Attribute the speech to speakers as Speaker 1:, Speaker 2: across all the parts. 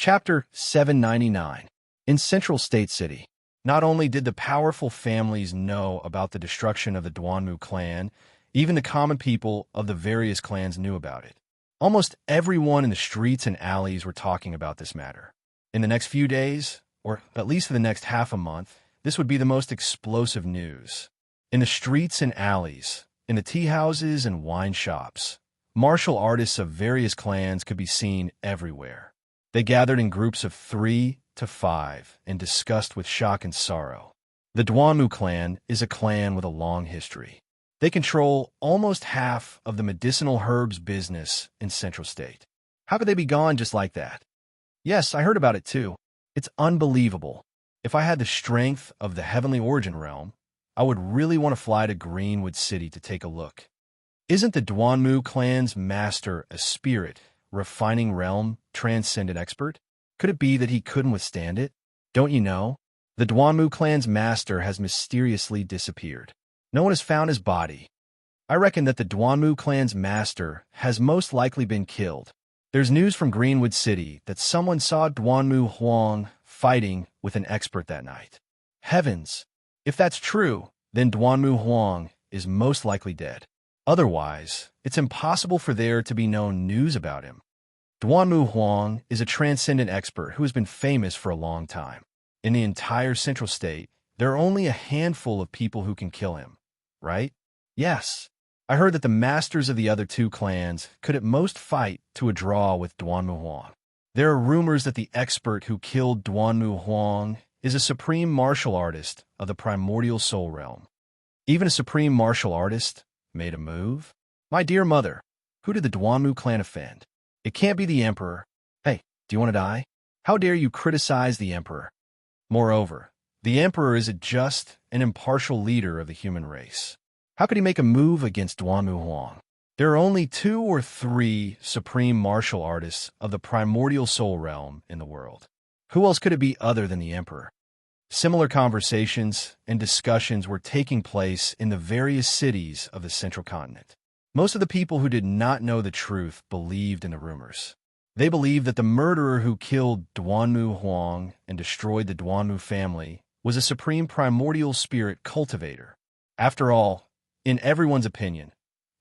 Speaker 1: Chapter 799. In Central State City. Not only did the powerful families know about the destruction of the Duanmu clan, even the common people of the various clans knew about it. Almost everyone in the streets and alleys were talking about this matter. In the next few days, or at least for the next half a month, this would be the most explosive news. In the streets and alleys, in the tea houses and wine shops, martial artists of various clans could be seen everywhere. They gathered in groups of 3 to 5 and discussed with shock and sorrow. The Duanmu clan is a clan with a long history. They control almost half of the medicinal herbs business in Central State. How could they be gone just like that? Yes, I heard about it too. It's unbelievable. If I had the strength of the Heavenly Origin Realm, I would really want to fly to Greenwood City to take a look. Isn't the Duanmu clan's master a spirit, refining realm, transcendent expert? Could it be that he couldn't withstand it? Don't you know? The Duanmu clan's master has mysteriously disappeared. No one has found his body. I reckon that the Duanmu clan's master has most likely been killed. There's news from Greenwood City that someone saw Duanmu Huang fighting with an expert that night. Heavens! If that's true, then Duanmu Huang is most likely dead. Otherwise, it's impossible for there to be no news about him. Duanmu Huang is a transcendent expert who has been famous for a long time. In the entire Central State, there are only a handful of people who can kill him, right? Yes. I heard that the masters of the other 2 clans could at most fight to a draw with Duanmu Huang. There are rumors that the expert who killed Duanmu Huang is a supreme martial artist of the primordial soul realm. Even a supreme martial artist made a move? My dear mother, who did the Duanmu clan offend? It can't be the Emperor. Hey, do you want to die? How dare you criticize the Emperor? Moreover, the Emperor is a just and impartial leader of the human race. How could he make a move against Duanmu Huang? There are only 2 or 3 supreme martial artists of the primordial soul realm in the world. Who else could it be other than the Emperor? Similar conversations and discussions were taking place in the various cities of the central continent. Most of the people who did not know the truth believed in the rumors. They believed that the murderer who killed Duanmu Huang and destroyed the Duanmu family was a supreme primordial spirit cultivator. After all, in everyone's opinion,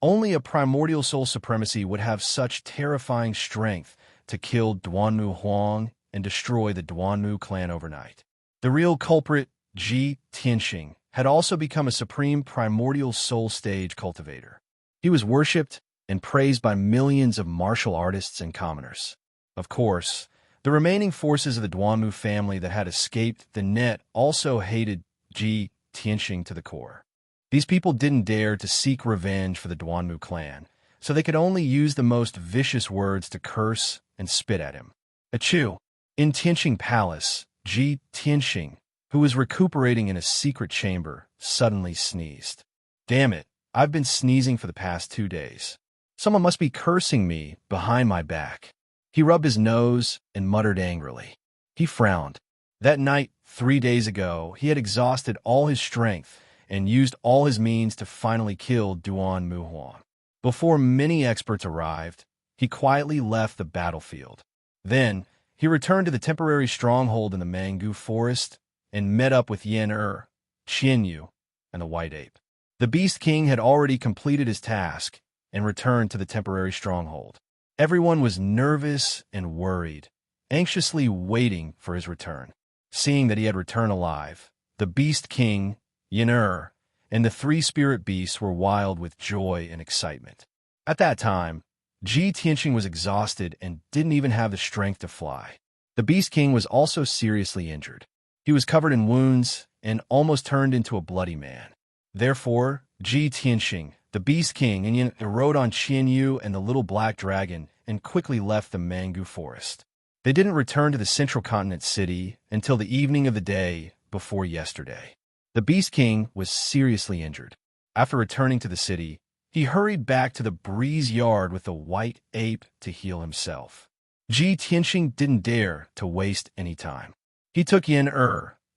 Speaker 1: only a primordial soul supremacy would have such terrifying strength to kill Duanmu Huang and destroy the Duanmu clan overnight. The real culprit, Ji Tianxing, had also become a supreme primordial soul stage cultivator. He was worshipped and praised by millions of martial artists and commoners. Of course, the remaining forces of the Duanmu family that had escaped the net also hated Ji Tianxing to the core. These people didn't dare to seek revenge for the Duanmu clan, so they could only use the most vicious words to curse and spit at him. Achoo! In Tianxing Palace, Ji Tianxing, who was recuperating in a secret chamber, suddenly sneezed. Damn it, I've been sneezing for the past 2 days. Someone must be cursing me behind my back. He rubbed his nose and muttered angrily. He frowned. That night, 3 days ago, he had exhausted all his strength and used all his means to finally kill Duanmu Huang. Before many experts arrived, he quietly left the battlefield. Then, he returned to the temporary stronghold in the mango forest and met up with Yen Qianyu, and the White Ape. The Beast King had already completed his task and returned to the temporary stronghold. Everyone was nervous and worried, anxiously waiting for his return. Seeing that he had returned alive, the Beast King, Yen and the 3 spirit beasts were wild with joy and excitement. At that time, Ji Tianxing was exhausted and didn't even have the strength to fly. The Beast King was also seriously injured. He was covered in wounds and almost turned into a bloody man. Therefore, Ji Tianxing, the Beast King, and rode on Qianyu and the little black dragon and quickly left the mango forest. They didn't return to the central continent city until the evening of the day before yesterday. The Beast King was seriously injured. After returning to the city, he hurried back to the breeze yard with the White Ape to heal himself. Ji Tianxing didn't dare to waste any time. He took Yen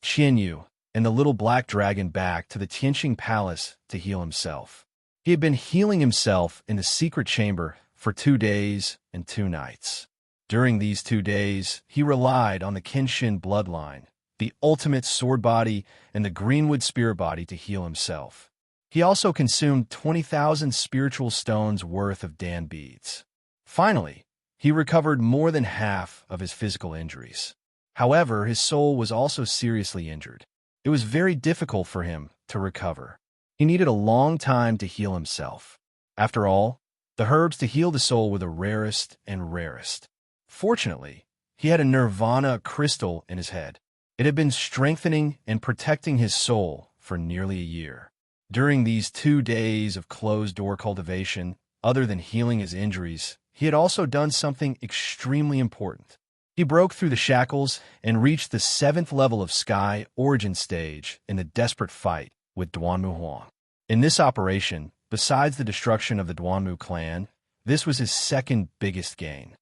Speaker 1: Qianyu, and the little black dragon back to the Tianxing Palace to heal himself. He had been healing himself in the secret chamber for 2 days and 2 nights. During these 2 days, he relied on the Kenshin bloodline, the ultimate sword body, and the Greenwood spirit body to heal himself. He also consumed 20,000 spiritual stones worth of Dan beads. Finally, he recovered more than half of his physical injuries. However, his soul was also seriously injured. It was very difficult for him to recover. He needed a long time to heal himself. After all, the herbs to heal the soul were the rarest and rarest. Fortunately, he had a nirvana crystal in his head. It had been strengthening and protecting his soul for nearly a year. During these 2 days of closed-door cultivation, other than healing his injuries, he had also done something extremely important. He broke through the shackles and reached the 7th level of Sky Origin Stage in the desperate fight with Duanmu Huang. In this operation, besides the destruction of the Duanmu clan, this was his second biggest gain.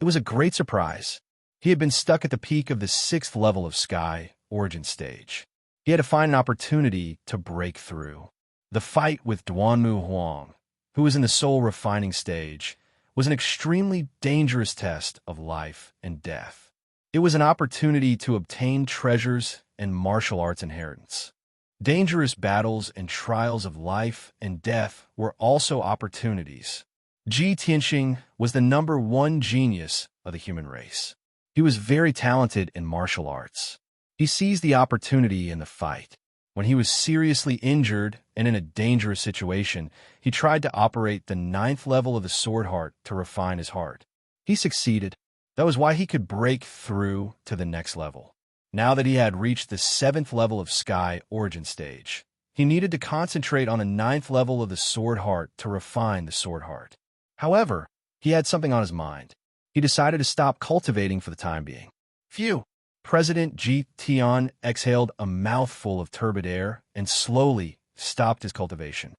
Speaker 1: It was a great surprise. He had been stuck at the peak of the 6th level of Sky Origin Stage. He had to find an opportunity to break through. The fight with Duanmu Huang, who was in the soul refining stage, was an extremely dangerous test of life and death. It was an opportunity to obtain treasures and martial arts inheritance. Dangerous battles and trials of life and death were also opportunities. Ji Tianxing was the #1 genius of the human race. He was very talented in martial arts. He seized the opportunity in the fight. When he was seriously injured and in a dangerous situation, he tried to operate the 9th level of the sword heart to refine his heart. He succeeded. That was why he could break through to the next level. Now that he had reached the 7th level of Sky Origin Stage, he needed to concentrate on the 9th level of the sword heart to refine the sword heart. However, he had something on his mind. He decided to stop cultivating for the time being. Phew! President Ji Tian exhaled a mouthful of turbid air and slowly stopped his cultivation.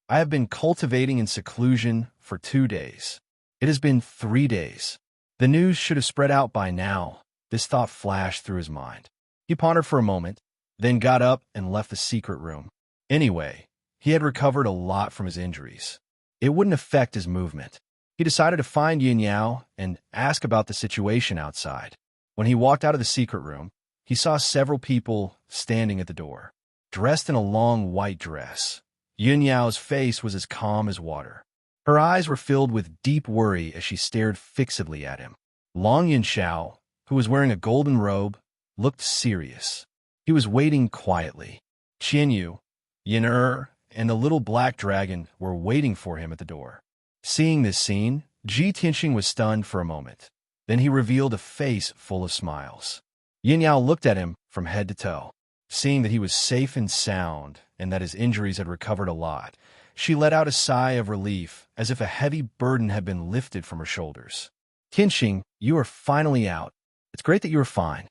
Speaker 1: I have been cultivating in seclusion for 2 days. It has been 3 days. The news should have spread out by now. This thought flashed through his mind. He pondered for a moment, then got up and left the secret room. Anyway, he had recovered a lot from his injuries. It wouldn't affect his movement. He decided to find Yin Yao and ask about the situation outside. When he walked out of the secret room, he saw several people standing at the door, dressed in a long white dress. Yin Yao's face was as calm as water. Her eyes were filled with deep worry as she stared fixedly at him. Long Yinxiao, who was wearing a golden robe, looked serious. He was waiting quietly. Qianyu, Yin and the little black dragon were waiting for him at the door. Seeing this scene, Ji Tianxing was stunned for a moment. Then he revealed a face full of smiles. Yin Yao looked at him from head to toe. Seeing that he was safe and sound and that his injuries had recovered a lot, she let out a sigh of relief as if a heavy burden had been lifted from her shoulders. Tianxing, you are finally out. It's great that you are fine.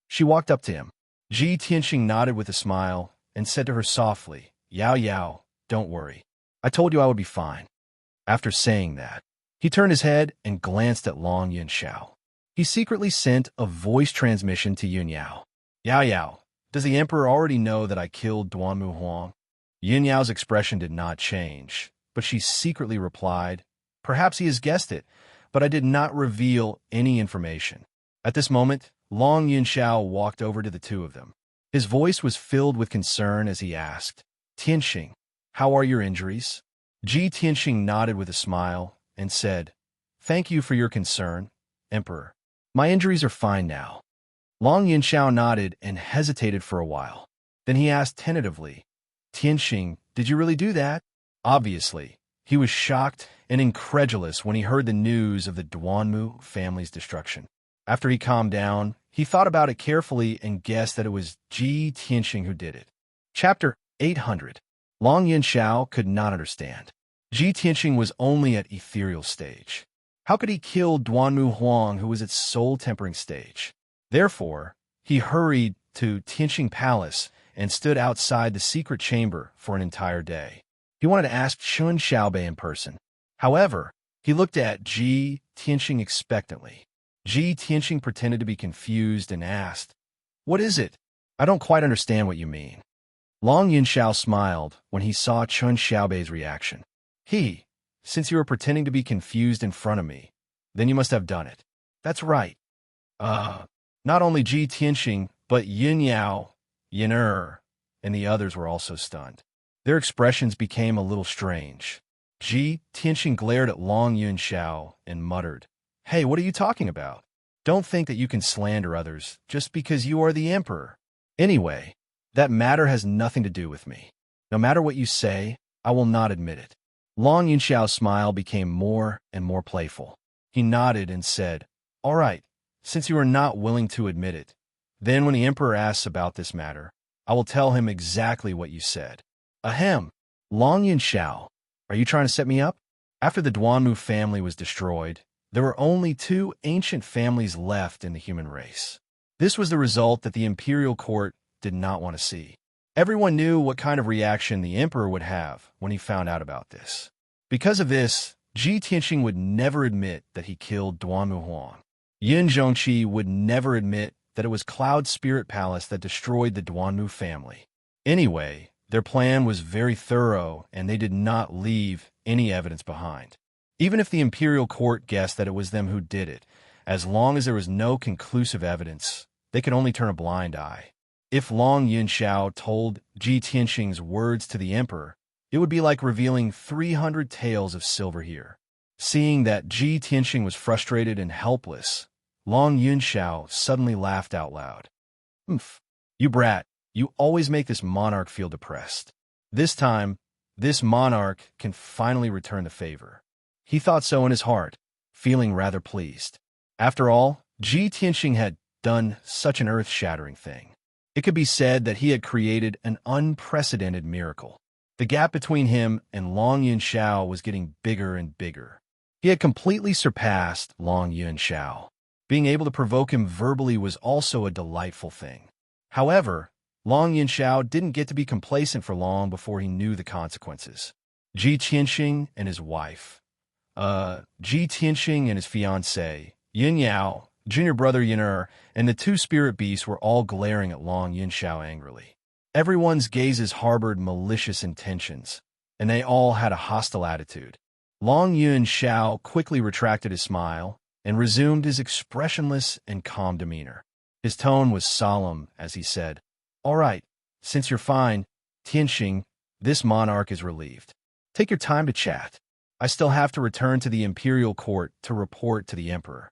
Speaker 1: She walked up to him. Ji Tianxing nodded with a smile and said to her softly, Yao Yao, don't worry. I told you I would be fine. After saying that, he turned his head and glanced at Long Yinxiao. He secretly sent a voice transmission to Yin Yao. Yao Yao, does the Emperor already know that I killed Duanmu Huang? Yin Yao's expression did not change, but she secretly replied, Perhaps he has guessed it, but I did not reveal any information. At this moment, Long Yinxiao walked over to the two of them. His voice was filled with concern as he asked, Tianxing, how are your injuries? Ji Tianxing nodded with a smile and said, Thank you for your concern, Emperor. My injuries are fine now. Long Yinxiao nodded and hesitated for a while. Then he asked tentatively, Tianxing, did you really do that? Obviously, he was shocked and incredulous when he heard the news of the Duanmu family's destruction. After he calmed down, he thought about it carefully and guessed that it was Ji Tianxing who did it. Chapter 800. Long Yinxiao could not understand. Ji Tianxing was only at ethereal stage. How could he kill Duanmu Huang, who was at soul-tempering stage? Therefore, he hurried to Tianxing Palace and stood outside the secret chamber for an entire day. He wanted to ask Chun Xiaobei in person. However, he looked at Ji Tianxing expectantly. Ji Tianxing pretended to be confused and asked, What is it? I don't quite understand what you mean. Long Yinxiao smiled when he saw Chun Xiaobei's reaction. Since you were pretending to be confused in front of me, then you must have done it. That's right. Uh, Not only Ji Tianxing, but Yin Yao, Yin Er, and the others were also stunned. Their expressions became a little strange. Ji Tianxing glared at Long Yunxiao and muttered, "Hey, what are you talking about? Don't think that you can slander others just because you are the emperor. Anyway, that matter has nothing to do with me. No matter what you say, I will not admit it." Long Yunxiao's smile became more and more playful. He nodded and said, "All right, since you are not willing to admit it, then when the emperor asks about this matter, I will tell him exactly what you said." Ahem. Long Yunxiao, are you trying to set me up? After the Duanmu family was destroyed, there were only two ancient families left in the human race. This was the result that the imperial court did not want to see. Everyone knew what kind of reaction the emperor would have when he found out about this. Because of this, Ji Tianxing would never admit that he killed Duanmu Huang. Yin Zhongqi would never admit that it was Cloud Spirit Palace that destroyed the Duanmu family. Anyway, their plan was very thorough, and they did not leave any evidence behind. Even if the imperial court guessed that it was them who did it, as long as there was no conclusive evidence, they could only turn a blind eye. If Long Yunxiao told Ji Tianxing's words to the emperor, it would be like revealing 300 tales of silver here. Seeing that Ji Tianxing was frustrated and helpless, Long Yunxiao suddenly laughed out loud. "Oomph, you brat, you always make this monarch feel depressed. This time, this monarch can finally return the favor." He thought so in his heart, feeling rather pleased. After all, Ji Tianxing had done such an earth-shattering thing. It could be said that he had created an unprecedented miracle. The gap between him and Long Yunxiao was getting bigger and bigger. He had completely surpassed Long Yunxiao. Being able to provoke him verbally was also a delightful thing. However, Long Yunxiao didn't get to be complacent for long before he knew the consequences. Ji Tianxing and his wife. Ji Tianxing and his fiancée, Yin Yao, junior brother Yin and the two spirit beasts were all glaring at Long Yunxiao angrily. Everyone's gazes harbored malicious intentions, and they all had a hostile attitude. Long Yunxiao quickly retracted his smile and resumed his expressionless and calm demeanor. His tone was solemn as he said, "All right, since you're fine, Tianxing, this monarch is relieved. Take your time to chat. I still have to return to the imperial court to report to the emperor."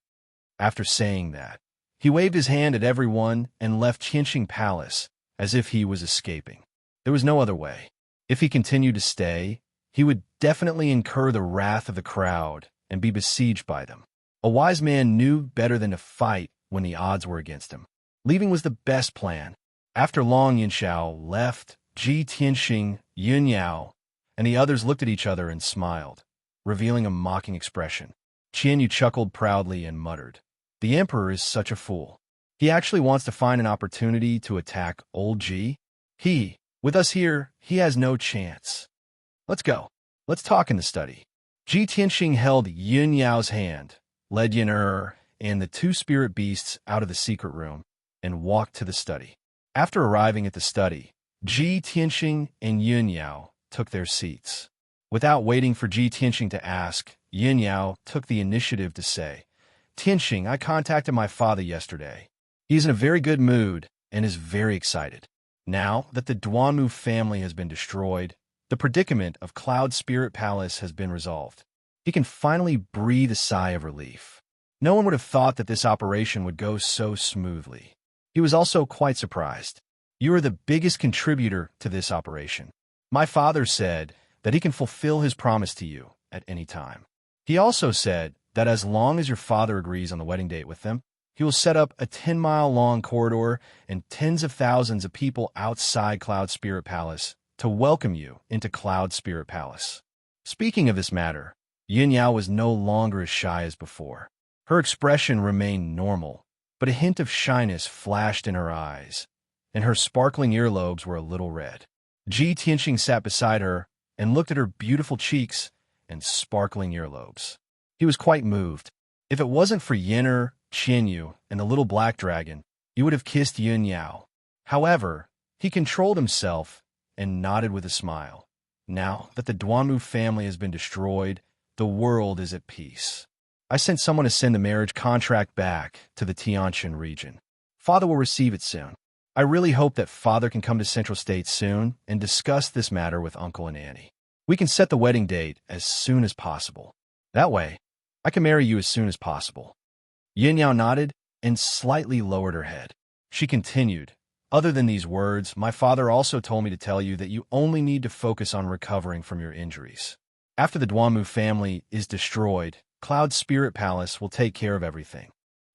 Speaker 1: After saying that, he waved his hand at everyone and left Tianxing Palace as if he was escaping. There was no other way. If he continued to stay, he would definitely incur the wrath of the crowd and be besieged by them. A wise man knew better than to fight when the odds were against him. Leaving was the best plan. After Long Yunxiao left, Ji Tianxing, Yin Yao, and the others looked at each other and smiled, revealing a mocking expression. Qianyu chuckled proudly and muttered, "The emperor is such a fool. He actually wants to find an opportunity to attack old Ji. With us here, he has no chance. Let's go. Let's talk in the study." Ji Tianxing held Yin Yao's hand, led Yin and the two spirit beasts out of the secret room, and walked to the study. After arriving at the study, Ji Tianxing and Yin Yao took their seats. Without waiting for Ji Tianxing to ask, Yin Yao took the initiative to say, "Tianxing, I contacted my father yesterday. He's in a very good mood and is very excited. Now that the Duanmu family has been destroyed, the predicament of Cloud Spirit Palace has been resolved. He can finally breathe a sigh of relief. No one would have thought that this operation would go so smoothly." He was also quite surprised. "You are the biggest contributor to this operation. My father said that he can fulfill his promise to you at any time. He also said that as long as your father agrees on the wedding date with them, he will set up a 10-mile-long corridor and tens of thousands of people outside Cloud Spirit Palace to welcome you into Cloud Spirit Palace." Speaking of this matter, Yin Yao was no longer as shy as before. Her expression remained normal, but a hint of shyness flashed in her eyes, and her sparkling earlobes were a little red. Ji Tianxing sat beside her and looked at her beautiful cheeks and sparkling earlobes. He was quite moved. If it wasn't for Yin Qianyu, and the little black dragon, he would have kissed Yin Yao. However, he controlled himself and nodded with a smile. Now that the Duanmu family has been destroyed, the world is at peace. I sent someone to send the marriage contract back to the Tianshan region. Father will receive it soon. I really hope that Father can come to Central State soon and discuss this matter with Uncle and Annie. We can set the wedding date as soon as possible. That way, I can marry you as soon as possible." Yin Yao nodded and slightly lowered her head. She continued, "Other than these words, my father also told me to tell you that you only need to focus on recovering from your injuries. After the Duanmu family is destroyed, Cloud's Spirit Palace will take care of everything.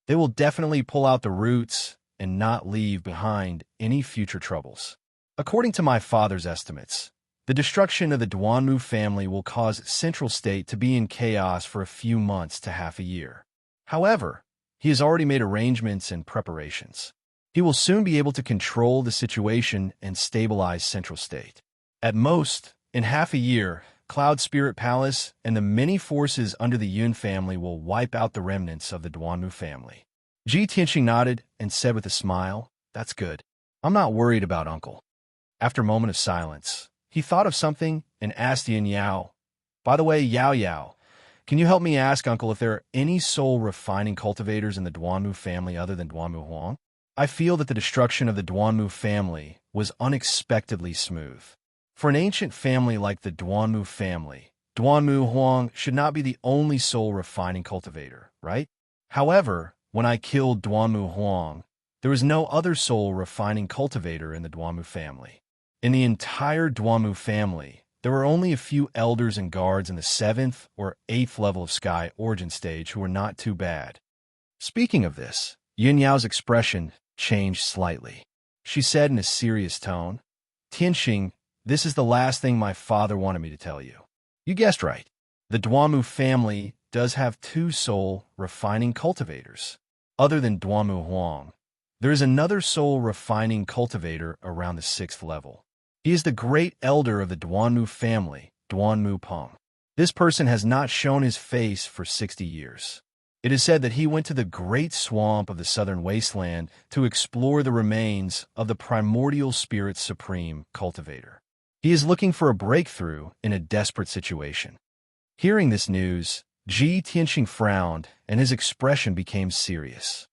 Speaker 1: They will definitely pull out the roots and not leave behind any future troubles. According to my father's estimates, the destruction of the Duanmu family will cause Central State to be in chaos for a few months to half a year. However, he has already made arrangements and preparations. He will soon be able to control the situation and stabilize Central State. At most, in half a year, Cloud Spirit Palace and the many forces under the Yun family will wipe out the remnants of the Duanmu family." Ji Tianxing nodded and said with a smile, "That's good. I'm not worried about Uncle." After a moment of silence, he thought of something and asked Yin Yao, "By the way, Yao Yao, can you help me ask Uncle if there are any soul-refining cultivators in the Duanmu family other than Duanmu Huang? I feel that the destruction of the Duanmu family was unexpectedly smooth. For an ancient family like the Duanmu family, Duanmu Huang should not be the only soul-refining cultivator, right? However, when I killed Duanmu Huang, there was no other soul-refining cultivator in the Duanmu family. In the entire Duanmu family, there were only a few elders and guards in the 7th or 8th level of Sky Origin stage who were not too bad." Speaking of this, Yin Yao's expression changed slightly. She said in a serious tone, "Tianxing, this is the last thing my father wanted me to tell you. You guessed right. The Duanmu family does have 2 soul-refining cultivators. Other than Duanmu Huang, there is another soul-refining cultivator around the 6th level. He is the great elder of the Duanmu family, Duanmu Peng. This person has not shown his face for 60 years. It is said that he went to the great swamp of the southern wasteland to explore the remains of the primordial spirit supreme cultivator. He is looking for a breakthrough in a desperate situation." Hearing this news, Ji Tianxing frowned and his expression became serious.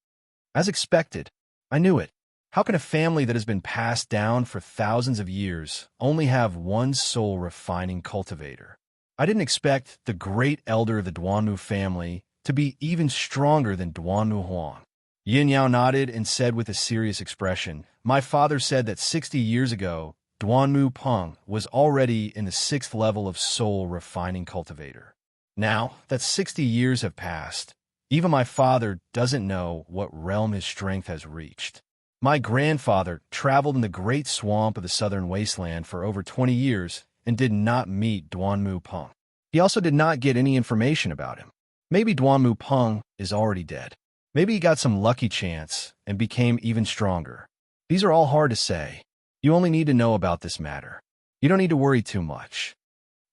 Speaker 1: "As expected, I knew it. How can a family that has been passed down for thousands of years only have one soul-refining cultivator? I didn't expect the great elder of the Duanmu family to be even stronger than Duanmu Huang." Yin Yao nodded and said with a serious expression, "My father said that 60 years ago, Duanmu Peng was already in the 6th level of soul-refining cultivator. Now that 60 years have passed, even my father doesn't know what realm his strength has reached. My grandfather traveled in the great swamp of the southern wasteland for over 20 years and did not meet Duanmu Peng. He also did not get any information about him. Maybe Duanmu Peng is already dead. Maybe he got some lucky chance and became even stronger. These are all hard to say. You only need to know about this matter. You don't need to worry too much."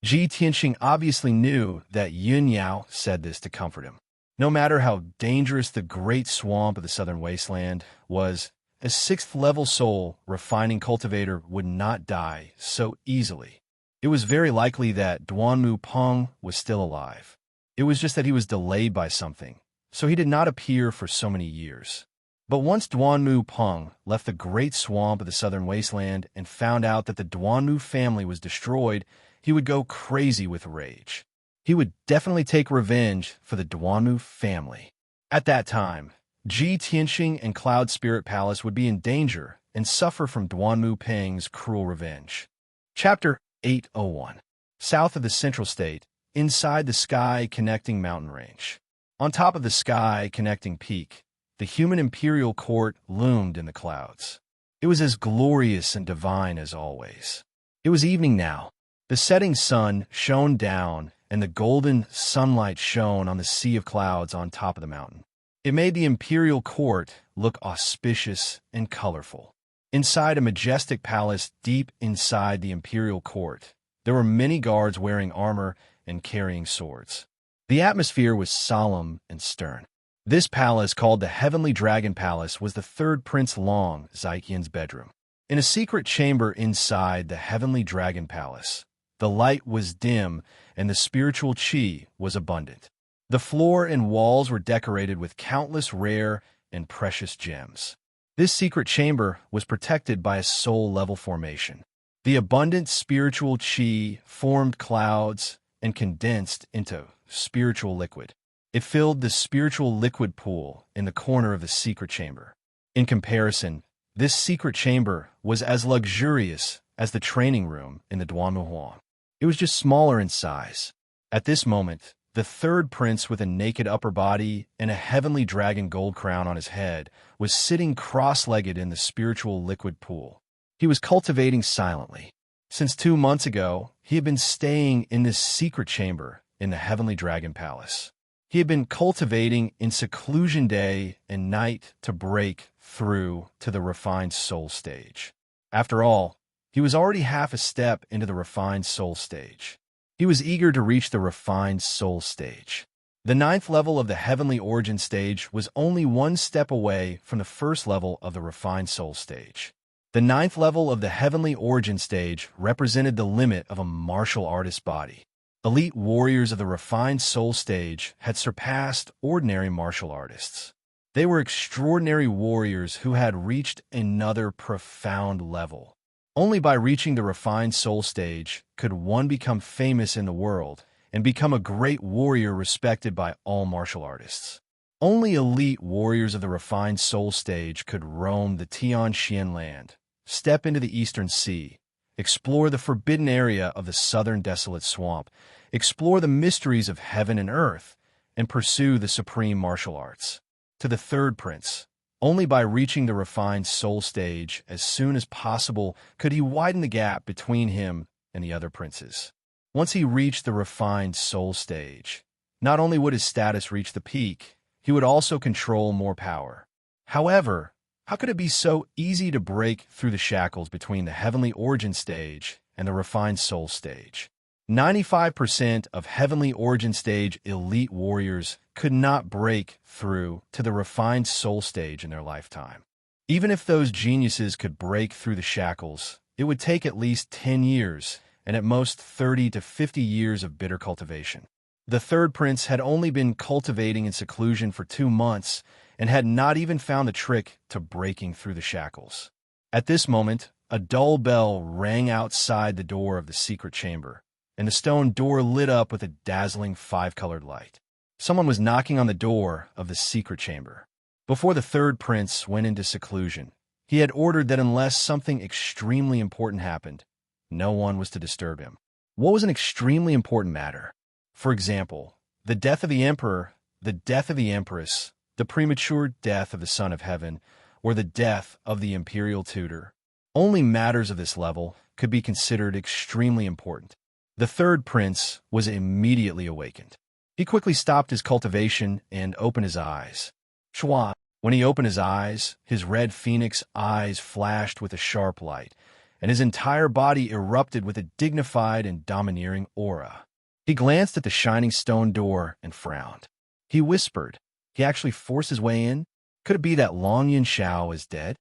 Speaker 1: Ji Tianxing obviously knew that Yin Yao said this to comfort him. No matter how dangerous the great swamp of the southern wasteland was, a 6th level soul refining cultivator would not die so easily. It was very likely that Duanmu Peng was still alive. It was just that he was delayed by something, so he did not appear for so many years. But once Duanmu Peng left the great swamp of the southern wasteland and found out that the Duanmu family was destroyed, he would go crazy with rage. He would definitely take revenge for the Duanmu family. At that time, Ji Tianxing and Cloud Spirit Palace would be in danger and suffer from Duanmu Peng's cruel revenge. Chapter 801. South of the Central State, inside the Sky Connecting Mountain Range. On top of the Sky Connecting Peak, the human imperial court loomed in the clouds. It was as glorious and divine as always. It was evening now. The setting sun shone down, and the golden sunlight shone on the sea of clouds on top of the mountain. It made the imperial court look auspicious and colorful. Inside a majestic palace deep inside the imperial court, there were many guards wearing armor and carrying swords. The atmosphere was solemn and stern. This palace, called the Heavenly Dragon Palace, was the 3rd Prince Long Zaiqian's bedroom. In a secret chamber inside the Heavenly Dragon Palace, the light was dim and the spiritual qi was abundant. The floor and walls were decorated with countless rare and precious gems. This secret chamber was protected by a soul-level formation. The abundant spiritual chi formed clouds and condensed into spiritual liquid. It filled the spiritual liquid pool in the corner of the secret chamber. In comparison, this secret chamber was as luxurious as the training room in the Duanmu Huang. It was just smaller in size. At this moment, the third prince with a naked upper body and a heavenly dragon gold crown on his head was sitting cross-legged in the spiritual liquid pool. He was cultivating silently. Since 2 months ago, he had been staying in this secret chamber in the heavenly dragon palace. He had been cultivating in seclusion day and night to break through to the refined soul stage. After all, he was already half a step into the refined soul stage. He was eager to reach the refined soul stage. The 9th level of the heavenly origin stage was only 1 step away from the 1st level of the refined soul stage. The 9th level of the heavenly origin stage represented the limit of a martial artist's body. Elite warriors of the refined soul stage had surpassed ordinary martial artists. They were extraordinary warriors who had reached another profound level. Only by reaching the refined soul stage could one become famous in the world and become a great warrior respected by all martial artists. Only elite warriors of the refined soul stage could roam the Tianxian land, step into the eastern sea, explore the forbidden area of the southern desolate swamp, explore the mysteries of heaven and earth, and pursue the supreme martial arts. To the third prince, only by reaching the refined soul stage as soon as possible could he widen the gap between him and the other princes. Once he reached the refined soul stage, not only would his status reach the peak, he would also control more power. However, how could it be so easy to break through the shackles between the heavenly origin stage and the refined soul stage? 95% of heavenly origin stage elite warriors could not break through to the refined soul stage in their lifetime. Even if those geniuses could break through the shackles, it would take at least 10 years and at most 30 to 50 years of bitter cultivation. The third prince had only been cultivating in seclusion for 2 months and had not even found the trick to breaking through the shackles. At this moment, a dull bell rang outside the door of the secret chamber, and the stone door lit up with a dazzling 5-colored light. Someone was knocking on the door of the secret chamber. Before the third prince went into seclusion, he had ordered that unless something extremely important happened, no one was to disturb him. What was an extremely important matter? For example, the death of the emperor, the death of the empress, the premature death of the son of heaven, or the death of the imperial tutor. Only matters of this level could be considered extremely important. The third prince was immediately awakened. He quickly stopped his cultivation and opened his eyes. Shua! When he opened his eyes, his red phoenix eyes flashed with a sharp light, and his entire body erupted with a dignified and domineering aura. He glanced at the shining stone door and frowned. He whispered, "He actually forced his way in? Could it be that Long Yin Shao is dead?"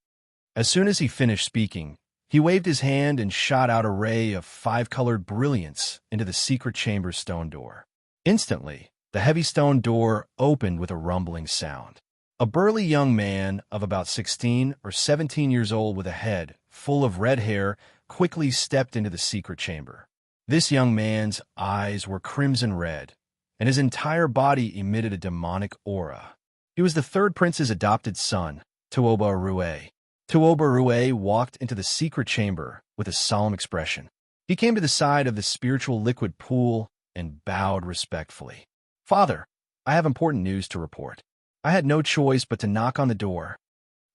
Speaker 1: As soon as he finished speaking, he waved his hand and shot out a ray of 5-colored brilliance into the secret chamber's stone door. Instantly, the heavy stone door opened with a rumbling sound. A burly young man of about 16 or 17 years old with a head full of red hair quickly stepped into the secret chamber. This young man's eyes were crimson red, and his entire body emitted a demonic aura. He was the third prince's adopted son, Tuoba Rue. Tuoba Rue walked into the secret chamber with a solemn expression. He came to the side of the spiritual liquid pool and bowed respectfully. "Father, I have important news to report." I had no choice but to knock on the door.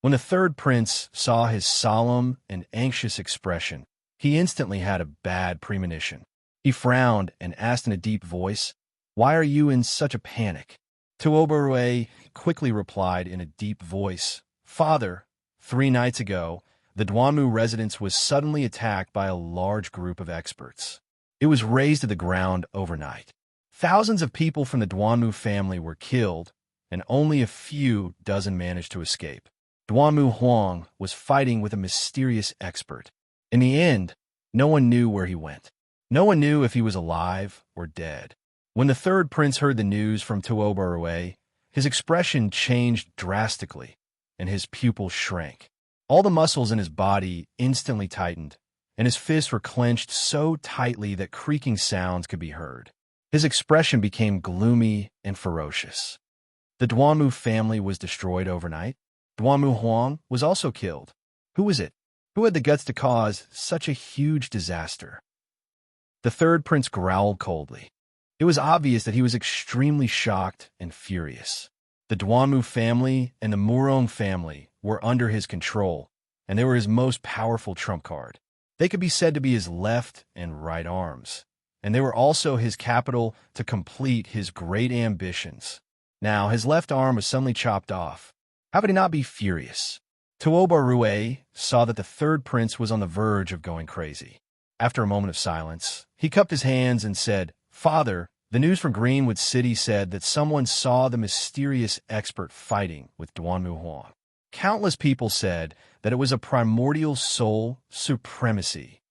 Speaker 1: When the third prince saw his solemn and anxious expression, he instantly had a bad premonition. He frowned and asked in a deep voice, "Why are you in such a panic?" Tuoba Rue quickly replied in a deep voice, "Father, 3 nights ago, the Duanmu residence was suddenly attacked by a large group of experts. It was razed to the ground overnight. Thousands of people from the Duanmu family were killed, and only a few dozen managed to escape. Duanmu Huang was fighting with a mysterious expert. In the end, no one knew where he went. No one knew if he was alive or dead. When the third prince heard the news from Tuobarue, his expression changed drastically, and his pupils shrank. All the muscles in his body instantly tightened, and his fists were clenched so tightly that creaking sounds could be heard. His expression became gloomy and ferocious. The Duanmu family was destroyed overnight. Duanmu Huang was also killed. Who was it? Who had the guts to cause such a huge disaster? The third prince growled coldly. It was obvious that he was extremely shocked and furious. The Duanmu family and the Murong family were under his control, and they were his most powerful trump card. They could be said to be his left and right arms, and they were also his capital to complete his great ambitions. Now, his left arm was suddenly chopped off. How could he not be furious? Tuobarue saw that the third prince was on the verge of going crazy. After a moment of silence, he cupped his hands and said, "Father, the news from Greenwood City said that someone saw the mysterious expert fighting with Duanmu Huang. Countless people said that it was a primordial soul supremacy.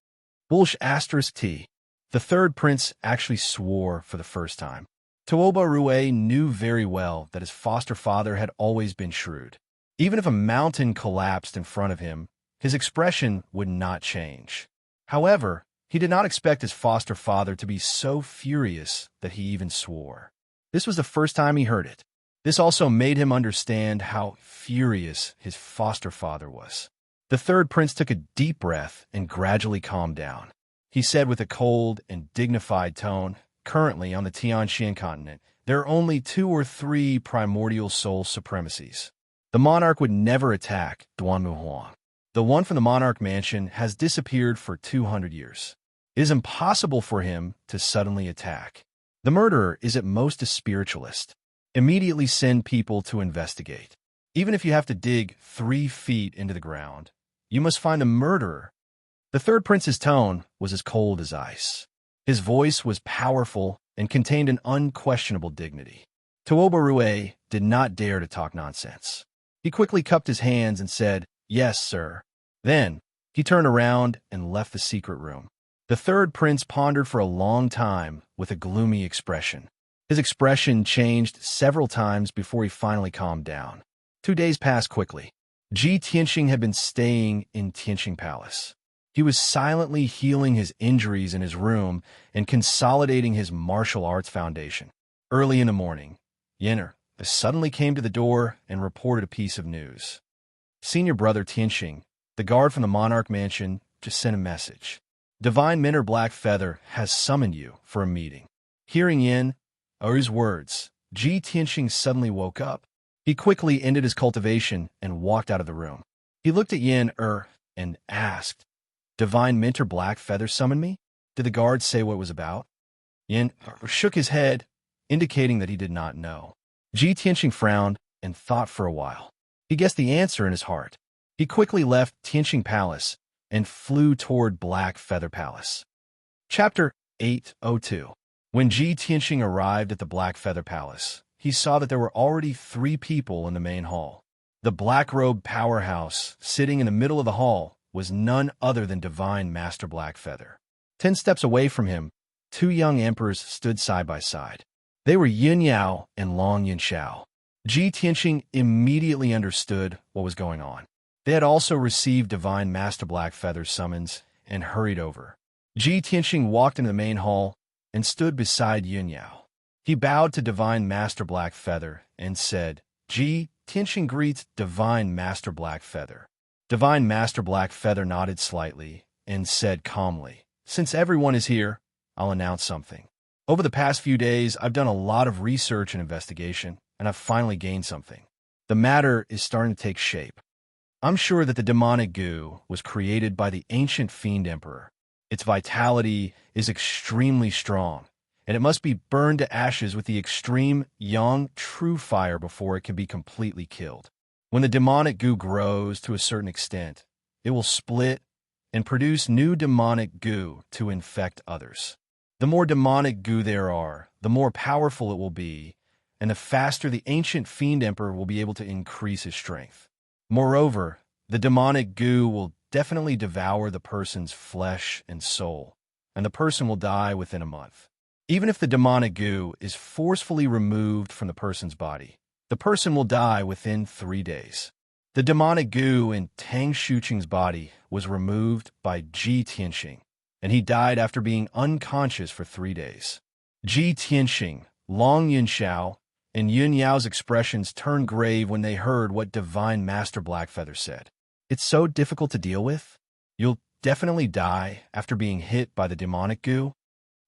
Speaker 1: Bulsh asterisk T. The third prince actually swore for the first time. Tuobarue knew very well that his foster father had always been shrewd. Even if a mountain collapsed in front of him, his expression would not change. However, he did not expect his foster father to be so furious that he even swore. This was the first time he heard it. This also made him understand how furious his foster father was. The third prince took a deep breath and gradually calmed down. He said with a cold and dignified tone, "Currently on the Tianxian continent, there are only 2 or 3 primordial soul supremacies. The monarch would never attack Duanmu Huang. The one from the monarch mansion has disappeared for 200 years. It is impossible for him to suddenly attack. The murderer is at most a spiritualist. Immediately send people to investigate. Even if you have to dig 3 feet into the ground, you must find the murderer." The third prince's tone was as cold as ice. His voice was powerful and contained an unquestionable dignity. Tuobarue did not dare to talk nonsense. He quickly cupped his hands and said, "Yes, sir." Then, he turned around and left the secret room. The third prince pondered for a long time with a gloomy expression. His expression changed several times before he finally calmed down. 2 days passed quickly. Ji Tianxing had been staying in Tianxing Palace. He was silently healing his injuries in his room and consolidating his martial arts foundation. Early in the morning, Yenner suddenly came to the door and reported a piece of news. Senior brother Tianxing, the guard from the monarch mansion, just sent a message. Divine Minter Blackfeather has summoned you for a meeting. Hearing Yenner's words, Ji Tianxing suddenly woke up. He quickly ended his cultivation and walked out of the room. He looked at Yenner and asked, "Divine Minter Blackfeather summoned me? Did the guard say what it was about?" Yenner shook his head, indicating that he did not know. Ji Tianxing frowned and thought for a while. He guessed the answer in his heart. He quickly left Tianxing Palace and flew toward Black Feather Palace. Chapter 802. When Ji Tianxing arrived at the Black Feather Palace, he saw that there were already 3 people in the main hall. The black-robed powerhouse, sitting in the middle of the hall, was none other than Divine Master Blackfeather. 10 steps away from him, 2 young emperors stood side by side. They were Yin Yao and Long Yin Xiao. Ji Tianxing immediately understood what was going on. They had also received Divine Master Blackfeather's summons and hurried over. Ji Tianxing walked into the main hall and stood beside Yin Yao. He bowed to Divine Master Blackfeather and said, "Ji Tianxing greets Divine Master Blackfeather." Divine Master Blackfeather nodded slightly and said calmly, "Since everyone is here, I'll announce something. Over the past few days, I've done a lot of research and investigation, and I've finally gained something. The matter is starting to take shape. I'm sure that the demonic goo was created by the ancient fiend emperor. Its vitality is extremely strong, and it must be burned to ashes with the extreme young true fire before it can be completely killed. When the demonic goo grows to a certain extent, it will split and produce new demonic goo to infect others. The more demonic goo there are, the more powerful it will be, and the faster the ancient fiend emperor will be able to increase his strength. Moreover, the demonic goo will definitely devour the person's flesh and soul, and the person will die within a month. Even if the demonic goo is forcefully removed from the person's body, the person will die within 3 days. The demonic goo in Tang Shuqing's body was removed by Ji Tianxing, and he died after being unconscious for 3 days. Ji Tianxing, Long Yunxiao, and Yun Yao's expressions turned grave when they heard what Divine Master Blackfeather said. It's so difficult to deal with. You'll definitely die after being hit by the demonic goo.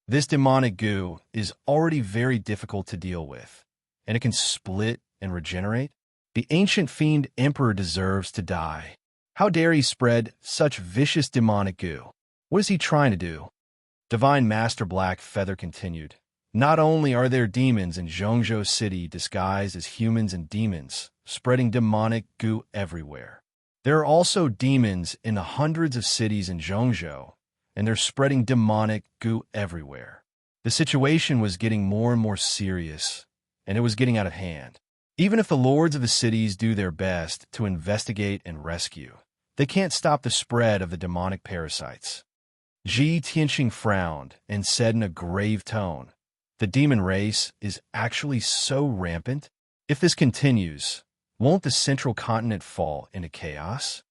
Speaker 1: This demonic goo is already very difficult to deal with, and it can split and regenerate. The ancient fiend emperor deserves to die. How dare he spread such vicious demonic goo? What is he trying to do? Divine Master Blackfeather continued. Not only are there demons in Zhongzhou City disguised as humans and demons, spreading demonic goo everywhere. There are also demons in the hundreds of cities in Zhongzhou, and they're spreading demonic goo everywhere. The situation was getting more and more serious, and it was getting out of hand. Even if the lords of the cities do their best to investigate and rescue, they can't stop the spread of the demonic parasites. Ji Tianxing frowned and said in a grave tone, "The demon race is actually so rampant. If this continues, won't the central continent fall into chaos?"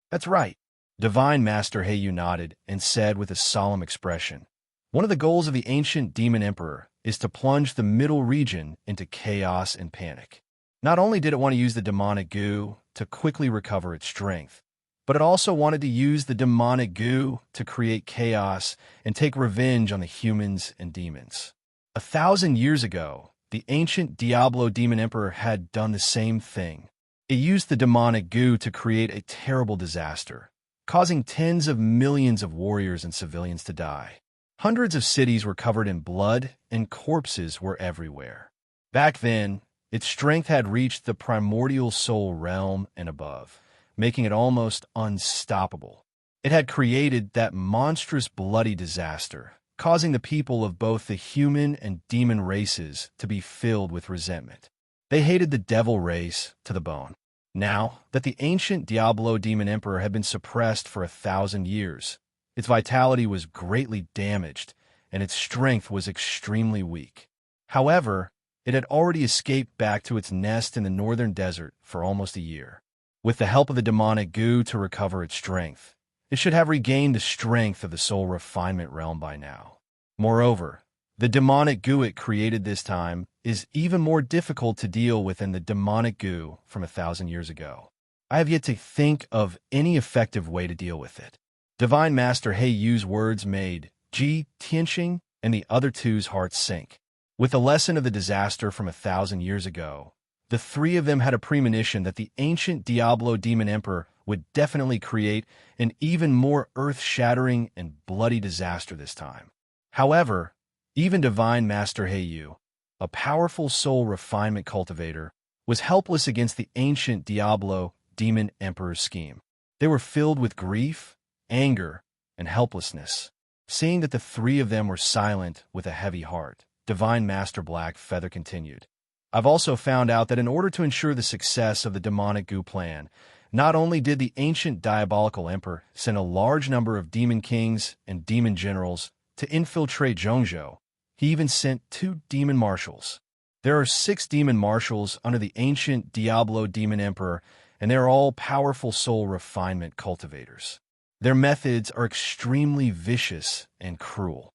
Speaker 1: "That's right." Divine Master Heiyu nodded and said with a solemn expression, "One of the goals of the ancient demon emperor is to plunge the middle region into chaos and panic. Not only did it want to use the demonic goo to quickly recover its strength, but it also wanted to use the demonic goo to create chaos and take revenge on the humans and demons. 1,000 years ago, the ancient Diablo demon emperor had done the same thing. It used the demonic goo to create a terrible disaster, causing tens of millions of warriors and civilians to die. Hundreds of cities were covered in blood, and corpses were everywhere. Back then, its strength had reached the primordial soul realm and above, making it almost unstoppable. It had created that monstrous bloody disaster, causing the people of both the human and demon races to be filled with resentment. They hated the devil race to the bone. Now that the ancient Diablo demon emperor had been suppressed for 1,000 years, its vitality was greatly damaged, and its strength was extremely weak. However, it had already escaped back to its nest in the northern desert for almost a year. With the help of the demonic goo to recover its strength, it should have regained the strength of the soul refinement realm by now. Moreover, the demonic goo it created this time is even more difficult to deal with than the demonic goo from 1,000 years ago. I have yet to think of any effective way to deal with it. Divine Master Heiyu's words made Ji Tianxing and the other two's hearts sink. With the lesson of the disaster from 1,000 years ago, the three of them had a premonition that the ancient Diablo demon emperor would definitely create an even more earth-shattering and bloody disaster this time. However, even Divine Master Heiyu, a powerful soul refinement cultivator, was helpless against the ancient Diablo demon emperor's scheme. They were filled with grief, anger, and helplessness. Seeing that the three of them were silent with a heavy heart, Divine Master Blackfeather continued, "I've also found out that in order to ensure the success of the demonic goo plan, not only did the ancient diabolical emperor send a large number of demon kings and demon generals to infiltrate Zhongzhou, he even sent 2 demon marshals. There are 6 demon marshals under the ancient Diablo demon emperor, and they are all powerful soul refinement cultivators. Their methods are extremely vicious and cruel.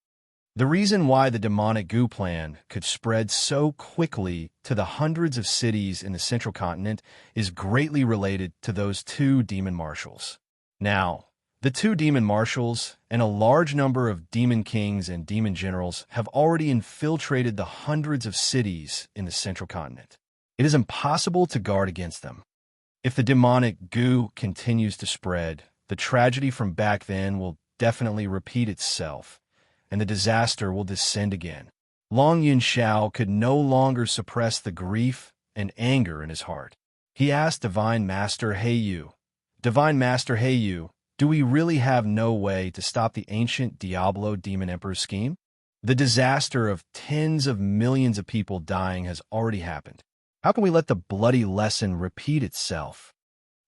Speaker 1: The reason why the demonic goo plan could spread so quickly to the hundreds of cities in the central continent is greatly related to those 2 demon marshals. Now, the 2 demon marshals and a large number of demon kings and demon generals have already infiltrated the hundreds of cities in the central continent. It is impossible to guard against them. If the demonic goo continues to spread, the tragedy from back then will definitely repeat itself, and the disaster will descend again. Long Yunxiao could no longer suppress the grief and anger in his heart. He asked Divine Master Heiyu, "Divine Master Heiyu, do we really have no way to stop the ancient Diablo demon emperor's scheme? The disaster of tens of millions of people dying has already happened. How can we let the bloody lesson repeat itself?"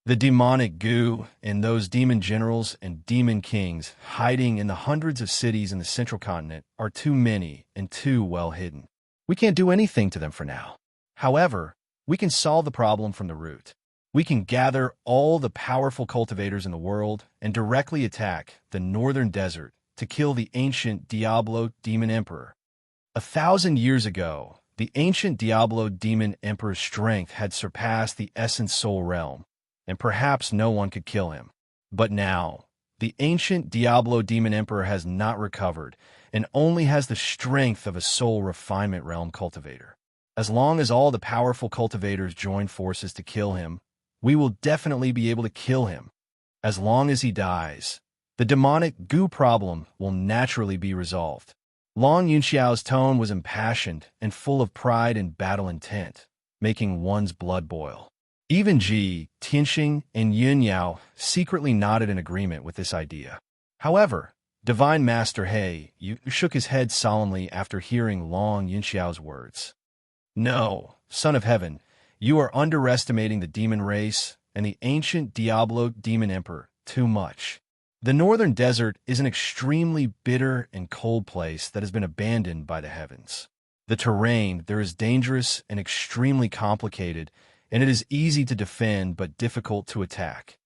Speaker 1: The demonic goo and those demon generals and demon kings hiding in the hundreds of cities in the central continent are too many and too well hidden. We can't do anything to them for now. However, we can solve the problem from the root. We can gather all the powerful cultivators in the world and directly attack the northern desert to kill the ancient Diablo demon emperor. 1,000 years ago, the ancient Diablo demon emperor's strength had surpassed the essence soul realm, and perhaps no one could kill him. But now, the ancient Diablo demon emperor has not recovered and only has the strength of a soul refinement realm cultivator. As long as all the powerful cultivators join forces to kill him, we will definitely be able to kill him. As long as he dies, the demonic goo problem will naturally be resolved. Long Yunxiao's tone was impassioned and full of pride and battle intent, making one's blood boil. Even Ji, Tianxing, and Yunyao secretly nodded in agreement with this idea. However, Divine Master He Yu shook his head solemnly after hearing Long Yunxiao's words. No, Son of Heaven, you are underestimating the demon race and the ancient Diablo demon emperor too much. The northern desert is an extremely bitter and cold place that has been abandoned by the heavens. The terrain there is dangerous and extremely complicated, and it is easy to defend but difficult to attack.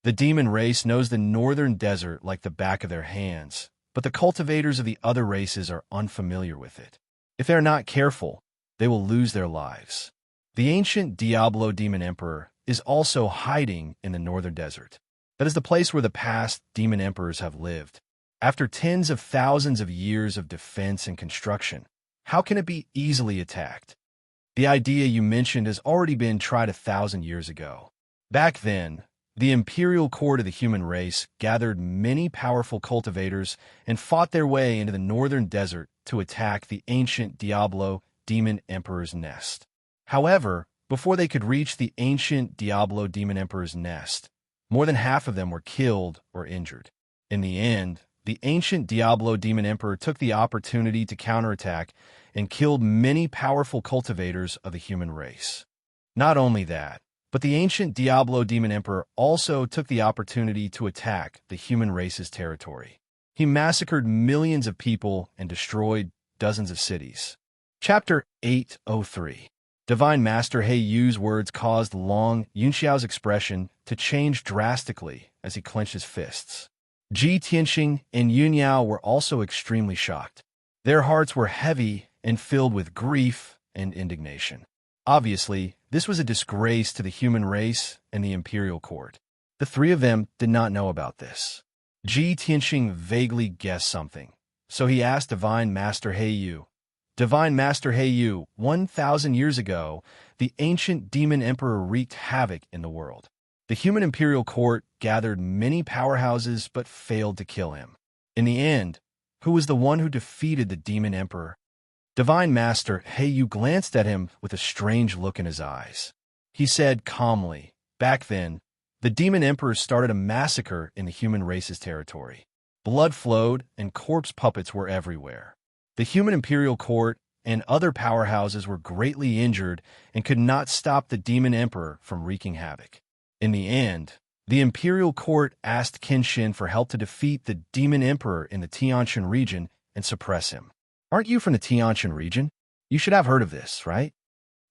Speaker 1: The demon race knows the northern desert like the back of their hands, but the cultivators of the other races are unfamiliar with it. If they are not careful, they will lose their lives. The ancient Diablo demon emperor is also hiding in the northern desert. That is the place where the past demon emperors have lived. After tens of thousands of years of defense and construction, how can it be easily attacked? The idea you mentioned has already been tried 1,000 years ago. Back then, the imperial court of the human race gathered many powerful cultivators and fought their way into the northern desert to attack the ancient Diablo demon emperor's nest. However, before they could reach the ancient Diablo demon emperor's nest, more than half of them were killed or injured. In the end, the ancient Diablo demon emperor took the opportunity to counterattack and killed many powerful cultivators of the human race. Not only that, but the ancient Diablo demon emperor also took the opportunity to attack the human race's territory. He massacred millions of people and destroyed dozens of cities. Chapter 803. Divine Master He Yu's words caused Long Yunxiao's expression to change drastically as he clenched his fists. Ji Tianxing and Yunyao were also extremely shocked. Their hearts were heavy and filled with grief and indignation. Obviously, this was a disgrace to the human race and the imperial court. The three of them did not know about this. Ji Tianxing vaguely guessed something, so he asked Divine Master He Yu, Divine Master He Yu, 1,000 years ago, the ancient demon emperor wreaked havoc in the world. The human imperial court gathered many powerhouses but failed to kill him. In the end, who was the one who defeated the demon emperor? Divine Master He Yu glanced at him with a strange look in his eyes. He said calmly, back then, the demon emperor started a massacre in the human race's territory. Blood flowed and corpse puppets were everywhere. The human imperial court and other powerhouses were greatly injured and could not stop the demon emperor from wreaking havoc. In the end, the imperial court asked Kenshin for help to defeat the demon emperor in the Tianshan region and suppress him. Aren't you from the Tianshan region? You should have heard of this, right?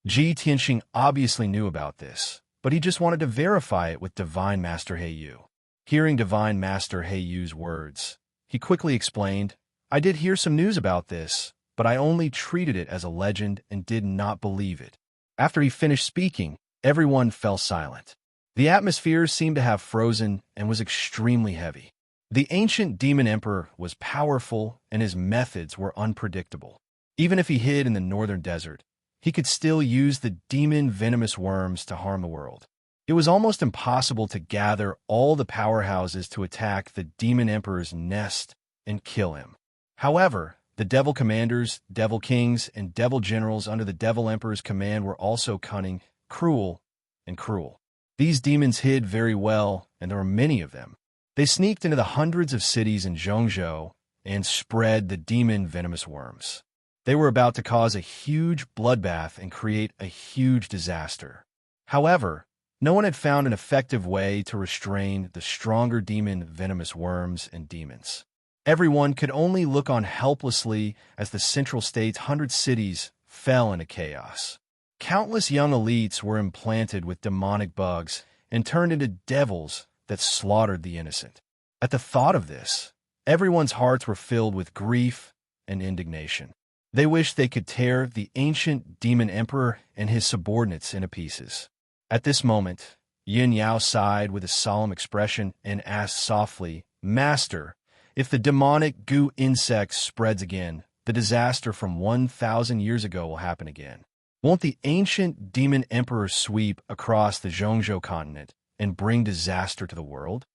Speaker 1: Ji Tianxing obviously knew about this, but he just wanted to verify it with Divine Master He Yu. Hearing Divine Master He Yu's words, he quickly explained, I did hear some news about this, but I only treated it as a legend and did not believe it. After he finished speaking, everyone fell silent. The atmosphere seemed to have frozen and was extremely heavy. The ancient demon emperor was powerful and his methods were unpredictable. Even if he hid in the northern desert, he could still use the demon venomous worms to harm the world. It was almost impossible to gather all the powerhouses to attack the demon emperor's nest and kill him. However, the devil commanders, devil kings, and devil generals under the devil emperor's command were also cunning, cruel, and cruel. These demons hid very well, and there were many of them. They sneaked into the hundreds of cities in Zhongzhou and spread the demon venomous worms. They were about to cause a huge bloodbath and create a huge disaster. However, No one had found an effective way to restrain the stronger demon venomous worms and demons. Everyone could only look on helplessly as the Central State's 100 cities fell into chaos. Countless young elites were implanted with demonic bugs and turned into devils that slaughtered the innocent. At the thought of this, everyone's hearts were filled with grief and indignation. They wished they could tear the ancient demon emperor and his subordinates into pieces. At this moment, Yin Yao sighed with a solemn expression and asked softly, "Master, if the demonic goo insect spreads again, the disaster from 1,000 years ago will happen again. Won't the ancient demon emperor sweep across the Zhongzhou continent and bring disaster to the world?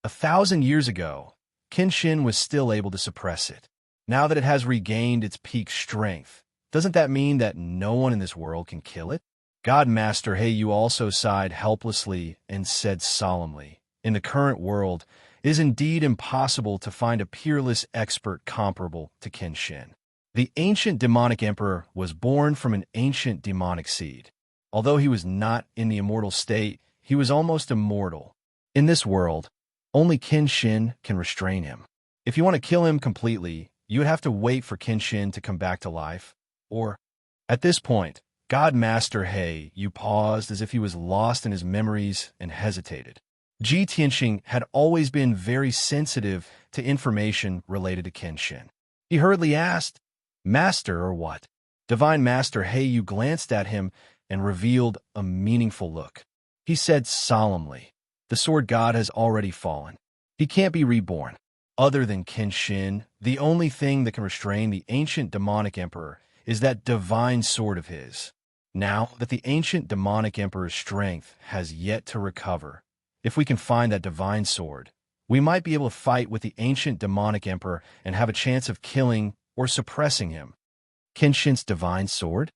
Speaker 1: 1,000 years ago, Kenshin was still able to suppress it. Now that it has regained its peak strength, doesn't that mean that no one in this world can kill it?" God Master Heiyu also sighed helplessly and said solemnly, "In the current world, it is indeed impossible to find a peerless expert comparable to Kenshin. The ancient demonic emperor was born from an ancient demonic seed. Although he was not in the immortal state, he was almost immortal. In this world, only Kenshin can restrain him. If you want to kill him completely, you would have to wait for Kenshin to come back to life. Or, at this point, God Master Heiyu paused as if he was lost in his memories and hesitated. Ji Tianxing had always been very sensitive to information related to Kenshin. He hurriedly asked, "Master or what?" Divine Master Heiyu glanced at him and revealed a meaningful look. He said solemnly, "The sword god has already fallen. He can't be reborn. Other than Kenshin, the only thing that can restrain the ancient demonic emperor is that divine sword of his. Now that the ancient demonic emperor's strength has yet to recover, if we can find that divine sword, we might be able to fight with the ancient demonic emperor and have a chance of killing or suppressing him." Kenshin's divine sword?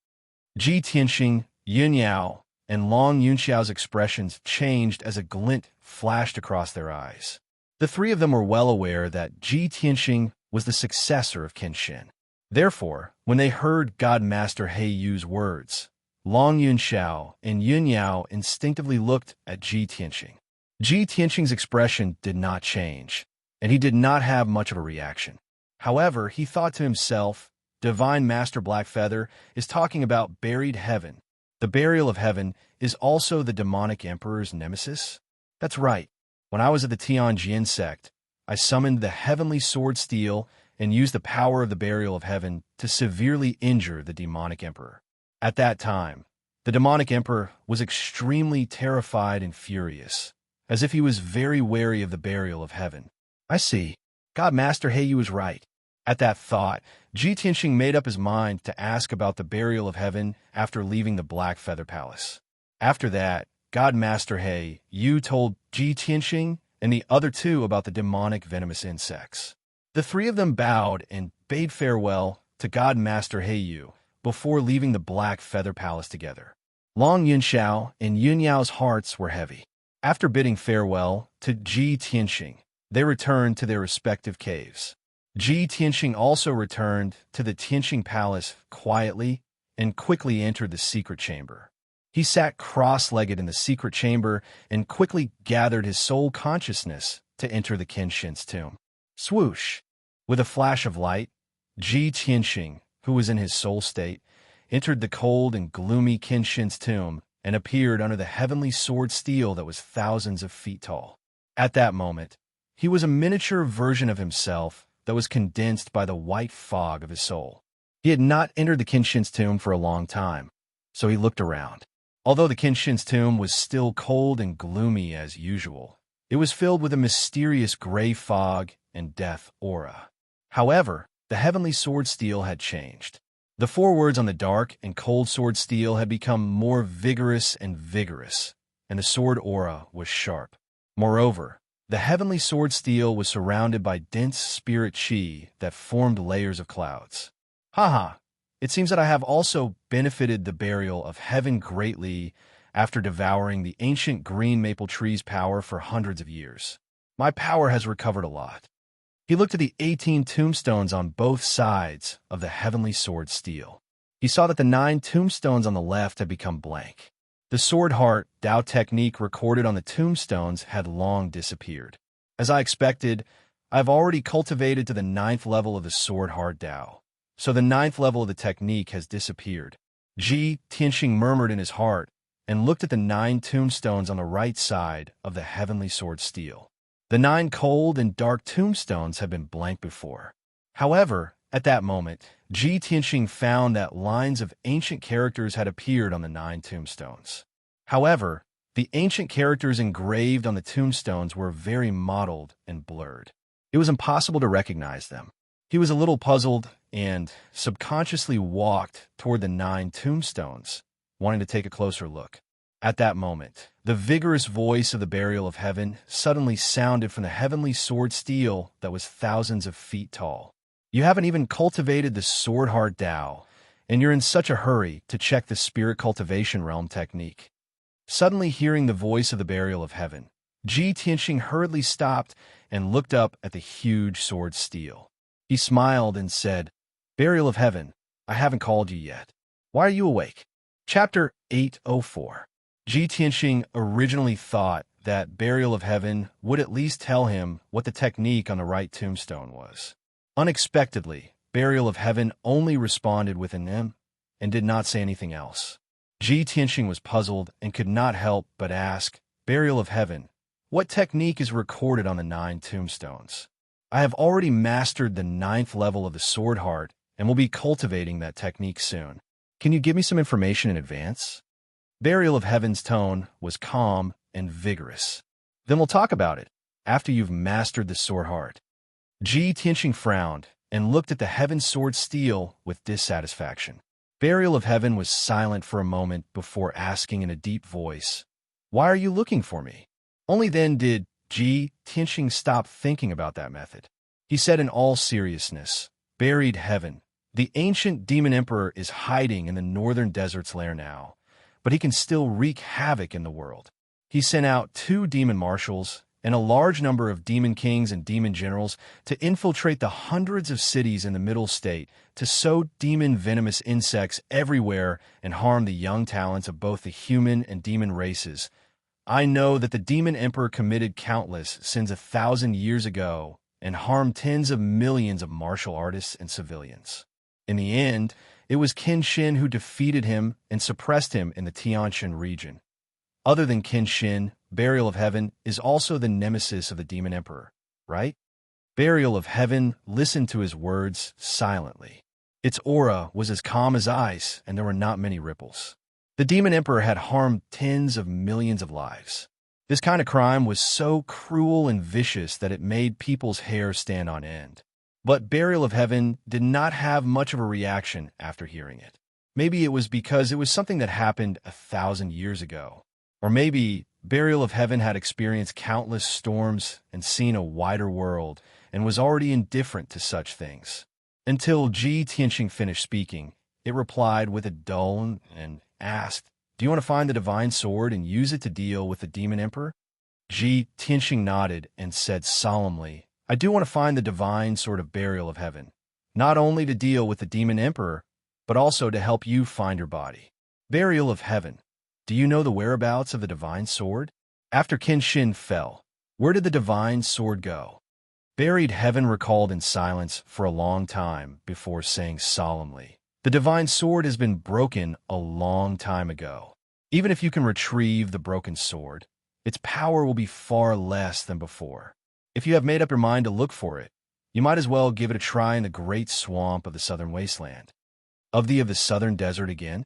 Speaker 1: Ji Tianxing, Yun Yao, and Long Yunxiao's expressions changed as a glint flashed across their eyes. The three of them were well aware that Ji Tianxing was the successor of Kenshin. Therefore, when they heard God Master Heiyu's words, Long Yunxiao and Yun Yao instinctively looked at Ji Tianxing. Ji Tianxing's expression did not change, and he did not have much of a reaction. However, he thought to himself, Divine Master Blackfeather is talking about buried heaven. The burial of heaven is also the demonic emperor's nemesis? That's right. When I was at the Tianjin sect, I summoned the heavenly sword steel and used the power of the burial of heaven to severely injure the demonic emperor. At that time, the demonic emperor was extremely terrified and furious, as if he was very wary of the burial of heaven. I see. God Master Heiyu was right. At that thought, Ji Tianxing made up his mind to ask about the burial of heaven after leaving the Black Feather Palace. After that, God Master Heiyu told Ji Tianxing and the other two about the demonic venomous insects. The three of them bowed and bade farewell to God Master Heiyu before leaving the Black Feather Palace together. Long Yunxiao and Yun Yao's hearts were heavy. After bidding farewell to Ji Tianxing, they returned to their respective caves. Ji Tianxing also returned to the Tianxing Palace quietly and quickly entered the secret chamber. He sat cross-legged in the secret chamber and quickly gathered his soul consciousness to enter the Kenshin's tomb. Swoosh! With a flash of light, Ji Tianxing, who was in his soul state, entered the cold and gloomy Kenshin's tomb and appeared under the heavenly sword steel that was thousands of feet tall. At that moment, he was a miniature version of himself that was condensed by the white fog of his soul. He had not entered the Kenshin's tomb for a long time, so he looked around. Although the Kenshin's tomb was still cold and gloomy as usual, it was filled with a mysterious gray fog and death aura. However, the heavenly sword steel had changed. The four words on the dark and cold sword steel had become more vigorous and vigorous, and the sword aura was sharp. Moreover, the heavenly sword steel was surrounded by dense spirit chi that formed layers of clouds. Haha, it seems that I have also benefited the burial of heaven greatly after devouring the ancient green maple tree's power for hundreds of years. My power has recovered a lot. He looked at the 18 tombstones on both sides of the heavenly sword steel. He saw that the 9 tombstones on the left had become blank. The sword heart Tao technique recorded on the tombstones had long disappeared. As I expected, I've already cultivated to the 9th level of the sword heart Tao, so the 9th level of the technique has disappeared. Ji Tianxing murmured in his heart and looked at the 9 tombstones on the right side of the heavenly sword steel. The 9 cold and dark tombstones had been blank before. However, at that moment, Ji Tianxing found that lines of ancient characters had appeared on the 9 tombstones. However, the ancient characters engraved on the tombstones were very mottled and blurred. It was impossible to recognize them. He was a little puzzled and subconsciously walked toward the 9 tombstones, wanting to take a closer look. At that moment, the vigorous voice of the burial of heaven suddenly sounded from the heavenly sword steel that was thousands of feet tall. You haven't even cultivated the sword heart Tao, and you're in such a hurry to check the spirit cultivation realm technique. Suddenly hearing the voice of the burial of heaven, Ji Tianxing hurriedly stopped and looked up at the huge sword steel. He smiled and said, "Burial of heaven, I haven't called you yet. Why are you awake?" Chapter 804. Ji Tianxing originally thought that burial of heaven would at least tell him what the technique on the right tombstone was. Unexpectedly, burial of heaven only responded with an "em" and did not say anything else. Ji Tianxing was puzzled and could not help but ask, "Burial of heaven, what technique is recorded on the 9 tombstones?" "I have already mastered the 9th level of the sword heart and will be cultivating that technique soon. Can you give me some information in advance?" Burial of heaven's tone was calm and vigorous. "Then we'll talk about it after you've mastered the sword heart." Ji Tianxing frowned and looked at the heaven sword steel with dissatisfaction. Burial of heaven was silent for a moment before asking in a deep voice, "Why are you looking for me?" Only then did Ji Tianxing stop thinking about that method. He said in all seriousness, "Buried heaven. The ancient demon emperor is hiding in the northern desert's lair now, but he can still wreak havoc in the world. He sent out 2 demon marshals and a large number of demon kings and demon generals to infiltrate the hundreds of cities in the Middle State to sow demon venomous insects everywhere and harm the young talents of both the human and demon races. I know that the demon emperor committed countless sins 1,000 years ago and harmed tens of millions of martial artists and civilians. In the end, it was Qin Shin who defeated him and suppressed him in the Tianshan region. Other than Qin Shin, Burial of Heaven is also the nemesis of the demon emperor, right?" Burial of Heaven listened to his words silently. Its aura was as calm as ice, and there were not many ripples. The demon emperor had harmed tens of millions of lives. This kind of crime was so cruel and vicious that it made people's hair stand on end. But Burial of Heaven did not have much of a reaction after hearing it. Maybe it was because it was something that happened 1,000 years ago. Or maybe Burial of Heaven had experienced countless storms and seen a wider world and was already indifferent to such things. Until Ji Tianxing finished speaking, it replied with a dull and asked, "Do you want to find the divine sword and use it to deal with the demon emperor?" Ji Tianxing nodded and said solemnly, "I do want to find the divine sword of Burial of Heaven, not only to deal with the demon emperor, but also to help you find your body." Burial of Heaven, do you know the whereabouts of the divine sword? After Qin Shin fell, where did the divine sword go? Buried Heaven recalled in silence for a long time before saying solemnly, "The divine sword has been broken a long time ago. Even if you can retrieve the broken sword, its power will be far less than before. If you have made up your mind to look for it, you might as well give it a try in the great swamp of the southern wasteland." Of the southern desert again?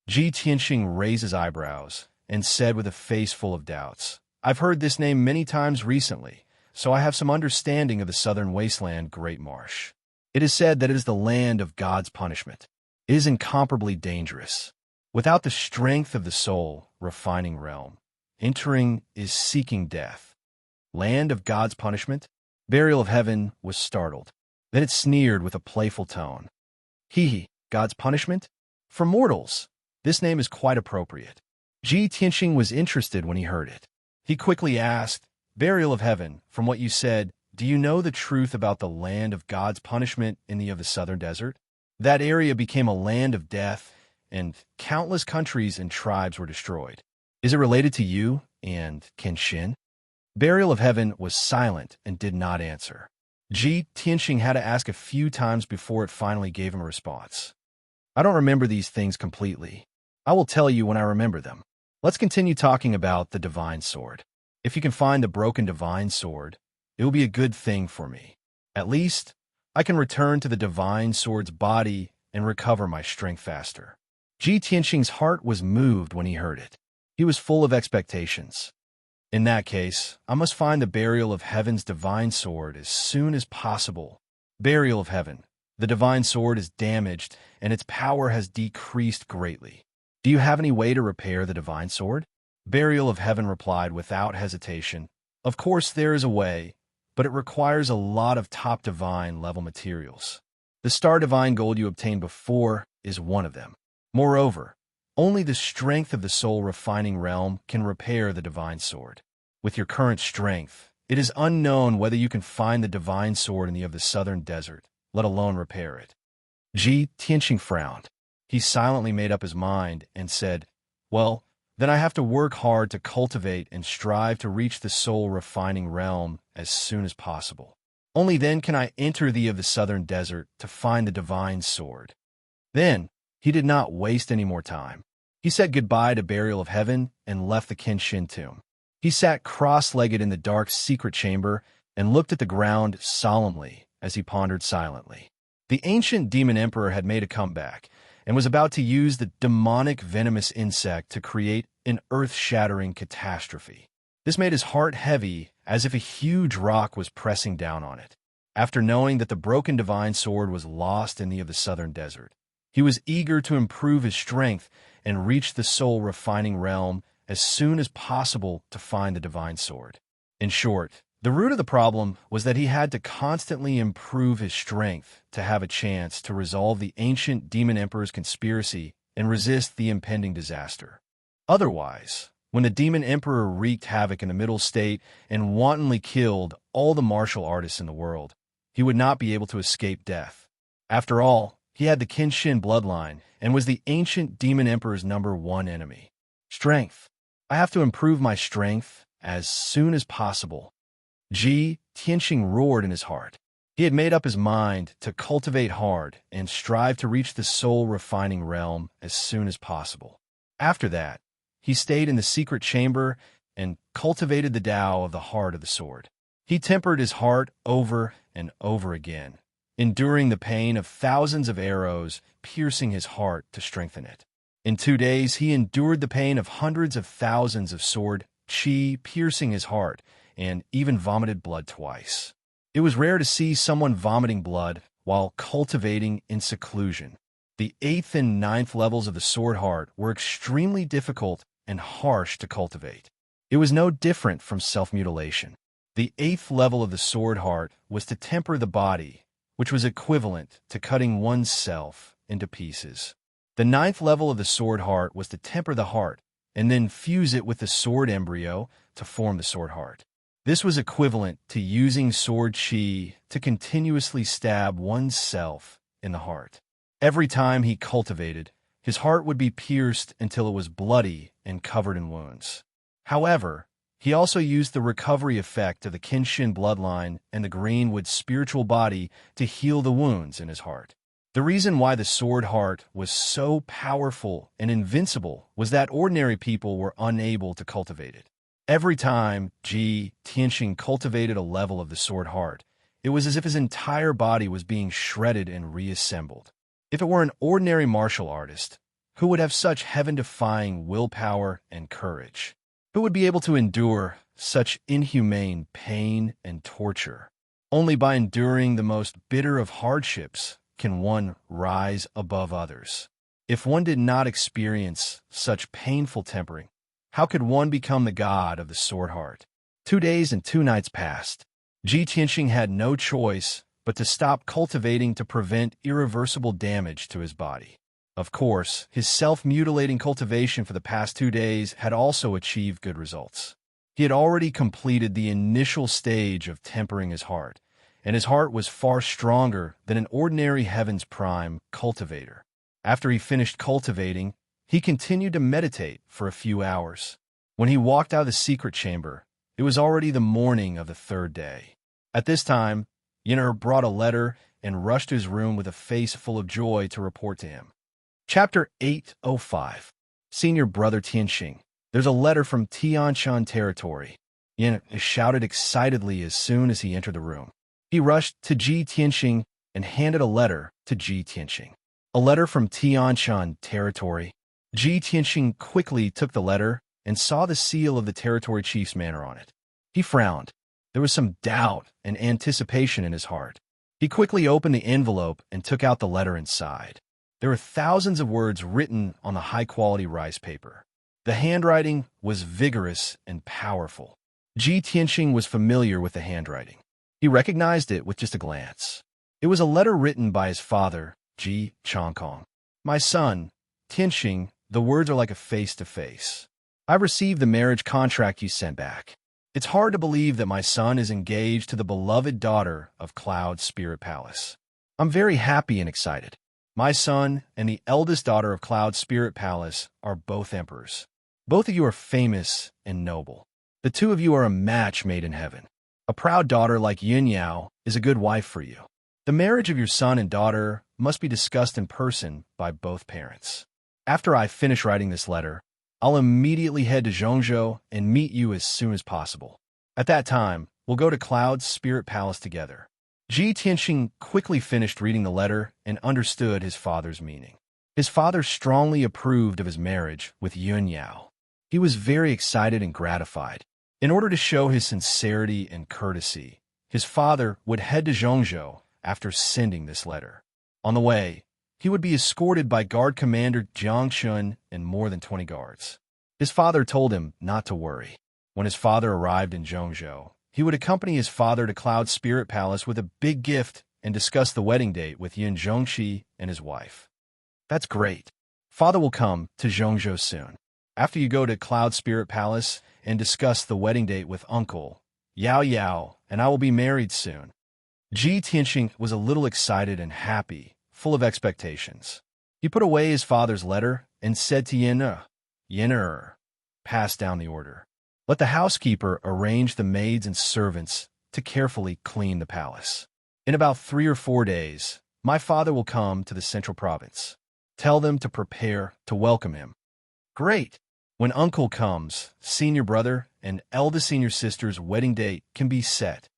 Speaker 1: Ji Tianxing raised his eyebrows and said with a face full of doubts, "I've heard this name many times recently, so I have some understanding of the southern wasteland Great Marsh. It is said that it is the land of God's punishment. It is incomparably dangerous. Without the strength of the soul, refining realm, entering is seeking death. Land of God's punishment?" Burial of Heaven was startled. Then it sneered with a playful tone. "Hee, God's punishment? For mortals, this name is quite appropriate." Ji Tianxing was interested when he heard it. He quickly asked, "Burial of Heaven, from what you said, do you know the truth about the land of God's punishment in the southern desert? That area became a land of death, and countless countries and tribes were destroyed. Is it related to you and Kenshin? Burial of Heaven was silent and did not answer. Ji Tianxing had to ask a few times before it finally gave him a response. I don't remember these things completely. I will tell you when I remember them. Let's continue talking about the divine sword. If you can find the broken divine sword, it will be a good thing for me. At least, I can return to the divine sword's body and recover my strength faster. Ji Tianxing's heart was moved when he heard it. He was full of expectations. In that case, I must find the Burial of Heaven's divine sword as soon as possible. Burial of Heaven. The divine sword is damaged, and its power has decreased greatly. Do you have any way to repair the divine sword? Burial of Heaven replied without hesitation. Of course there is a way, but it requires a lot of top divine level materials. The star divine gold you obtained before is one of them. Moreover, only the strength of the soul refining realm can repair the divine sword. With your current strength, it is unknown whether you can find the divine sword in the southern desert, let alone repair it. Ji Tianxing frowned. He silently made up his mind and said, well, then I have to work hard to cultivate and strive to reach the soul refining realm as soon as possible. Only then can I enter the southern desert to find the divine sword. Then, he did not waste any more time. He said goodbye to Burial of Heaven and left the Kenshin tomb. He sat cross-legged in the dark secret chamber and looked at the ground solemnly as he pondered silently. The ancient demon emperor had made a comeback and was about to use the demonic venomous insect to create an earth-shattering catastrophe. This made his heart heavy, as if a huge rock was pressing down on it. After knowing that the broken divine sword was lost in the southern desert, he was eager to improve his strength and reach the soul refining realm as soon as possible to find the divine sword. In short, the root of the problem was that he had to constantly improve his strength to have a chance to resolve the ancient demon emperor's conspiracy and resist the impending disaster. Otherwise, when the demon emperor wreaked havoc in the middle state and wantonly killed all the martial artists in the world, he would not be able to escape death. After all, he had the Kenshin bloodline and was the ancient demon emperor's #1 enemy. Strength. I have to improve my strength as soon as possible. Ji Tianxing roared in his heart. He had made up his mind to cultivate hard and strive to reach the soul-refining realm as soon as possible. After that, he stayed in the secret chamber and cultivated the Tao of the heart of the sword. He tempered his heart over and over again, enduring the pain of thousands of arrows piercing his heart to strengthen it. In 2 days, he endured the pain of hundreds of thousands of sword qi piercing his heart, and even vomited blood twice. It was rare to see someone vomiting blood while cultivating in seclusion. The 8th and 9th levels of the sword heart were extremely difficult and harsh to cultivate. It was no different from self-mutilation. The 8th level of the sword heart was to temper the body, which was equivalent to cutting oneself into pieces. The 9th level of the sword heart was to temper the heart and then fuse it with the sword embryo to form the sword heart. This was equivalent to using sword qi to continuously stab oneself in the heart. Every time he cultivated, his heart would be pierced until it was bloody and covered in wounds. However, he also used the recovery effect of the Kenshin bloodline and the Greenwood spiritual body to heal the wounds in his heart. The reason why the sword heart was so powerful and invincible was that ordinary people were unable to cultivate it. Every time Ji Tianxing cultivated a level of the sword heart, it was as if his entire body was being shredded and reassembled. If it were an ordinary martial artist, who would have such heaven-defying willpower and courage? Who would be able to endure such inhumane pain and torture? Only by enduring the most bitter of hardships can one rise above others. If one did not experience such painful tempering, how could one become the god of the sword heart? 2 days and 2 nights passed. Ji Tianxing had no choice but to stop cultivating to prevent irreversible damage to his body. Of course, his self-mutilating cultivation for the past 2 days had also achieved good results. He had already completed the initial stage of tempering his heart, and his heart was far stronger than an ordinary Heaven's Prime cultivator. After he finished cultivating, he continued to meditate for a few hours. When he walked out of the secret chamber, it was already the morning of the third day. At this time, Yennefer brought a letter and rushed to his room with a face full of joy to report to him. Chapter 805. Senior Brother Tianxing. There's a letter from Tianshan territory. Yennefer shouted excitedly as soon as he entered the room. He rushed to Ji Tianxing and handed a letter to Ji Tianxing. A letter from Tianshan territory. Ji Tianxing quickly took the letter and saw the seal of the territory chief's manor on it. He frowned. There was some doubt and anticipation in his heart. He quickly opened the envelope and took out the letter inside. There were thousands of words written on the high-quality rice paper. The handwriting was vigorous and powerful. Ji Tianxing was familiar with the handwriting. He recognized it with just a glance. It was a letter written by his father, Ji Changkong. My son, Tianxing, the words are like a face-to-face. I received the marriage contract you sent back. It's hard to believe that my son is engaged to the beloved daughter of Cloud Spirit Palace. I'm very happy and excited. My son and the eldest daughter of Cloud Spirit Palace are both emperors. Both of you are famous and noble. The two of you are a match made in heaven. A proud daughter like Yin Yao is a good wife for you. The marriage of your son and daughter must be discussed in person by both parents. After I finish writing this letter, I'll immediately head to Zhongzhou and meet you as soon as possible. At that time, we'll go to Cloud's Spirit Palace together. Ji Tianxing quickly finished reading the letter and understood his father's meaning. His father strongly approved of his marriage with Yun Yao. He was very excited and gratified. In order to show his sincerity and courtesy, his father would head to Zhongzhou after sending this letter. On the way, he would be escorted by Guard Commander Jiang Shun and more than 20 guards. His father told him not to worry. When his father arrived in Zhongzhou, he would accompany his father to Cloud Spirit Palace with a big gift and discuss the wedding date with Yin Zhongxi and his wife. That's great. Father will come to Zhongzhou soon. After you go to Cloud Spirit Palace and discuss the wedding date with Uncle Yao Yao, and I will be married soon. Ji Tianxing was a little excited and happy, full of expectations. He put away his father's letter and said to Yennefer, pass down the order. Let the housekeeper arrange the maids and servants to carefully clean the palace. In about 3 or 4 days, my father will come to the central province. Tell them to prepare to welcome him. Great! When Uncle comes, senior brother and eldest senior sister's wedding date can be set.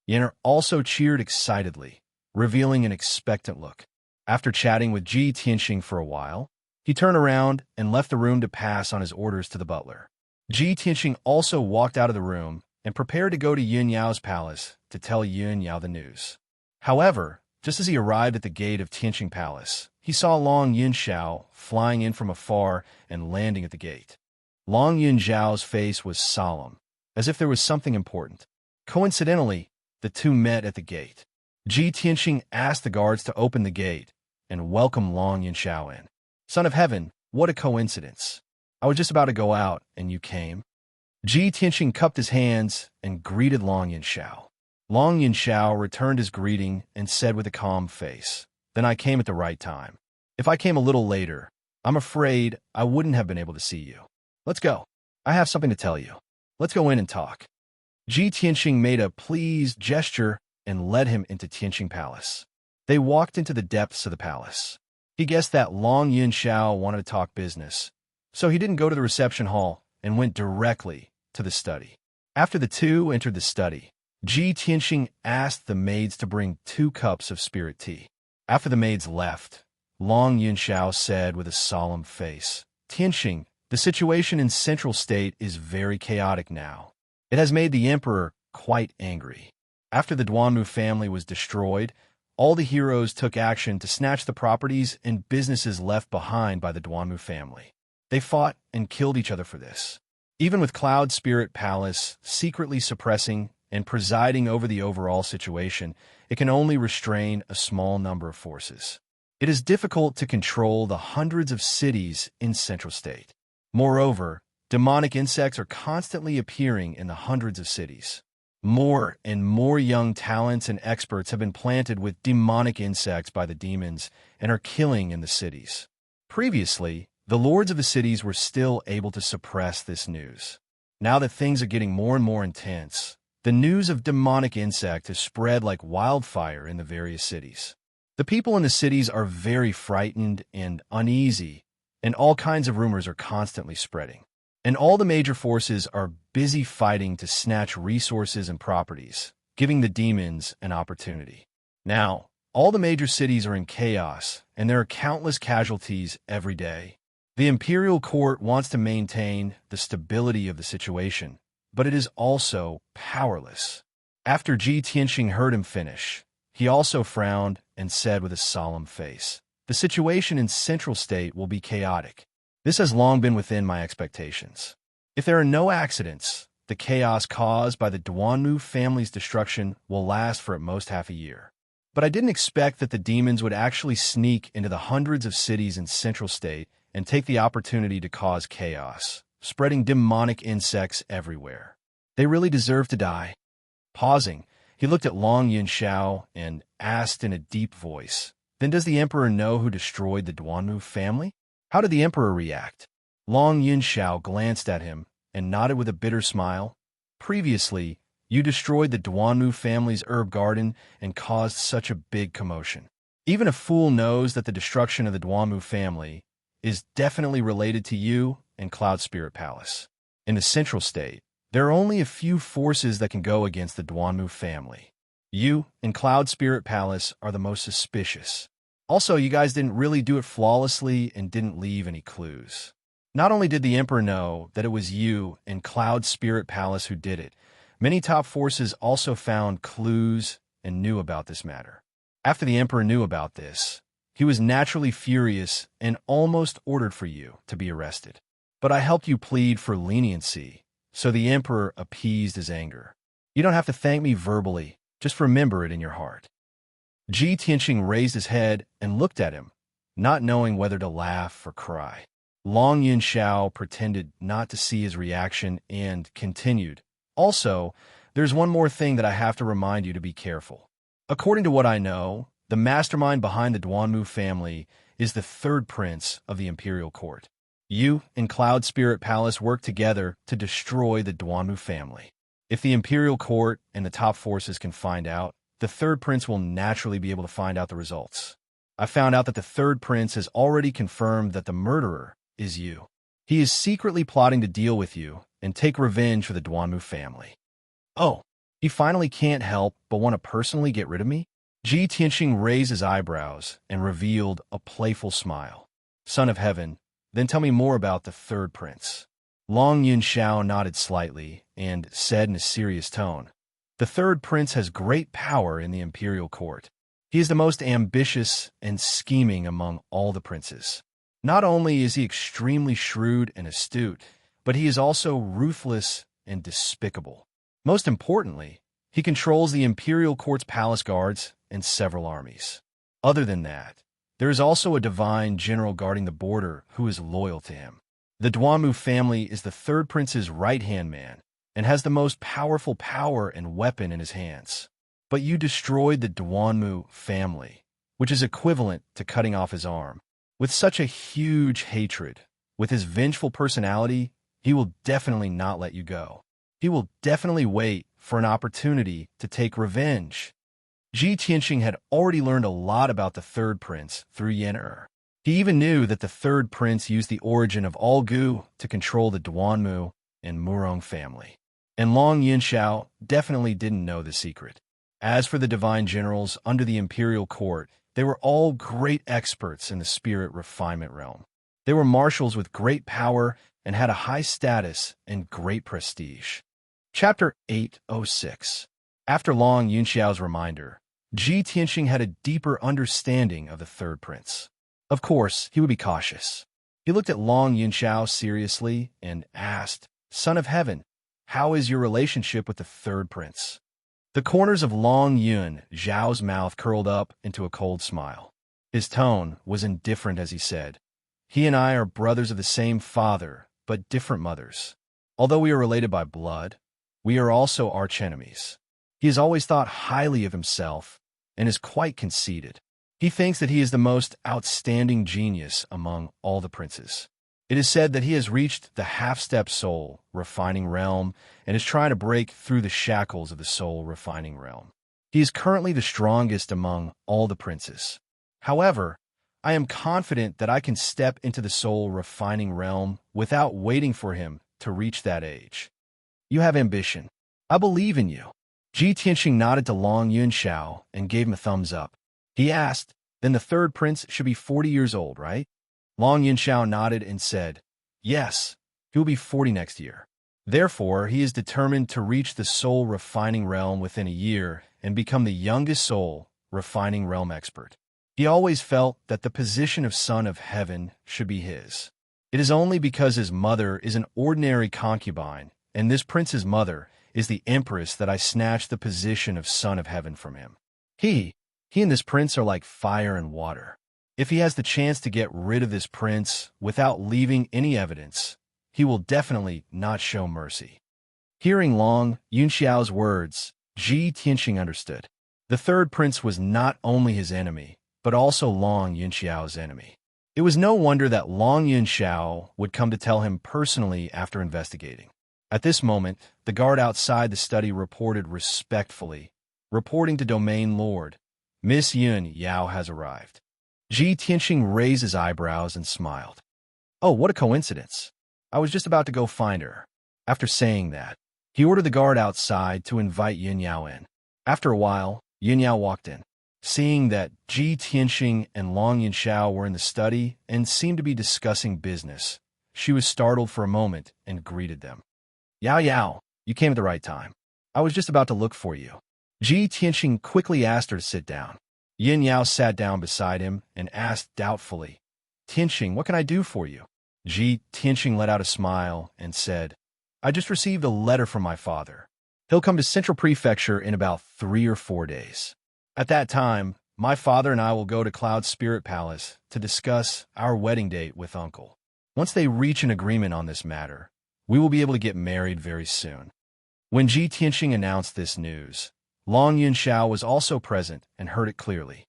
Speaker 1: Yennefer also cheered excitedly, revealing an expectant look. After chatting with Ji Tianxing for a while, he turned around and left the room to pass on his orders to the butler. Ji Tianxing also walked out of the room and prepared to go to Yin Yao's palace to tell Yin Yao the news. However, just as he arrived at the gate of Tianxing Palace, he saw Long Yunxiao flying in from afar and landing at the gate. Long Yunxiao's face was solemn, as if there was something important. Coincidentally, the two met at the gate. Ji Tianxing asked the guards to open the gate and welcome Long Yunxiao in. Son of Heaven, what a coincidence. I was just about to go out, and you came. Ji Tianxing cupped his hands and greeted Long Yunxiao. Long Yunxiao returned his greeting and said with a calm face, Then I came at the right time. If I came a little later, I'm afraid I wouldn't have been able to see you. Let's go. I have something to tell you. Let's go in and talk. Ji Tianxing made a pleased gesture and led him into Tianxing Palace. They walked into the depths of the palace. He guessed that Long Yunxiao wanted to talk business, so he didn't go to the reception hall and went directly to the study. After the two entered the study, Ji Tianxing asked the maids to bring 2 cups of spirit tea. After the maids left, Long Yunxiao said with a solemn face, Tianxing, the situation in Central State is very chaotic now. It has made the emperor quite angry. After the Duanmu family was destroyed, all the heroes took action to snatch the properties and businesses left behind by the Duanmu family. They fought and killed each other for this. Even with Cloud Spirit Palace secretly suppressing and presiding over the overall situation, it can only restrain a small number of forces. It is difficult to control the hundreds of cities in Central State. Moreover, demonic insects are constantly appearing in the hundreds of cities. More and more young talents and experts have been planted with demonic insects by the demons and are killing in the cities. Previously, the lords of the cities were still able to suppress this news. Now that things are getting more and more intense, the news of demonic insect has spread like wildfire in the various cities. The people in the cities are very frightened and uneasy, and all kinds of rumors are constantly spreading. And all the major forces are busy fighting to snatch resources and properties, giving the demons an opportunity. Now, all the major cities are in chaos, and there are countless casualties every day. The imperial court wants to maintain the stability of the situation, but it is also powerless. After Ji Tianxing heard him finish, he also frowned and said with a solemn face, "The situation in Central State will be chaotic. This has long been within my expectations. If there are no accidents, the chaos caused by the Duanmu family's destruction will last for at most half a year. But I didn't expect that the demons would actually sneak into the hundreds of cities in Central State and take the opportunity to cause chaos, spreading demonic insects everywhere. They really deserve to die." Pausing, he looked at Long Yunxiao and asked in a deep voice, "Then does the emperor know who destroyed the Duanmu family? How did the emperor react?" Long Yunxiao glanced at him and nodded with a bitter smile. "Previously, you destroyed the Duanmu family's herb garden and caused such a big commotion. Even a fool knows that the destruction of the Duanmu family is definitely related to you and Cloud Spirit Palace. In the Central State, there are only a few forces that can go against the Duanmu family. You and Cloud Spirit Palace are the most suspicious. Also, you guys didn't really do it flawlessly and didn't leave any clues. Not only did the Emperor know that it was you and Cloud Spirit Palace who did it, many top forces also found clues and knew about this matter. After the Emperor knew about this, he was naturally furious and almost ordered for you to be arrested. But I helped you plead for leniency, so the Emperor appeased his anger. You don't have to thank me verbally, just remember it in your heart." Ji Tianxing raised his head and looked at him, not knowing whether to laugh or cry. Long Yunxiao pretended not to see his reaction and continued, "Also, there's one more thing that I have to remind you to be careful. According to what I know, the mastermind behind the Duanmu family is the third prince of the imperial court. You and Cloud Spirit Palace work together to destroy the Duanmu family. If the imperial court and the top forces can find out, the third prince will naturally be able to find out the results. I found out that the third prince has already confirmed that the murderer is you. He is secretly plotting to deal with you and take revenge for the Duanmu family. Oh, he finally can't help but want to personally get rid of me?" Ji Tianxing raised his eyebrows and revealed a playful smile. "Son of Heaven, then tell me more about the third prince." Long Yunxiao nodded slightly and said in a serious tone, "The third prince has great power in the imperial court. He is the most ambitious and scheming among all the princes. Not only is he extremely shrewd and astute, but he is also ruthless and despicable. Most importantly, he controls the imperial court's palace guards and several armies. Other than that, there is also a divine general guarding the border who is loyal to him. The Duanmu family is the third prince's right-hand man and has the most powerful power and weapon in his hands. But you destroyed the Duanmu family, which is equivalent to cutting off his arm. With such a huge hatred, with his vengeful personality, he will definitely not let you go. He will definitely wait for an opportunity to take revenge." Ji Tianxing had already learned a lot about the third prince through Yan Er. He even knew that the third prince used the origin of all Gu to control the Duanmu and Murong family. And Long Yunxiao definitely didn't know the secret. As for the divine generals under the imperial court, they were all great experts in the spirit refinement realm. They were marshals with great power and had a high status and great prestige. Chapter 806. After Long Yunxiao's reminder, Ji Tianxing had a deeper understanding of the third prince. Of course, he would be cautious. He looked at Long Yunxiao seriously and asked, "Son of Heaven, how is your relationship with the third prince?" The corners of Long Yun Zhao's mouth curled up into a cold smile. His tone was indifferent as he said, "He and I are brothers of the same father, but different mothers. Although we are related by blood, we are also archenemies. He has always thought highly of himself and is quite conceited. He thinks that he is the most outstanding genius among all the princes. It is said that he has reached the half-step soul refining realm and is trying to break through the shackles of the soul refining realm. He is currently the strongest among all the princes. However, I am confident that I can step into the soul refining realm without waiting for him to reach that age. You have ambition. I believe in you. Ji Tianxing nodded to Long Yunxiao and gave him a thumbs up. He asked, then the third prince should be 40 years old, right? Long Yunxiao nodded and said, yes, he will be 40 next year. Therefore, he is determined to reach the soul refining realm within a year and become the youngest soul refining realm expert. He always felt that the position of son of heaven should be his. It is only because his mother is an ordinary concubine, and this prince's mother is the empress, that I snatched the position of son of heaven from him. He and this prince are like fire and water. If he has the chance to get rid of this prince without leaving any evidence, he will definitely not show mercy. Hearing Long Yunxiao's words, Ji Tianxing understood. The third prince was not only his enemy, but also Long Yunxiao's enemy. It was no wonder that Long Yunxiao would come to tell him personally after investigating. At this moment, the guard outside the study reported respectfully, reporting to Domain Lord, Miss Yun Yao has arrived. Ji Tianxing raised his eyebrows and smiled. Oh, what a coincidence. I was just about to go find her. After saying that, he ordered the guard outside to invite Yun Yao in. After a while, Yun Yao walked in. Seeing that Ji Tianxing and Long Yunxiao were in the study and seemed to be discussing business, she was startled for a moment and greeted them. Yao Yao, you came at the right time. I was just about to look for you. Ji Tianxing quickly asked her to sit down. Yin Yao sat down beside him and asked doubtfully, Tianxing, what can I do for you? Ji Tianxing let out a smile and said, I just received a letter from my father. He'll come to Central Prefecture in about 3 or 4 days. At that time, my father and I will go to Cloud Spirit Palace to discuss our wedding date with Uncle. Once they reach an agreement on this matter, we will be able to get married very soon. When Ji Tianxing announced this news, Long Yunxiao was also present and heard it clearly.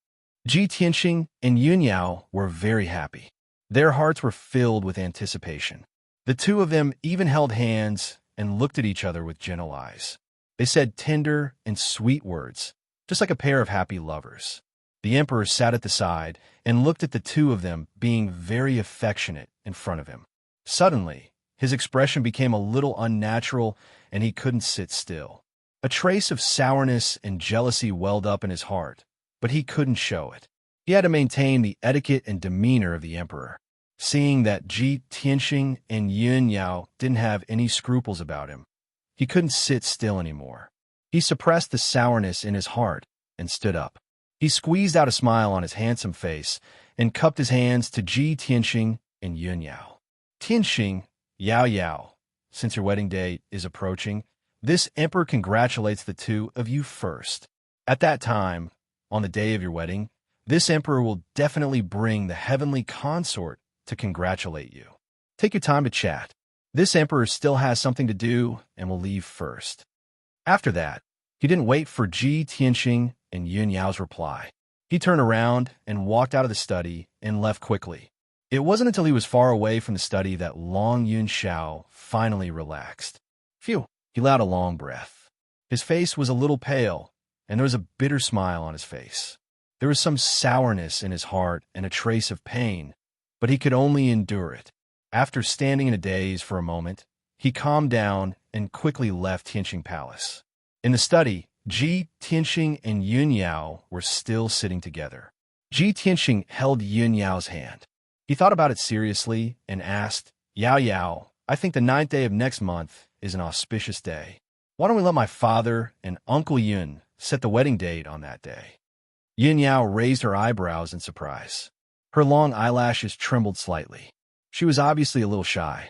Speaker 1: Ji Tianxing and Yun Yao were very happy. Their hearts were filled with anticipation. The two of them even held hands and looked at each other with gentle eyes. They said tender and sweet words, just like a pair of happy lovers. The emperor sat at the side and looked at the two of them being very affectionate in front of him. Suddenly, his expression became a little unnatural and he couldn't sit still. A trace of sourness and jealousy welled up in his heart, but he couldn't show it. He had to maintain the etiquette and demeanor of the emperor. Seeing that Ji Tianxing and Yun Yao didn't have any scruples about him, he couldn't sit still anymore. He suppressed the sourness in his heart and stood up. He squeezed out a smile on his handsome face and cupped his hands to Ji Tianxing and Yun Yao. Tianxing, Yao Yao, since your wedding date is approaching, this emperor congratulates the two of you first. At that time, on the day of your wedding, this emperor will definitely bring the heavenly consort to congratulate you. Take your time to chat. This emperor still has something to do and will leave first. After that, he didn't wait for Ji Tianxing and Yun Yao's reply. He turned around and walked out of the study and left quickly. It wasn't until he was far away from the study that Long Yunxiao finally relaxed. Phew, he let out a long breath. His face was a little pale, and there was a bitter smile on his face. There was some sourness in his heart and a trace of pain, but he could only endure it. After standing in a daze for a moment, he calmed down and quickly left Tianxing Palace. In the study, Ji Tianxing and Yun Yao were still sitting together. Ji Tianxing held Yun Yao's hand. He thought about it seriously and asked, Yao Yao, I think the 9th day of next month is an auspicious day. Why don't we let my father and Uncle Yun set the wedding date on that day? Yun Yao raised her eyebrows in surprise. Her long eyelashes trembled slightly. She was obviously a little shy.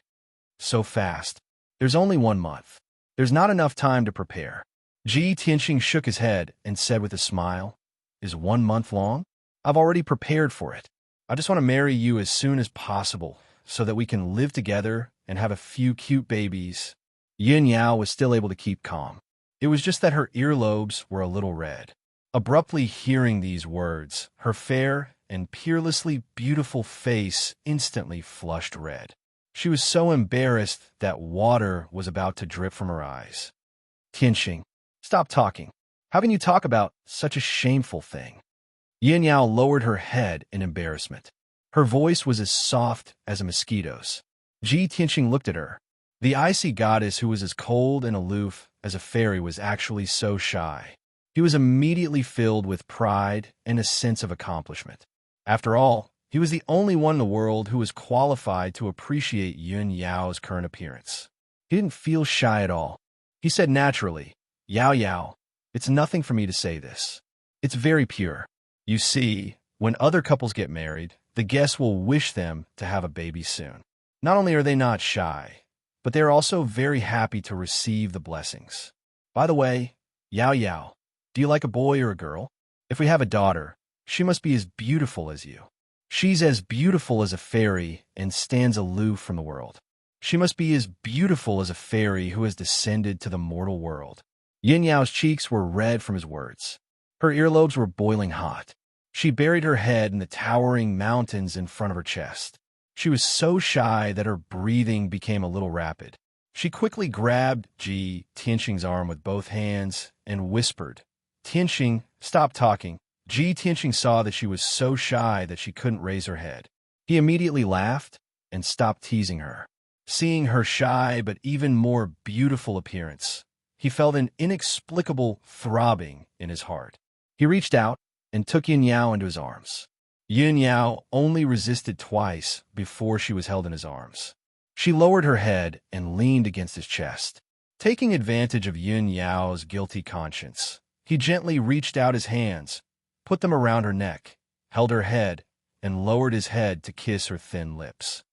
Speaker 1: So fast. There's only 1 month. There's not enough time to prepare. Ji Tianxing shook his head and said with a smile, Is 1 month long? I've already prepared for it. I just want to marry you as soon as possible so that we can live together and have a few cute babies. Yun Yao was still able to keep calm. It was just that her earlobes were a little red. Abruptly hearing these words, her fair and peerlessly beautiful face instantly flushed red. She was so embarrassed that water was about to drip from her eyes. Tianxing, stop talking. How can you talk about such a shameful thing? Yin Yao lowered her head in embarrassment. Her voice was as soft as a mosquito's. Ji Tianxing looked at her. The icy goddess who was as cold and aloof as a fairy was actually so shy. He was immediately filled with pride and a sense of accomplishment. After all, he was the only one in the world who was qualified to appreciate Yun Yao's current appearance. He didn't feel shy at all. He said naturally, Yao Yao, it's nothing for me to say this. It's very pure. You see, when other couples get married, the guests will wish them to have a baby soon. Not only are they not shy, but they are also very happy to receive the blessings. By the way, Yao Yao, do you like a boy or a girl? If we have a daughter, she must be as beautiful as you. She's as beautiful as a fairy and stands aloof from the world. She must be as beautiful as a fairy who has descended to the mortal world. Yin Yao's cheeks were red from his words. Her earlobes were boiling hot. She buried her head in the towering mountains in front of her chest. She was so shy that her breathing became a little rapid. She quickly grabbed Ji Tianxing's arm with both hands and whispered, Tianxing, stop talking. Ji Tianxing saw that she was so shy that she couldn't raise her head. He immediately laughed and stopped teasing her. Seeing her shy but even more beautiful appearance, he felt an inexplicable throbbing in his heart. He reached out and took Yin Yao into his arms. Yin Yao only resisted twice before she was held in his arms. She lowered her head and leaned against his chest. Taking advantage of Yin Yao's guilty conscience, he gently reached out his hands, put them around her neck, held her head, and lowered his head to kiss her thin lips.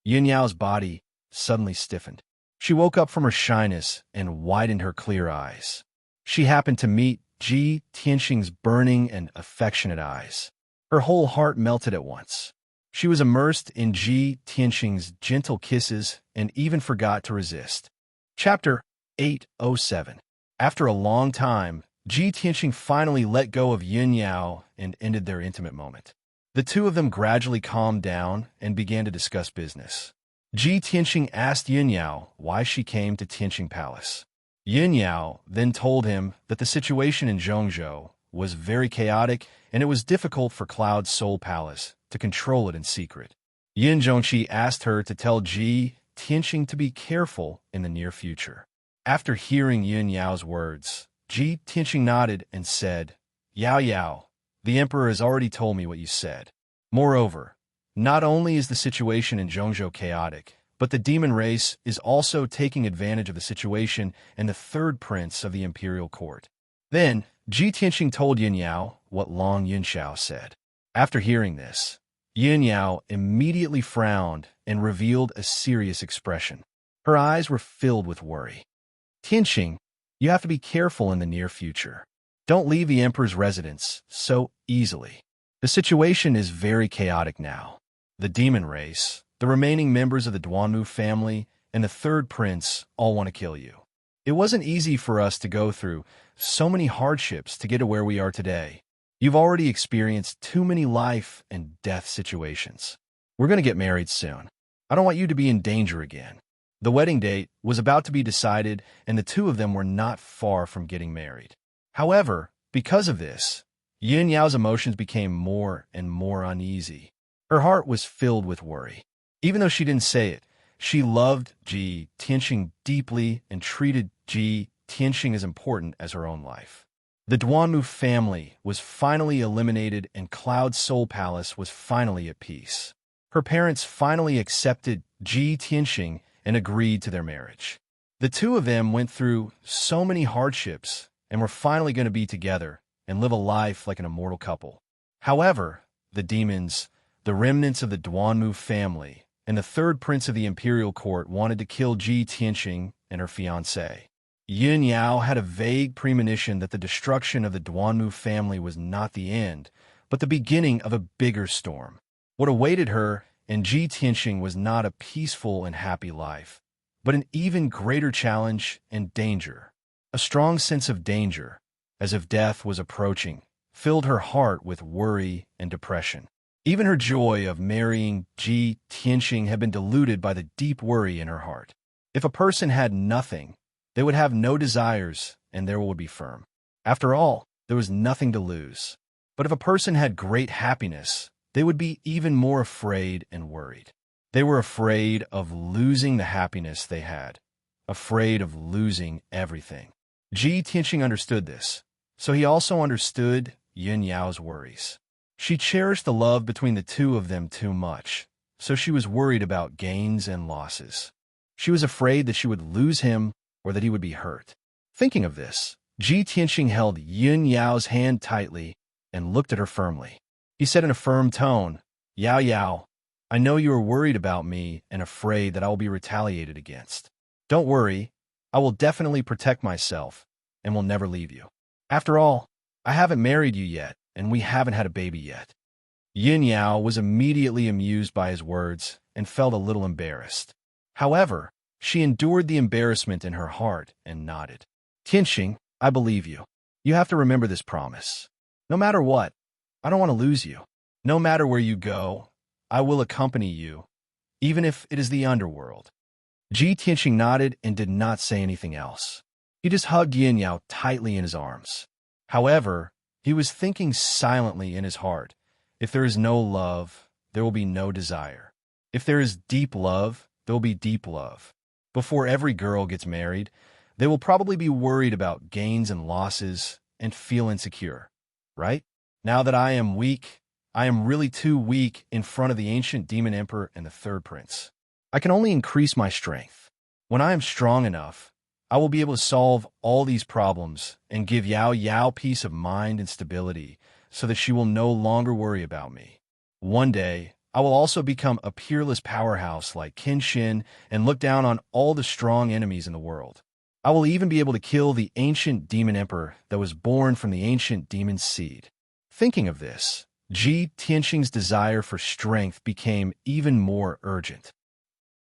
Speaker 1: Yin Yao's body suddenly stiffened. She woke up from her shyness and widened her clear eyes. She happened to meet Ji Tianxing's burning and affectionate eyes. Her whole heart melted at once. She was immersed in Ji Tianxing's gentle kisses and even forgot to resist. Chapter 807. After a long time, Ji Tianxing finally let go of Yin Yao and ended their intimate moment. The two of them gradually calmed down and began to discuss business. Ji Tianxing asked Yin Yao why she came to Tianxing Palace. Yin Yao then told him that the situation in Zhongzhou was very chaotic and it was difficult for Cloud's Soul Palace to control it in secret. Yin Zhongqi asked her to tell Ji Tianxing to be careful in the near future. After hearing Yin Yao's words, Ji Tianxing nodded and said, Yao Yao, the emperor has already told me what you said. Moreover, not only is the situation in Zhongzhou chaotic, but the demon race is also taking advantage of the situation and the third prince of the imperial court. Then, Ji Tianxing told Yin Yao what Long Yunxiao said. After hearing this, Yin Yao immediately frowned and revealed a serious expression. Her eyes were filled with worry. Tianxing, you have to be careful in the near future. Don't leave the emperor's residence so easily. The situation is very chaotic now. The demon race, the remaining members of the Duanmu family, and the third prince all want to kill you. It wasn't easy for us to go through so many hardships to get to where we are today. You've already experienced too many life and death situations. We're going to get married soon. I don't want you to be in danger again. The wedding date was about to be decided, and the two of them were not far from getting married. However, because of this, Yin Yao's emotions became more and more uneasy. Her heart was filled with worry. Even though she didn't say it, she loved Ji Tianxing deeply and treated Ji Tianxing as important as her own life. The Duanmu family was finally eliminated and Cloud Soul Palace was finally at peace. Her parents finally accepted Ji Tianxing and agreed to their marriage. The two of them went through so many hardships and were finally going to be together and live a life like an immortal couple. However, the demons, the remnants of the Duanmu family, and the third prince of the imperial court wanted to kill Ji Tianxing and her fiancé. Yin Yao had a vague premonition that the destruction of the Duanmu family was not the end, but the beginning of a bigger storm. What awaited her and Ji Tianxing was not a peaceful and happy life, but an even greater challenge and danger. A strong sense of danger, as if death was approaching, filled her heart with worry and depression. Even her joy of marrying Ji Tianxing had been diluted by the deep worry in her heart. If a person had nothing, they would have no desires, and their will would be firm. After all, there was nothing to lose. But if a person had great happiness, they would be even more afraid and worried. They were afraid of losing the happiness they had, afraid of losing everything. Ji Tianxing understood this, so he also understood Yin Yao's worries. She cherished the love between the two of them too much, so she was worried about gains and losses. She was afraid that she would lose him or that he would be hurt. Thinking of this, Ji Tianxing held Yin Yao's hand tightly and looked at her firmly. He said in a firm tone, "Yao Yao, I know you are worried about me and afraid that I will be retaliated against. Don't worry, I will definitely protect myself and will never leave you. After all, I haven't married you yet, and we haven't had a baby yet." Yin Yao was immediately amused by his words and felt a little embarrassed. However, she endured the embarrassment in her heart and nodded. "Tianxing, I believe you. You have to remember this promise. No matter what, I don't want to lose you. No matter where you go, I will accompany you, even if it is the underworld." Ji Tianxing nodded and did not say anything else. He just hugged Yin Yao tightly in his arms. However, he was thinking silently in his heart, if there is no love, there will be no desire. If there is deep love, there will be deep love. Before every girl gets married, they will probably be worried about gains and losses and feel insecure, right? Now that I am weak, I am really too weak in front of the ancient demon emperor and the third prince. I can only increase my strength. When I am strong enough, I will be able to solve all these problems and give Yao Yao peace of mind and stability so that she will no longer worry about me. One day, I will also become a peerless powerhouse like Qin Shin and look down on all the strong enemies in the world. I will even be able to kill the ancient demon emperor that was born from the ancient demon's seed. Thinking of this, Ji Tianxing's desire for strength became even more urgent.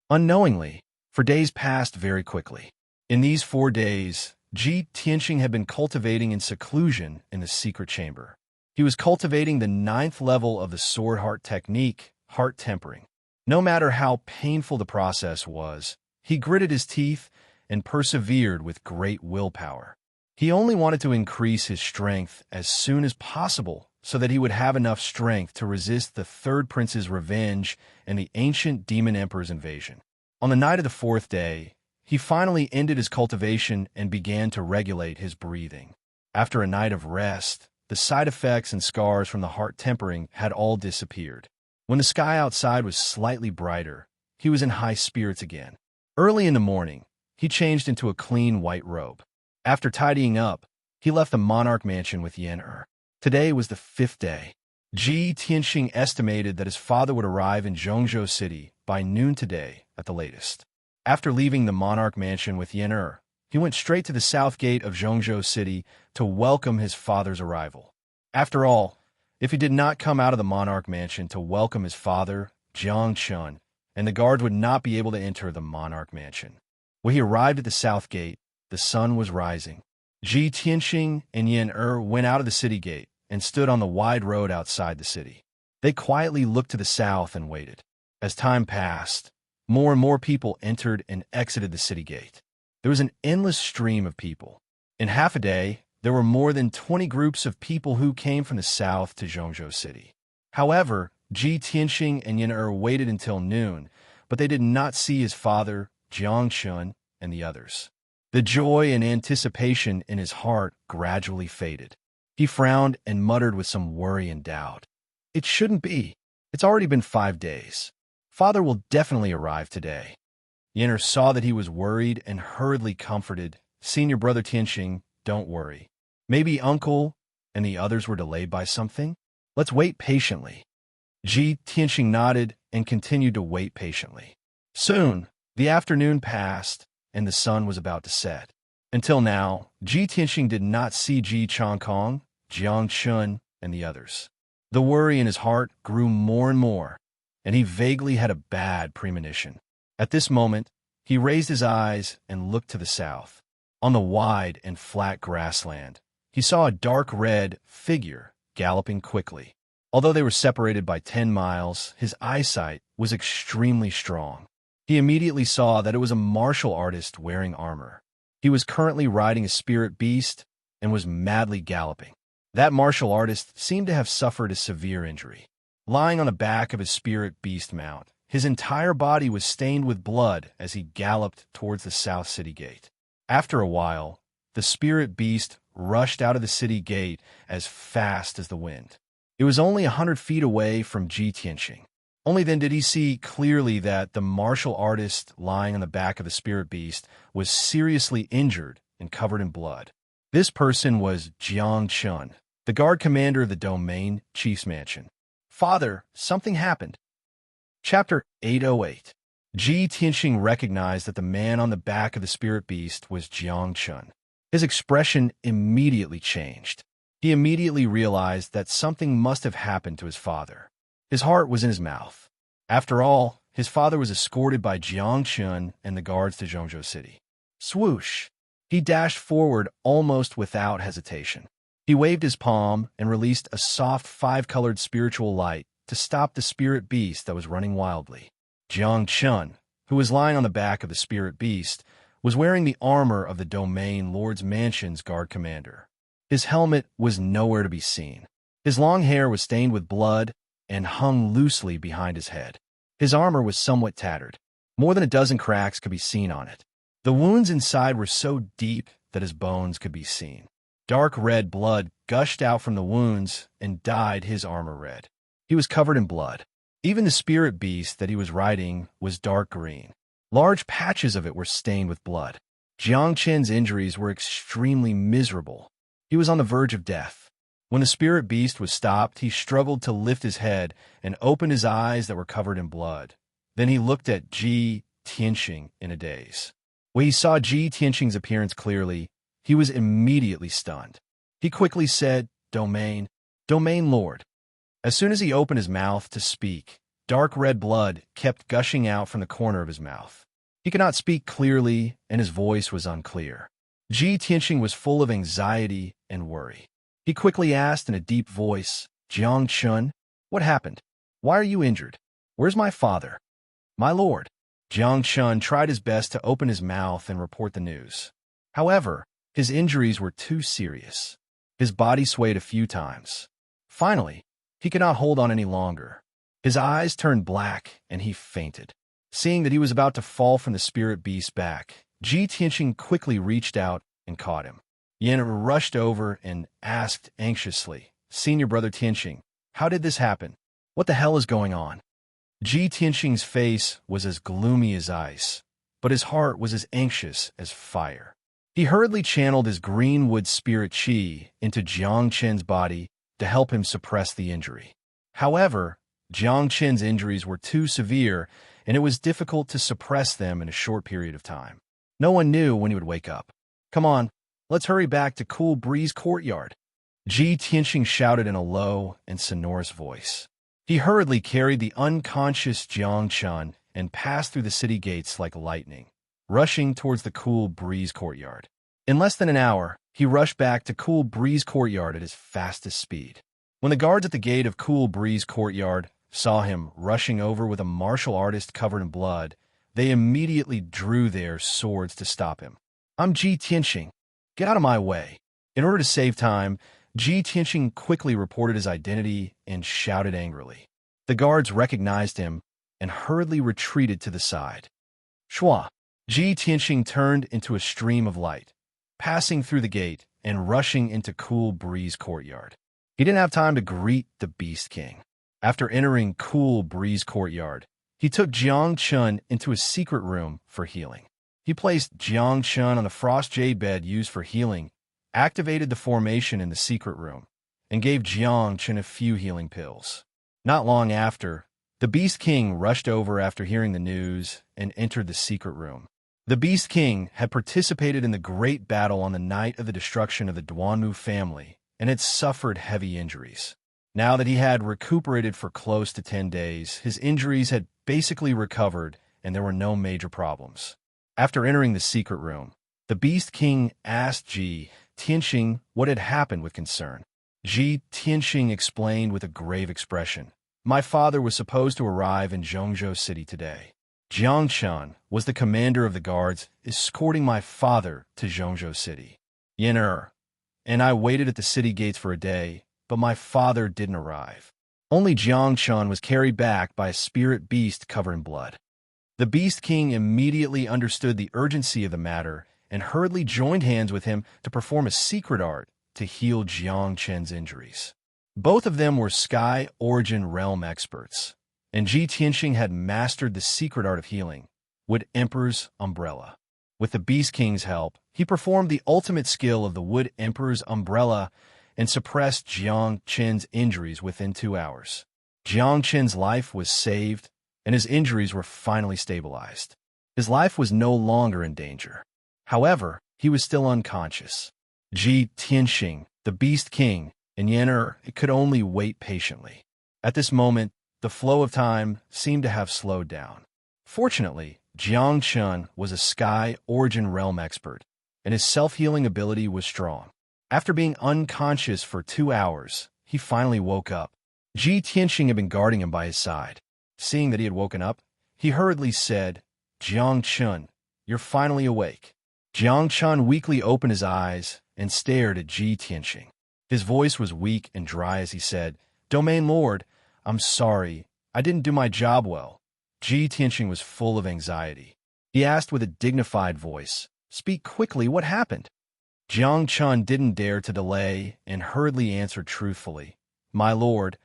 Speaker 1: Unknowingly, for days passed very quickly. In these 4 days, Ji Tianxing had been cultivating in seclusion in the secret chamber. He was cultivating the 9th level of the sword heart technique, heart tempering. No matter how painful the process was, he gritted his teeth and persevered with great willpower. He only wanted to increase his strength as soon as possible so that he would have enough strength to resist the third prince's revenge and the ancient demon emperor's invasion. On the night of the 4th day, he finally ended his cultivation and began to regulate his breathing. After a night of rest, the side effects and scars from the heart tempering had all disappeared. When the sky outside was slightly brighter, he was in high spirits again. Early in the morning, he changed into a clean white robe. After tidying up, he left the monarch mansion with Yen Er. Today was the 5th day. Ji Tianxing estimated that his father would arrive in Zhongzhou City by noon today at the latest. After leaving the monarch mansion with Yen Er, he went straight to the south gate of Zhongzhou City to welcome his father's arrival. After all, if he did not come out of the monarch mansion to welcome his father, Jiang Chun, and the guards would not be able to enter the monarch mansion. When he arrived at the south gate, the sun was rising. Ji Tianxing and Yen Er went out of the city gate and stood on the wide road outside the city. They quietly looked to the south and waited. As time passed, more and more people entered and exited the city gate. There was an endless stream of people. In half a day, there were more than 20 groups of people who came from the south to Zhongzhou City. However, Ji Tianxing and Yen Er waited until noon, but they did not see his father, Jiang Chun, and the others. The joy and anticipation in his heart gradually faded. He frowned and muttered with some worry and doubt. It shouldn't be. It's already been 5 days. Father will definitely arrive today. Yen Er saw that he was worried and hurriedly comforted, "Senior brother Tianxing, don't worry. Maybe uncle and the others were delayed by something? Let's wait patiently." Ji Tianxing nodded and continued to wait patiently. Soon, the afternoon passed, and the sun was about to set. Until now, Ji Tianxing did not see Ji Changkong, Jiang Chun, and the others. The worry in his heart grew more and more, and he vaguely had a bad premonition. At this moment, he raised his eyes and looked to the south. On the wide and flat grassland, he saw a dark red figure galloping quickly. Although they were separated by 10 miles, his eyesight was extremely strong. He immediately saw that it was a martial artist wearing armor. He was currently riding a spirit beast and was madly galloping. That martial artist seemed to have suffered a severe injury. Lying on the back of his spirit beast mount, his entire body was stained with blood as he galloped towards the South City Gate. After a while, the spirit beast rushed out of the city gate as fast as the wind. It was only 100 feet away from Ji Tianqing. Only then did he see clearly that the martial artist lying on the back of the spirit beast was seriously injured and covered in blood. This person was Jiang Chun, the guard commander of the domain chief's mansion. "Father, something happened." Chapter 808. Ji Tianqing recognized that the man on the back of the spirit beast was Jiang Chun. His expression immediately changed. He immediately realized that something must have happened to his father. His heart was in his mouth. After all, his father was escorted by Jiang Chun and the guards to Zhongzhou City. Swoosh! He dashed forward almost without hesitation. He waved his palm and released a soft 5-colored spiritual light to stop the spirit beast that was running wildly. Jiang Chun, who was lying on the back of the spirit beast, was wearing the armor of the domain lord's mansion's guard commander. His helmet was nowhere to be seen. His long hair was stained with blood and hung loosely behind his head. His armor was somewhat tattered. More than a dozen cracks could be seen on it. The wounds inside were so deep that his bones could be seen. Dark red blood gushed out from the wounds and dyed his armor red. He was covered in blood. Even the spirit beast that he was riding was dark green. Large patches of it were stained with blood. Jiang Chen's injuries were extremely miserable. He was on the verge of death. When the spirit beast was stopped, he struggled to lift his head and opened his eyes that were covered in blood. Then he looked at Ji Tianqing in a daze. When he saw Ji Tianqing's appearance clearly, he was immediately stunned. He quickly said, Domain Lord." As soon as he opened his mouth to speak, dark red blood kept gushing out from the corner of his mouth. He could not speak clearly, and his voice was unclear. Ji Tianqing was full of anxiety and worry. He quickly asked in a deep voice, "Jiang Chun, what happened? Why are you injured? Where's my father?" "My lord." Jiang Chun tried his best to open his mouth and report the news. However, his injuries were too serious. His body swayed a few times. Finally, he could not hold on any longer. His eyes turned black and he fainted. Seeing that he was about to fall from the spirit beast's back, Ji Tianqing quickly reached out and caught him. Yan rushed over and asked anxiously, "Senior brother Tianqing, how did this happen? What the hell is going on?" Ji Tianqing's face was as gloomy as ice, but his heart was as anxious as fire. He hurriedly channeled his greenwood spirit qi into Jiang Chen's body to help him suppress the injury. However, Jiang Chen's injuries were too severe, and it was difficult to suppress them in a short period of time. No one knew when he would wake up. "Come on, let's hurry back to Cool Breeze Courtyard," Ji Tianqing shouted in a low and sonorous voice. He hurriedly carried the unconscious Jiang Chun and passed through the city gates like lightning, rushing towards the Cool Breeze Courtyard. In less than an hour, he rushed back to Cool Breeze Courtyard at his fastest speed. When the guards at the gate of Cool Breeze Courtyard saw him rushing over with a martial artist covered in blood, they immediately drew their swords to stop him. "I'm Ji Tianqing. Get out of my way." In order to save time, Ji Tianqing quickly reported his identity and shouted angrily. The guards recognized him and hurriedly retreated to the side. Shua! Ji Tianqing turned into a stream of light, passing through the gate and rushing into Cool Breeze Courtyard. He didn't have time to greet the Beast King. After entering Cool Breeze Courtyard, he took Jiang Chun into a secret room for healing. He placed Jiang Chun on the frost jade bed used for healing, activated the formation in the secret room, and gave Jiang Chun a few healing pills. Not long after, the Beast King rushed over after hearing the news and entered the secret room. The Beast King had participated in the great battle on the night of the destruction of the Duanmu family and had suffered heavy injuries. Now that he had recuperated for close to 10 days, his injuries had basically recovered and there were no major problems. After entering the secret room, the Beast King asked Ji Tianxing what had happened with concern. Tianxing explained with a grave expression. My father was supposed to arrive in Zhongzhou City today. Jiang Chun was the commander of the guards escorting my father to Zhongzhou City. Yen and I waited at the city gates for a day, but my father didn't arrive. Only Jiang Chun was carried back by a spirit beast covered in blood. The Beast King immediately understood the urgency of the matter and hurriedly joined hands with him to perform a secret art to heal Jiang Chen's injuries. Both of them were Sky Origin Realm experts, and Tianxing had mastered the secret art of healing, Wood Emperor's Umbrella. With the Beast King's help, he performed the ultimate skill of the Wood Emperor's Umbrella and suppressed Jiang Chen's injuries within 2 hours. Jiang Chen's life was saved, and his injuries were finally stabilized. His life was no longer in danger. However, he was still unconscious. Tianxing, the Beast King, and Yen could only wait patiently. At this moment, the flow of time seemed to have slowed down. Fortunately, Jiang Chun was a Sky Origin Realm expert, and his self-healing ability was strong. After being unconscious for 2 hours, he finally woke up. Tianxing had been guarding him by his side. Seeing that he had woken up, he hurriedly said, Jiang Chun, you're finally awake. Jiang Chun weakly opened his eyes and stared at Tianxing. His voice was weak and dry as he said, Domain Lord, I'm sorry, I didn't do my job well. Tianxing was full of anxiety. He asked with a dignified voice, Speak quickly, what happened? Jiang Chun didn't dare to delay and hurriedly answered truthfully, My lord,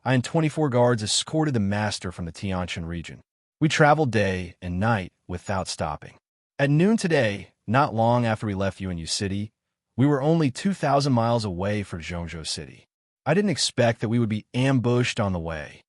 Speaker 1: I and 24 guards escorted the master from the Tianjin region. We traveled day and night without stopping. At noon today, not long after we left UNU City, we were only 2,000 miles away from Zhongzhou City. I didn't expect that we would be ambushed on the way.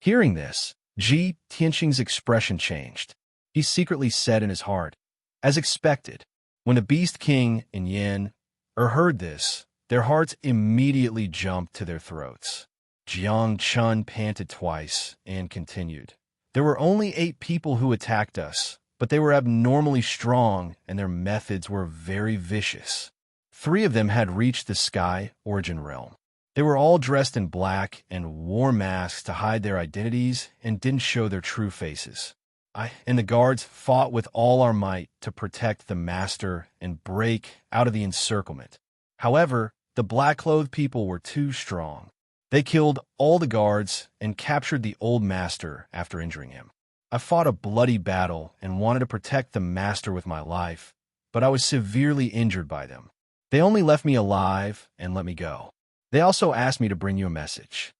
Speaker 1: Hearing this, Tianxing's expression changed. He secretly said in his heart, As expected, when the Beast King and Yen heard this, their hearts immediately jumped to their throats. Jiang Chun panted twice and continued. There were only 8 people who attacked us, but they were abnormally strong and their methods were very vicious. 3 of them had reached the Sky Origin Realm. They were all dressed in black and wore masks to hide their identities and didn't show their true faces. I and the guards fought with all our might to protect the master and break out of the encirclement. However, the black-clothed people were too strong. They killed all the guards and captured the old master after injuring him. I fought a bloody battle and wanted to protect the master with my life, but I was severely injured by them. They only left me alive and let me go. They also asked me to bring you a message.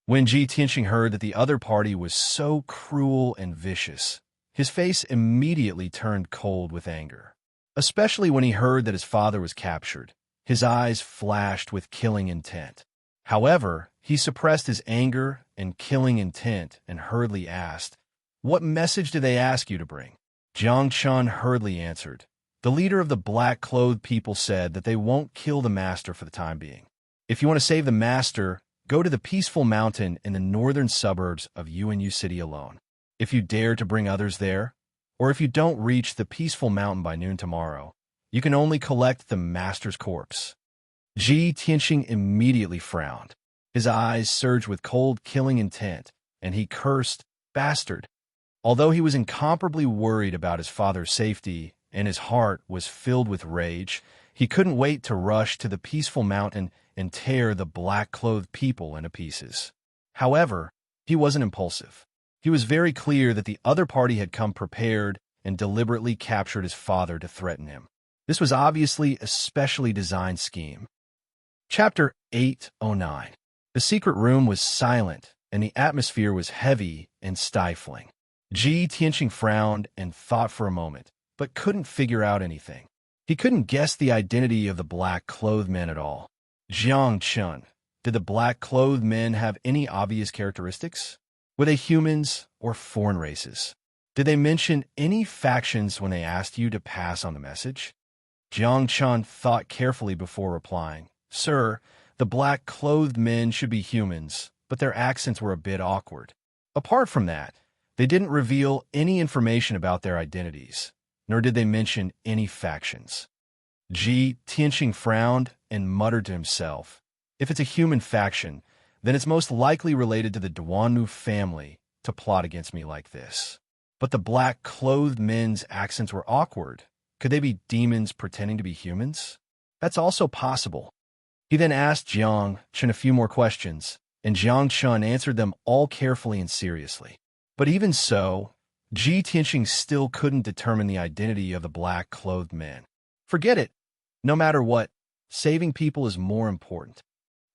Speaker 1: When Tianxing heard that the other party was so cruel and vicious, his face immediately turned cold with anger. Especially when he heard that his father was captured, his eyes flashed with killing intent. However, he suppressed his anger and killing intent and hurriedly asked, What message did they ask you to bring? Jiang Chun hurriedly answered, The leader of the black-clothed people said that they won't kill the master for the time being. If you want to save the master, go to the peaceful mountain in the northern suburbs of UNU City alone. If you dare to bring others there, or if you don't reach the peaceful mountain by noon tomorrow, you can only collect the master's corpse. Tianxing immediately frowned. His eyes surged with cold, killing intent, and he cursed, Bastard. Although he was incomparably worried about his father's safety and his heart was filled with rage, he couldn't wait to rush to the peaceful mountain and tear the black-clothed people into pieces. However, he wasn't impulsive. He was very clear that the other party had come prepared and deliberately captured his father to threaten him. This was obviously a specially designed scheme. Chapter 809. The secret room was silent, and the atmosphere was heavy and stifling. Tianxing frowned and thought for a moment, but couldn't figure out anything. He couldn't guess the identity of the black-clothed men at all. Jiang Chun, did the black-clothed men have any obvious characteristics? Were they humans or foreign races? Did they mention any factions when they asked you to pass on the message? Jiang Chun thought carefully before replying. Sir, the black-clothed men should be humans, but their accents were a bit awkward. Apart from that, they didn't reveal any information about their identities, nor did they mention any factions. Tianxing frowned and muttered to himself. If it's a human faction, then it's most likely related to the Duanmu family to plot against me like this. But the black-clothed men's accents were awkward. Could they be demons pretending to be humans? That's also possible. He then asked Jiang Chen a few more questions, and Jiang Chen answered them all carefully and seriously. But even so, Tianxing still couldn't determine the identity of the black-clothed men. Forget it. No matter what, saving people is more important.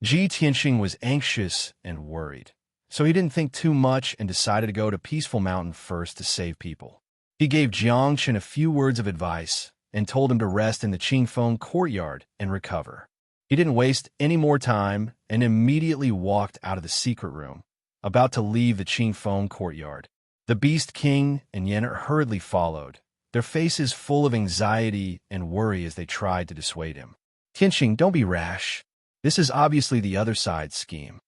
Speaker 1: Tianxing was anxious and worried, so he didn't think too much and decided to go to Peaceful Mountain first to save people. He gave Jiang Chen a few words of advice and told him to rest in the Qingfeng courtyard and recover. He didn't waste any more time and immediately walked out of the secret room, about to leave the Qingfeng courtyard. The Beast King and Yen hurriedly followed, their faces full of anxiety and worry as they tried to dissuade him. Tianxing, don't be rash. This is obviously the other side's scheme.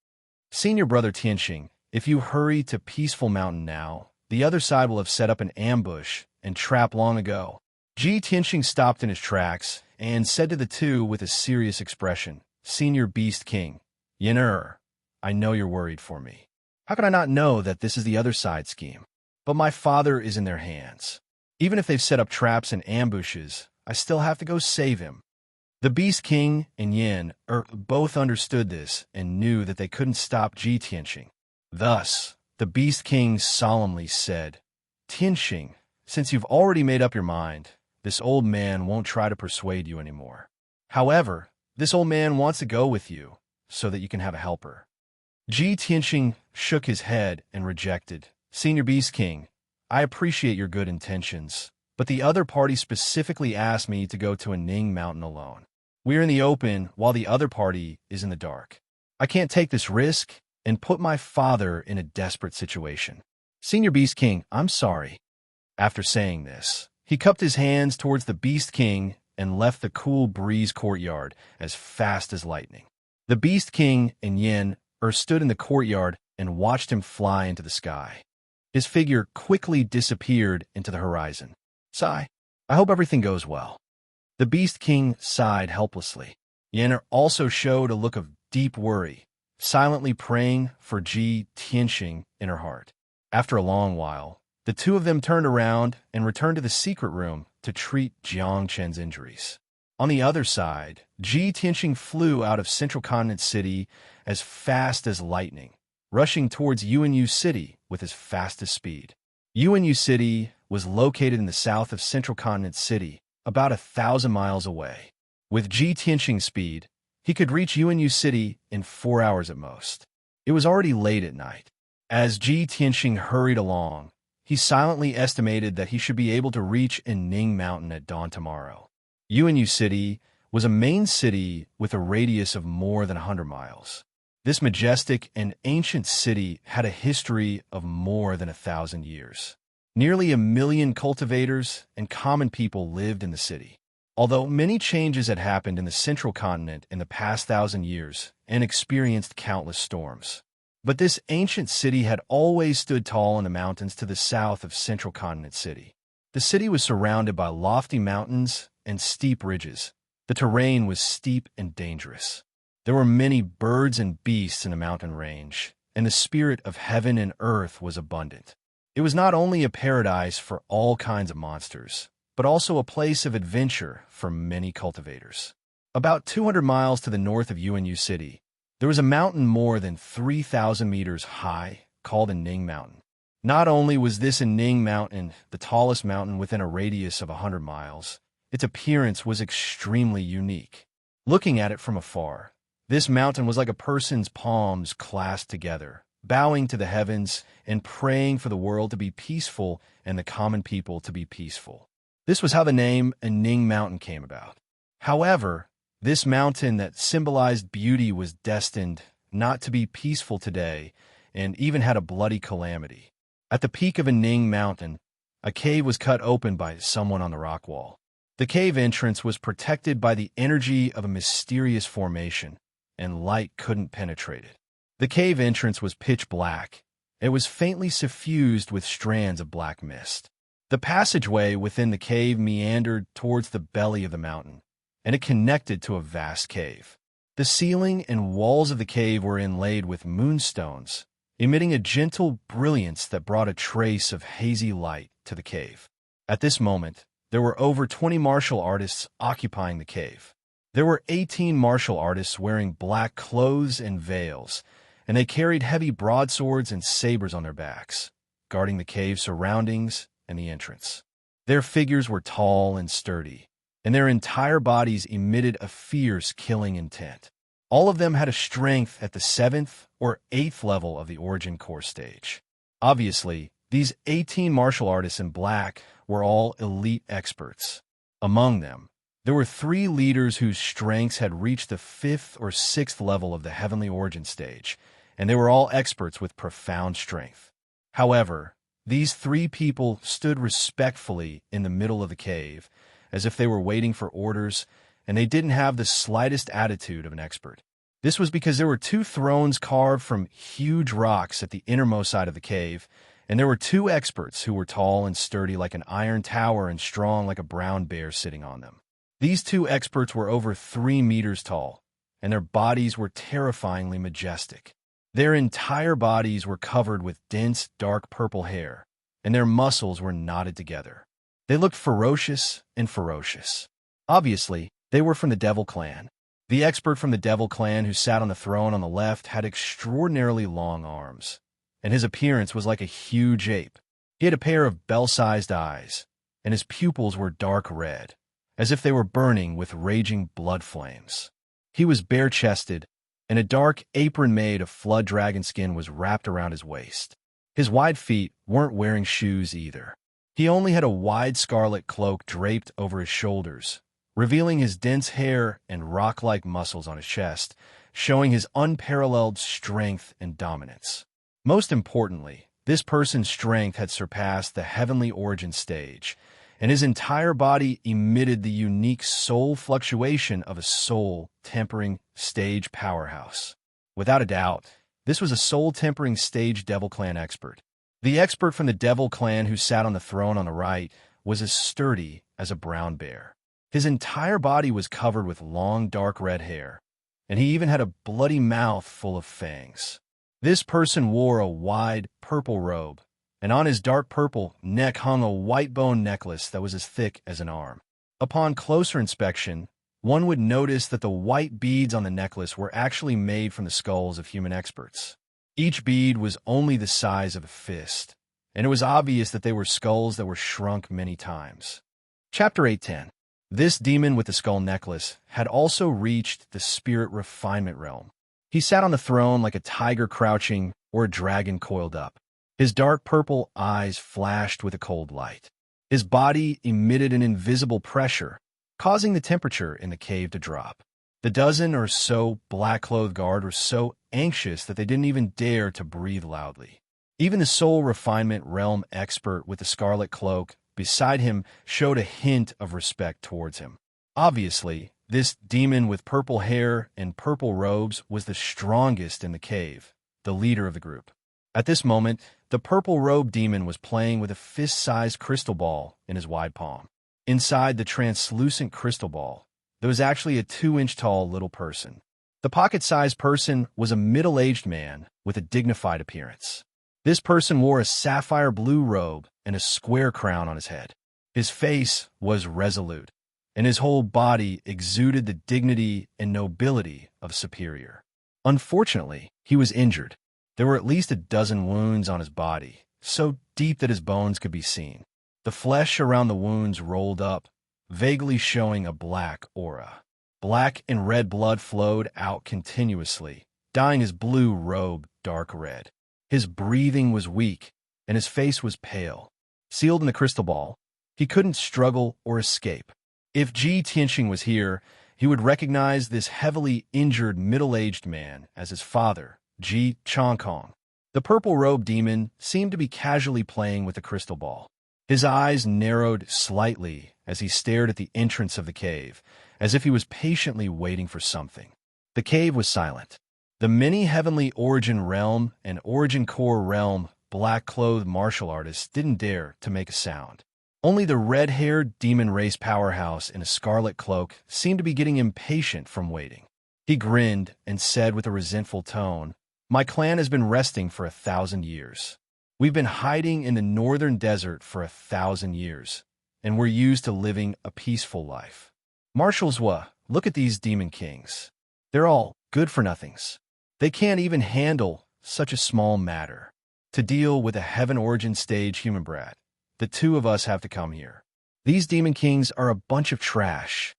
Speaker 1: Senior brother Tianxing, if you hurry to Peaceful Mountain now, the other side will have set up an ambush and trap long ago. Tianxing stopped in his tracks and said to the two with a serious expression, Senior Beast King, Yen I know you're worried for me. How could I not know that this is the other side's scheme? But my father is in their hands. Even if they've set up traps and ambushes, I still have to go save him. The Beast King and Yen both understood this and knew that they couldn't stop Tianxing. Thus, the Beast King solemnly said, Tianxing, since you've already made up your mind, this old man won't try to persuade you anymore. However, this old man wants to go with you so that you can have a helper. Tianxing shook his head and rejected. Senior Beast King, I appreciate your good intentions, but the other party specifically asked me to go to a Ning Mountain alone. We're in the open while the other party is in the dark. I can't take this risk and put my father in a desperate situation. Senior Beast King, I'm sorry. After saying this, he cupped his hands towards the Beast King and left the cool breeze courtyard as fast as lightning. The Beast King and Yen stood in the courtyard and watched him fly into the sky. His figure quickly disappeared into the horizon. Sigh, I hope everything goes well. The Beast King sighed helplessly. Yen also showed a look of deep worry, silently praying for Tianxing in her heart. After a long while, the two of them turned around and returned to the secret room to treat Jiang Chen's injuries. On the other side, Tianxing flew out of Central Continent City as fast as lightning, rushing towards Yuanyu City with his fastest speed. Yuanyu City was located in the south of Central Continent City, about 1,000 miles away. With Tianxing's speed, he could reach Yuanyu City in 4 hours at most. It was already late at night. As Tianxing hurried along, he silently estimated that he should be able to reach Ning Mountain at dawn tomorrow. Yuanyu City was a main city with a radius of more than 100 miles. This majestic and ancient city had a history of more than 1,000 years. Nearly 1 million cultivators and common people lived in the city. Although many changes had happened in the central continent in the past 1,000 years and experienced countless storms. But this ancient city had always stood tall in the mountains to the south of Central Continent City. The city was surrounded by lofty mountains and steep ridges. The terrain was steep and dangerous. There were many birds and beasts in the mountain range, and the spirit of heaven and earth was abundant. It was not only a paradise for all kinds of monsters, but also a place of adventure for many cultivators. About 200 miles to the north of Yuanyu City, there was a mountain more than 3,000 meters high called the Ning Mountain. Not only was this a Ning Mountain, the tallest mountain within a radius of 100 miles, its appearance was extremely unique. Looking at it from afar, this mountain was like a person's palms clasped together, bowing to the heavens and praying for the world to be peaceful and the common people to be peaceful. This was how the name Ning Mountain came about. However, this mountain that symbolized beauty was destined not to be peaceful today and even had a bloody calamity. At the peak of Ning Mountain, a cave was cut open by someone on the rock wall. The cave entrance was protected by the energy of a mysterious formation, and light couldn't penetrate it. The cave entrance was pitch black. It was faintly suffused with strands of black mist. The passageway within the cave meandered towards the belly of the mountain, and it connected to a vast cave. The ceiling and walls of the cave were inlaid with moonstones, emitting a gentle brilliance that brought a trace of hazy light to the cave. At this moment, there were over 20 martial artists occupying the cave. There were 18 martial artists wearing black clothes and veils, and they carried heavy broadswords and sabers on their backs, guarding the cave's surroundings and the entrance. Their figures were tall and sturdy, and their entire bodies emitted a fierce killing intent. All of them had a strength at the 7th or 8th level of the Origin Core stage. Obviously, these 18 martial artists in black were all elite experts. Among them, there were 3 leaders whose strengths had reached the 5th or 6th level of the Heavenly Origin stage, and they were all experts with profound strength. However, these 3 people stood respectfully in the middle of the cave, as if they were waiting for orders, and they didn't have the slightest attitude of an expert. This was because there were 2 thrones carved from huge rocks at the innermost side of the cave, and there were 2 experts who were tall and sturdy like an iron tower and strong like a brown bear sitting on them. These 2 experts were over 3 meters tall, and their bodies were terrifyingly majestic. Their entire bodies were covered with dense, dark purple hair, and their muscles were knotted together. They looked ferocious and ferocious. Obviously, they were from the Devil Clan. The expert from the Devil Clan who sat on the throne on the left had extraordinarily long arms, and his appearance was like a huge ape. He had a pair of bell-sized eyes, and his pupils were dark red, as if they were burning with raging blood flames. He was bare-chested, and a dark apron made of flood dragon skin was wrapped around his waist. His wide feet weren't wearing shoes either. He only had a wide scarlet cloak draped over his shoulders, revealing his dense hair and rock-like muscles on his chest, showing his unparalleled strength and dominance. Most importantly, this person's strength had surpassed the Heavenly Origin stage, and his entire body emitted the unique soul fluctuation of a soul-tempering stage powerhouse. Without a doubt, this was a soul-tempering stage Devil Clan expert. The expert from the Devil Clan who sat on the throne on the right was as sturdy as a brown bear. His entire body was covered with long, dark red hair, and he even had a bloody mouth full of fangs. This person wore a wide, purple robe, and on his dark purple neck hung a white bone necklace that was as thick as an arm. Upon closer inspection, one would notice that the white beads on the necklace were actually made from the skulls of human experts. Each bead was only the size of a fist, and it was obvious that they were skulls that were shrunk many times. Chapter 810. This demon with the skull necklace had also reached the spirit refinement realm. He sat on the throne like a tiger crouching or a dragon coiled up. His dark purple eyes flashed with a cold light. His body emitted an invisible pressure, causing the temperature in the cave to drop. The dozen or so black-clothed guards were so anxious that they didn't even dare to breathe loudly. Even the soul refinement realm expert with the scarlet cloak beside him showed a hint of respect towards him. Obviously, this demon with purple hair and purple robes was the strongest in the cave, the leader of the group. At this moment, the purple-robed demon was playing with a fist-sized crystal ball in his wide palm. Inside the translucent crystal ball, there was actually a 2-inch-tall little person. The pocket-sized person was a middle-aged man with a dignified appearance. This person wore a sapphire blue robe and a square crown on his head. His face was resolute, and his whole body exuded the dignity and nobility of a superior. Unfortunately, he was injured. There were at least a dozen wounds on his body, so deep that his bones could be seen. The flesh around the wounds rolled up, vaguely showing a black aura. Black and red blood flowed out continuously, dyeing his blue robe dark red. His breathing was weak, and his face was pale. Sealed in the crystal ball, he couldn't struggle or escape. If Ji Tianxing was here, he would recognize this heavily injured middle-aged man as his father, Ji Chongkong. The purple-robed demon seemed to be casually playing with the crystal ball. His eyes narrowed slightly as he stared at the entrance of the cave, as if he was patiently waiting for something. The cave was silent. The many Heavenly Origin Realm and Origin Core Realm black-clothed martial artists didn't dare to make a sound. Only the red-haired demon race powerhouse in a scarlet cloak seemed to be getting impatient from waiting. He grinned and said with a resentful tone, "My clan has been resting for 1,000 years. We've been hiding in the northern desert for 1,000 years, and we're used to living a peaceful life. Marshals, look at these demon kings. They're all good-for-nothings. They can't even handle such a small matter. To deal with a heaven origin stage human brat, the two of us have to come here. These demon kings are a bunch of trash."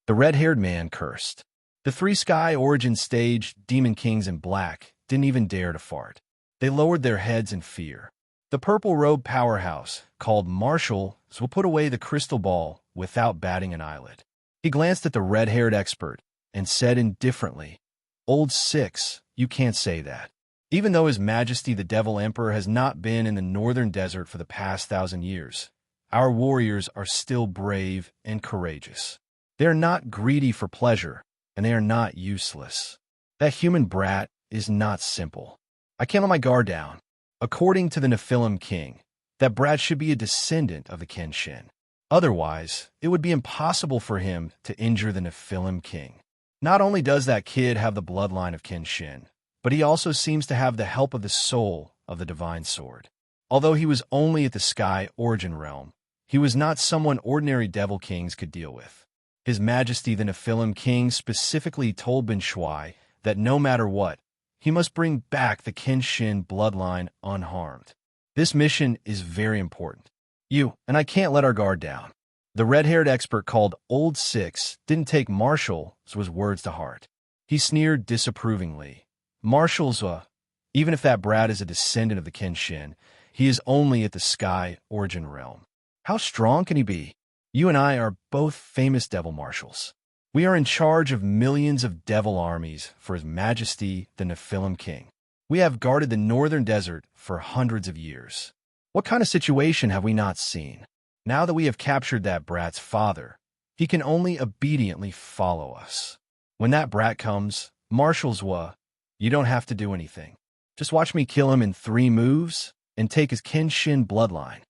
Speaker 1: The red-haired man cursed. The three sky origin stage demon kings in black didn't even dare to fart. They lowered their heads in fear. The purple-robed powerhouse, called Marshall, will put away the crystal ball without batting an eyelid. He glanced at the red-haired expert and said indifferently, "Old Six, you can't say that. Even though His Majesty the Devil Emperor has not been in the northern desert for the past 1,000 years, our warriors are still brave and courageous. They are not greedy for pleasure, and they are not useless. That human brat is not simple. I can't let my guard down. According to the Nephilim King, that brat should be a descendant of the Kenshin. Otherwise, it would be impossible for him to injure the Nephilim King. Not only does that kid have the bloodline of Kenshin, but he also seems to have the help of the soul of the Divine Sword. Although he was only at the Sky Origin Realm, he was not someone ordinary Devil Kings could deal with. His Majesty the Nephilim King specifically told Ben Shuai that no matter what, he must bring back the Kenshin bloodline unharmed. This mission is very important. And I can't let our guard down." The red-haired expert called Old Six didn't take Marshall's words to heart. He sneered disapprovingly. "Marshall's, even if that brat is a descendant of the Kenshin, he is only at the Sky Origin Realm. How strong can he be? You and I are both famous devil marshals. We are in charge of millions of devil armies for His Majesty the Nephilim King. We have guarded the northern desert for hundreds of years. What kind of situation have we not seen? Now that we have captured that brat's father, he can only obediently follow us. When that brat comes, Marshals, you don't have to do anything. Just watch me kill him in 3 moves and take his Kenshin bloodline."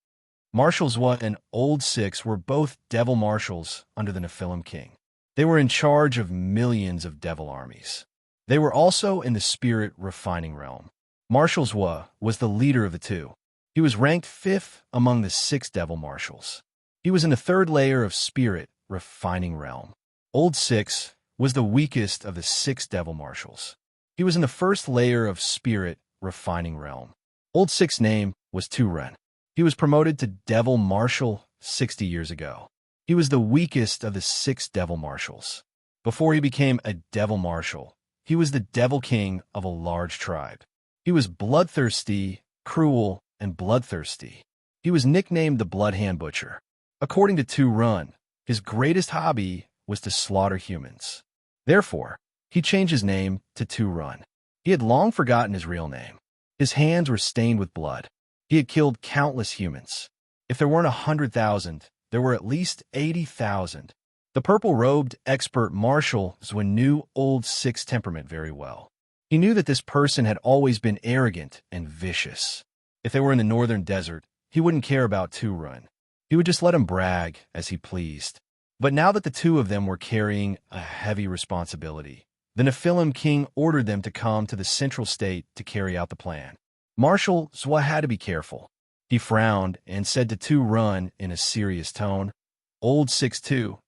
Speaker 1: Marshals and Old Six were both devil marshals under the Nephilim King. They were in charge of millions of devil armies. They were also in the spirit refining realm. Marshals was the leader of the two. He was ranked 5th among the 6 devil marshals. He was in the 3rd layer of spirit refining realm. Old Six was the weakest of the 6 devil marshals. He was in the 1st layer of spirit refining realm. Old Six's name was Turen. He was promoted to devil marshal 60 years ago. He was the weakest of the 6 devil marshals. Before he became a devil marshal, he was the devil king of a large tribe. He was bloodthirsty, cruel, and bloodthirsty. He was nicknamed the Blood Hand Butcher. According to Turen, his greatest hobby was to slaughter humans. Therefore, he changed his name to Turen. He had long forgotten his real name. His hands were stained with blood. He had killed countless humans. If there weren't 100,000, there were at least 80,000. The purple-robed expert Marshal knew Old Six temperament very well. He knew that this person had always been arrogant and vicious. If they were in the northern desert, he wouldn't care about Turen. He would just let him brag as he pleased. But now that the two of them were carrying a heavy responsibility, the Nephilim King ordered them to come to the central state to carry out the plan. Marshal had to be careful. He frowned and said to Turen in a serious tone, "Old 6-2,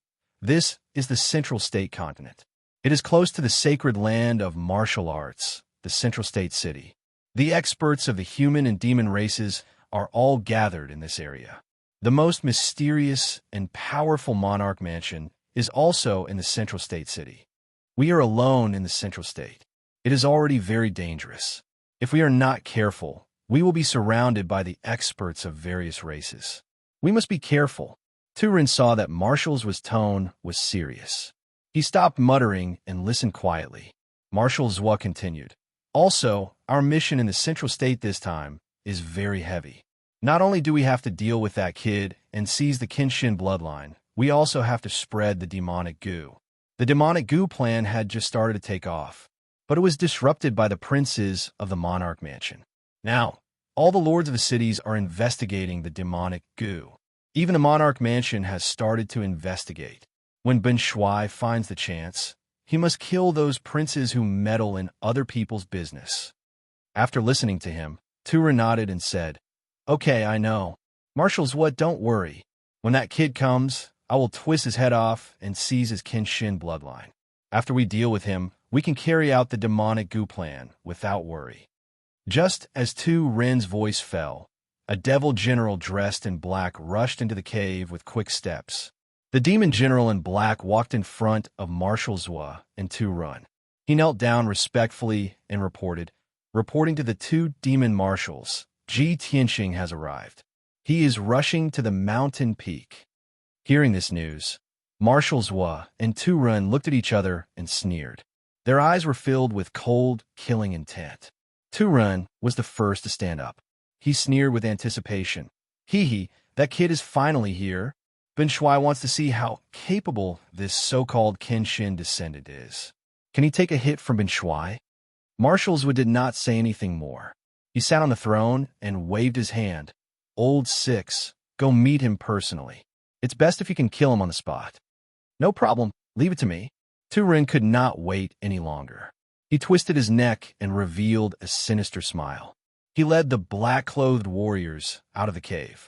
Speaker 1: this is the Central State continent. It is close to the sacred land of martial arts, the Central State City. The experts of the human and demon races are all gathered in this area. The most mysterious and powerful monarch mansion is also in the Central State City. We are alone in the Central State. It is already very dangerous. If we are not careful, we will be surrounded by the experts of various races. We must be careful." Turen saw that Marshall's tone was serious. He stopped muttering and listened quietly. Marshal Zwa continued, "Also, our mission in the Central State this time is very heavy. Not only do we have to deal with that kid and seize the Kenshin bloodline, we also have to spread the demonic goo." The demonic goo plan had just started to take off, but it was disrupted by the princes of the Monarch Mansion. Now, all the lords of the cities are investigating the demonic goo. Even the monarch mansion has started to investigate. When Ben Shui finds the chance, he must kill those princes who meddle in other people's business. After listening to him, Tura nodded and said, "Okay, I know. Marshals, what? Don't worry. When that kid comes, I will twist his head off and seize his Kenshin bloodline. After we deal with him, we can carry out the demonic goo plan without worry." Just as Tu Ren's voice fell, a devil general dressed in black rushed into the cave with quick steps. The demon general in black walked in front of Marshal Zhua and Tu Ren. He knelt down respectfully and reporting to the two demon marshals, Ji Tianxing has arrived. He is rushing to the mountain peak. Hearing this news, Marshal Zhua and Tu Ren looked at each other and sneered. Their eyes were filled with cold, killing intent. Tu Ren was the first to stand up. He sneered with anticipation. Hee, that kid is finally here. Ben Shui wants to see how capable this so-called Kenshin descendant is. Can he take a hit from Ben Shui? Marshal Zhua did not say anything more. He sat on the throne and waved his hand. Old Six, go meet him personally. It's best if you can kill him on the spot. No problem, leave it to me. Tu Ren could not wait any longer. He twisted his neck and revealed a sinister smile. He led the black-clothed warriors out of the cave.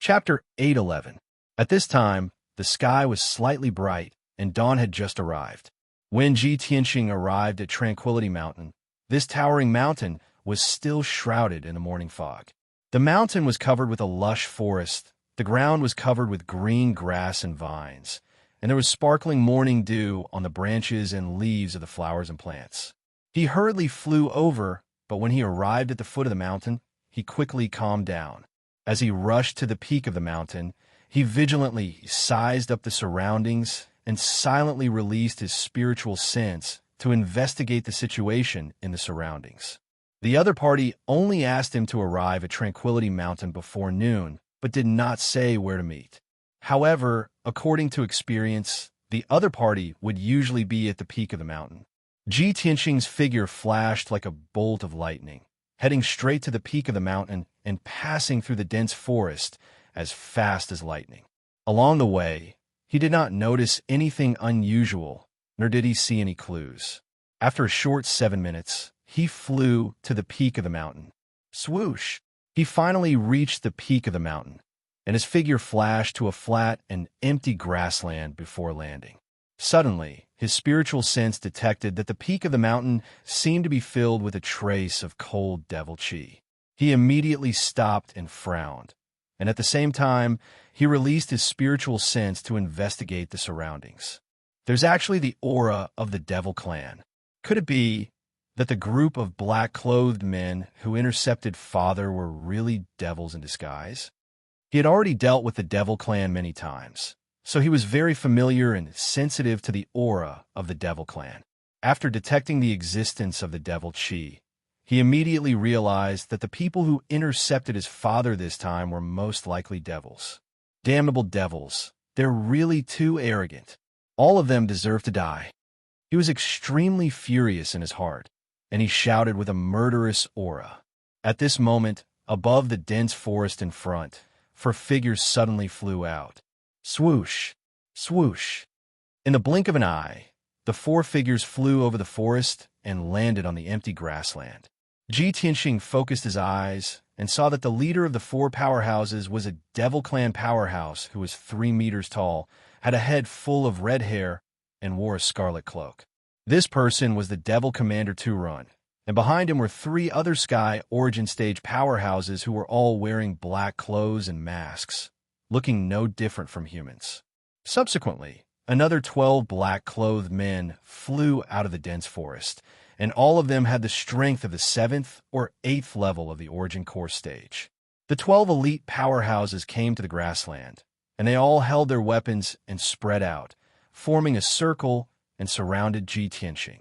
Speaker 1: Chapter 8:11. At this time, the sky was slightly bright, and dawn had just arrived. When Ji Tianxing arrived at Tranquility Mountain, this towering mountain was still shrouded in the morning fog. The mountain was covered with a lush forest, the ground was covered with green grass and vines, and there was sparkling morning dew on the branches and leaves of the flowers and plants. He hurriedly flew over, but when he arrived at the foot of the mountain, he quickly calmed down. As he rushed to the peak of the mountain, he vigilantly sized up the surroundings and silently released his spiritual sense to investigate the situation in the surroundings. The other party only asked him to arrive at Tranquility Mountain before noon, but did not say where to meet. However, according to experience, the other party would usually be at the peak of the mountain. Ji Tianxing's figure flashed like a bolt of lightning, heading straight to the peak of the mountain and passing through the dense forest as fast as lightning. Along the way, he did not notice anything unusual, nor did he see any clues. After a short 7 minutes, he flew to the peak of the mountain. Swoosh! He finally reached the peak of the mountain, and his figure flashed to a flat and empty grassland before landing. Suddenly, his spiritual sense detected that the peak of the mountain seemed to be filled with a trace of cold devil chi. He immediately stopped and frowned, and at the same time, he released his spiritual sense to investigate the surroundings. There's actually the aura of the devil clan. Could it be that the group of black-clothed men who intercepted Father were really devils in disguise? He had already dealt with the devil clan many times, so he was very familiar and sensitive to the aura of the devil clan. After detecting the existence of the devil chi, he immediately realized that the people who intercepted his father this time were most likely devils. Damnable devils. They're really too arrogant. All of them deserve to die. He was extremely furious in his heart, and he shouted with a murderous aura. At this moment, above the dense forest in front, 4 figures suddenly flew out. Swoosh! Swoosh! In the blink of an eye, the 4 figures flew over the forest and landed on the empty grassland. Ji Tianxing focused his eyes and saw that the leader of the 4 powerhouses was a Devil Clan powerhouse who was 3 meters tall, had a head full of red hair, and wore a scarlet cloak. This person was the Devil Commander Tu Ren, and behind him were 3 other Sky Origin Stage powerhouses who were all wearing black clothes and masks, looking no different from humans. Subsequently, another 12 black-clothed men flew out of the dense forest, and all of them had the strength of the 7th or 8th level of the Origin Core stage. The 12 elite powerhouses came to the grassland, and they all held their weapons and spread out, forming a circle and surrounded Ji Tianxing.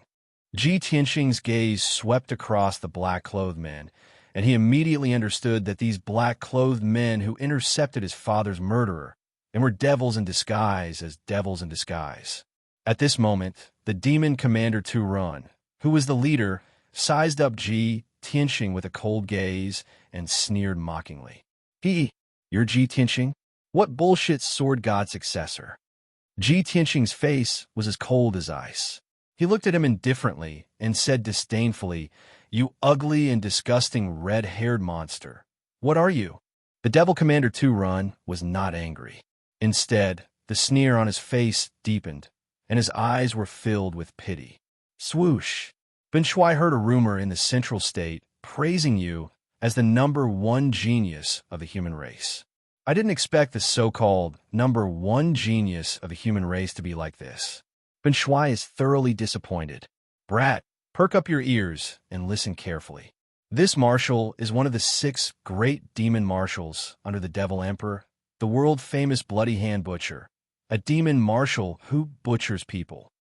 Speaker 1: Ji Tianxing's gaze swept across the black-clothed men, and he immediately understood that these black-clothed men who intercepted his father's murderer and were devils in disguise as devils in disguise. At this moment, the demon commander Tu Ren, who was the leader, sized up Ji Tianxing with a cold gaze and sneered mockingly. You're Ji Tianxing? What bullshit sword god successor? Ji Tianqing's face was as cold as ice. He looked at him indifferently and said disdainfully, "You ugly and disgusting red-haired monster. What are you?" The Devil Commander Run was not angry. Instead, the sneer on his face deepened, and his eyes were filled with pity. Swoosh! Ben Shui heard a rumor in the Central State praising you as the #1 genius of the human race. I didn't expect the so-called #1 genius of the human race to be like this. Ben Shui is thoroughly disappointed. Brat, perk up your ears and listen carefully. This marshal is one of the 6 great demon marshals under the Devil Emperor, the world-famous Bloody Hand Butcher, a demon marshal who butchers people.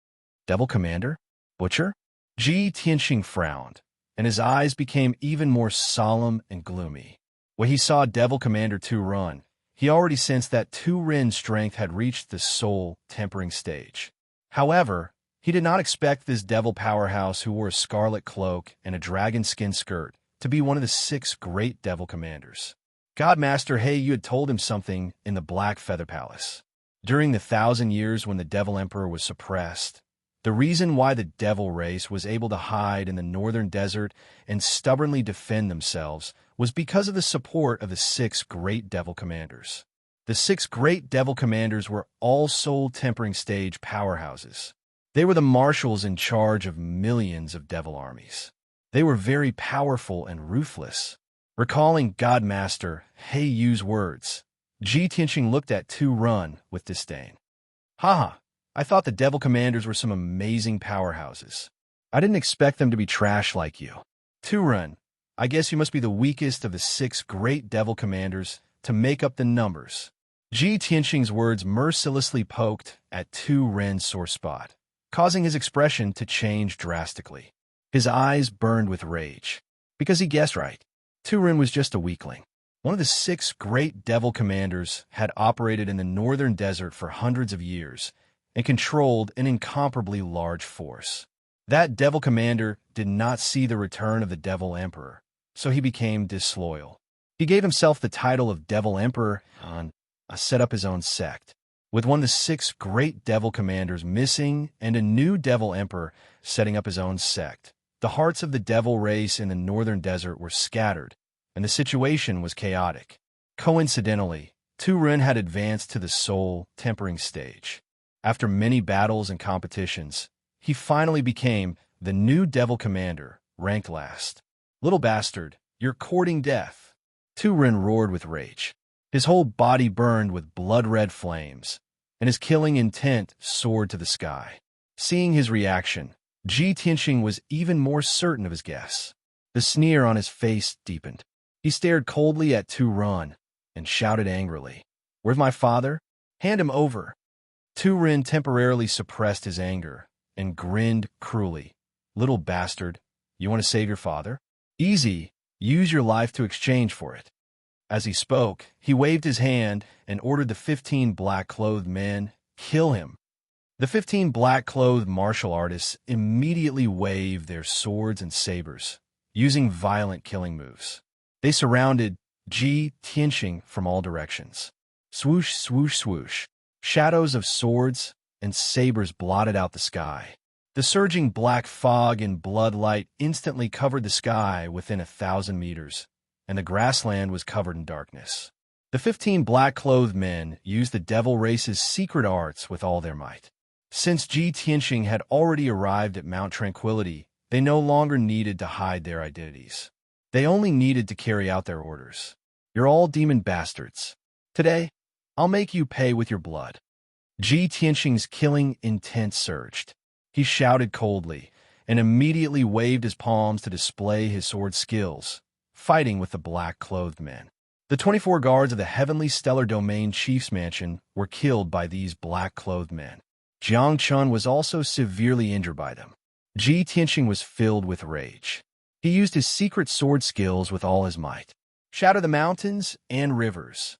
Speaker 1: Devil Commander? Butcher? Ji Tianqing frowned, and his eyes became even more solemn and gloomy. When he saw Devil Commander Run, he already sensed that Ren's strength had reached the soul-tempering stage. However, he did not expect this devil powerhouse who wore a scarlet cloak and a dragon-skin skirt to be one of the 6 great devil commanders. Godmaster He Yu had told him something in the Black Feather Palace. During the 1,000 years when the Devil Emperor was suppressed, the reason why the devil race was able to hide in the northern desert and stubbornly defend themselves was because of the support of the 6 great devil commanders. The 6 great devil commanders were all soul-tempering stage powerhouses. They were the marshals in charge of millions of devil armies. They were very powerful and ruthless. Recalling Godmaster He Yu's words, Ji Tianqing looked at Run with disdain. Haha, I thought the devil commanders were some amazing powerhouses. I didn't expect them to be trash like you. Run, I guess you must be the weakest of the 6 great devil commanders to make up the numbers. Ji Tianqing's words mercilessly poked at Ren's sore spot, causing his expression to change drastically. His eyes burned with rage, because he guessed right. Ren was just a weakling. One of the 6 great devil commanders had operated in the northern desert for hundreds of years and controlled an incomparably large force. That devil commander did not see the return of the Devil Emperor, so he became disloyal. He gave himself the title of Devil Emperor and set up his own sect. With one of the 6 great devil commanders missing and a new Devil Emperor setting up his own sect, the hearts of the devil race in the northern desert were scattered, and the situation was chaotic. Coincidentally, Ren had advanced to the soul-tempering stage. After many battles and competitions, he finally became the new devil commander, ranked last. Little bastard, you're courting death. Ren roared with rage. His whole body burned with blood-red flames, and his killing intent soared to the sky. Seeing his reaction, Ji Tianqing was even more certain of his guess. The sneer on his face deepened. He stared coldly at Run and shouted angrily, "Where's my father? Hand him over." Ren temporarily suppressed his anger and grinned cruelly. "Little bastard, you want to save your father? Easy, use your life to exchange for it." As he spoke, he waved his hand and ordered the 15 black-clothed men, "Kill him." The 15 black-clothed martial artists immediately waved their swords and sabers, using violent killing moves. They surrounded Ji Tianqing from all directions. Swoosh, swoosh, swoosh. Shadows of swords and sabers blotted out the sky. The surging black fog and blood light instantly covered the sky within 1,000 meters, and the grassland was covered in darkness. The 15 black-clothed men used the devil race's secret arts with all their might. Since Ji Tianqing had already arrived at Mount Tranquility, they no longer needed to hide their identities. They only needed to carry out their orders. "You're all demon bastards. Today, I'll make you pay with your blood." Ji Tianqing's killing intent surged. He shouted coldly and immediately waved his palms to display his sword skills, fighting with the black-clothed men. The 24 guards of the Heavenly Stellar Domain Chief's Mansion were killed by these black-clothed men. Jiang Chun was also severely injured by them. Ji Tianqing was filled with rage. He used his secret sword skills with all his might. Shatter the mountains and rivers.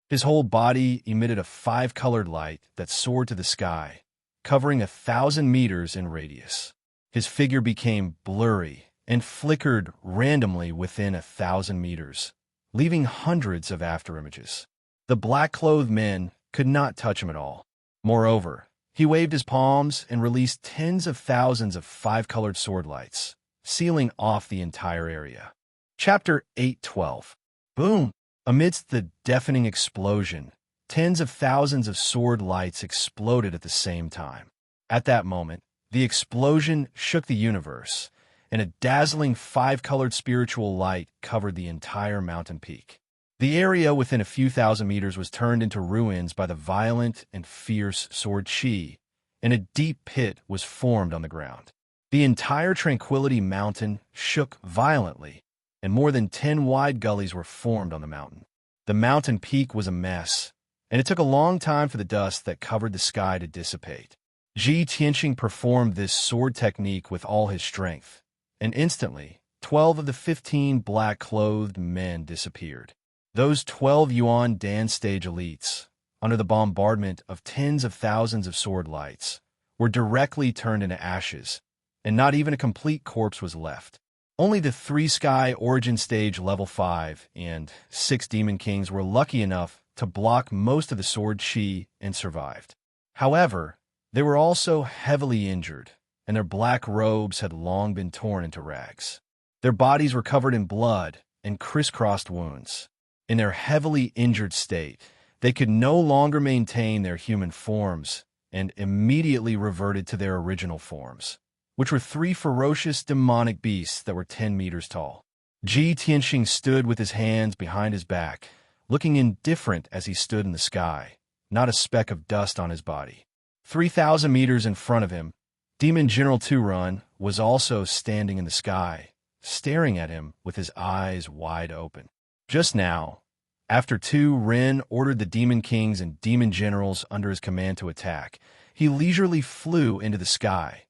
Speaker 1: His whole body emitted a 5-colored light that soared to the sky, covering 1,000 meters in radius. His figure became blurry and flickered randomly within 1,000 meters, leaving hundreds of afterimages. The black-clothed men could not touch him at all. Moreover, he waved his palms and released tens of thousands of five-colored sword lights, sealing off the entire area. Chapter 8:12. Boom! Amidst the deafening explosion, tens of thousands of sword lights exploded at the same time. At that moment, the explosion shook the universe, and a dazzling five-colored spiritual light covered the entire mountain peak. The area within a few thousand meters was turned into ruins by the violent and fierce sword chi, and a deep pit was formed on the ground. The entire Tranquility Mountain shook violently, and more than 10 wide gullies were formed on the mountain. The mountain peak was a mess, and it took a long time for the dust that covered the sky to dissipate. Ji Tianqing performed this sword technique with all his strength, and instantly, 12 of the 15 black-clothed men disappeared. Those 12 Yuan Dan stage elites, under the bombardment of tens of thousands of sword lights, were directly turned into ashes, and not even a complete corpse was left. Only the 3 Sky Origin Stage Level 5 and 6 Demon Kings were lucky enough to block most of the sword chi and survived. However, they were also heavily injured, and their black robes had long been torn into rags. Their bodies were covered in blood and crisscrossed wounds. In their heavily injured state, they could no longer maintain their human forms and immediately reverted to their original forms, which were 3 ferocious demonic beasts that were 10 meters tall. Ji Tianqing stood with his hands behind his back, looking indifferent as he stood in the sky, not a speck of dust on his body. 3,000 meters in front of him, Demon General Tu-Run was also standing in the sky, staring at him with his eyes wide open. Just now, after Tu-Ren ordered the Demon Kings and Demon Generals under his command to attack, he leisurely flew into the sky,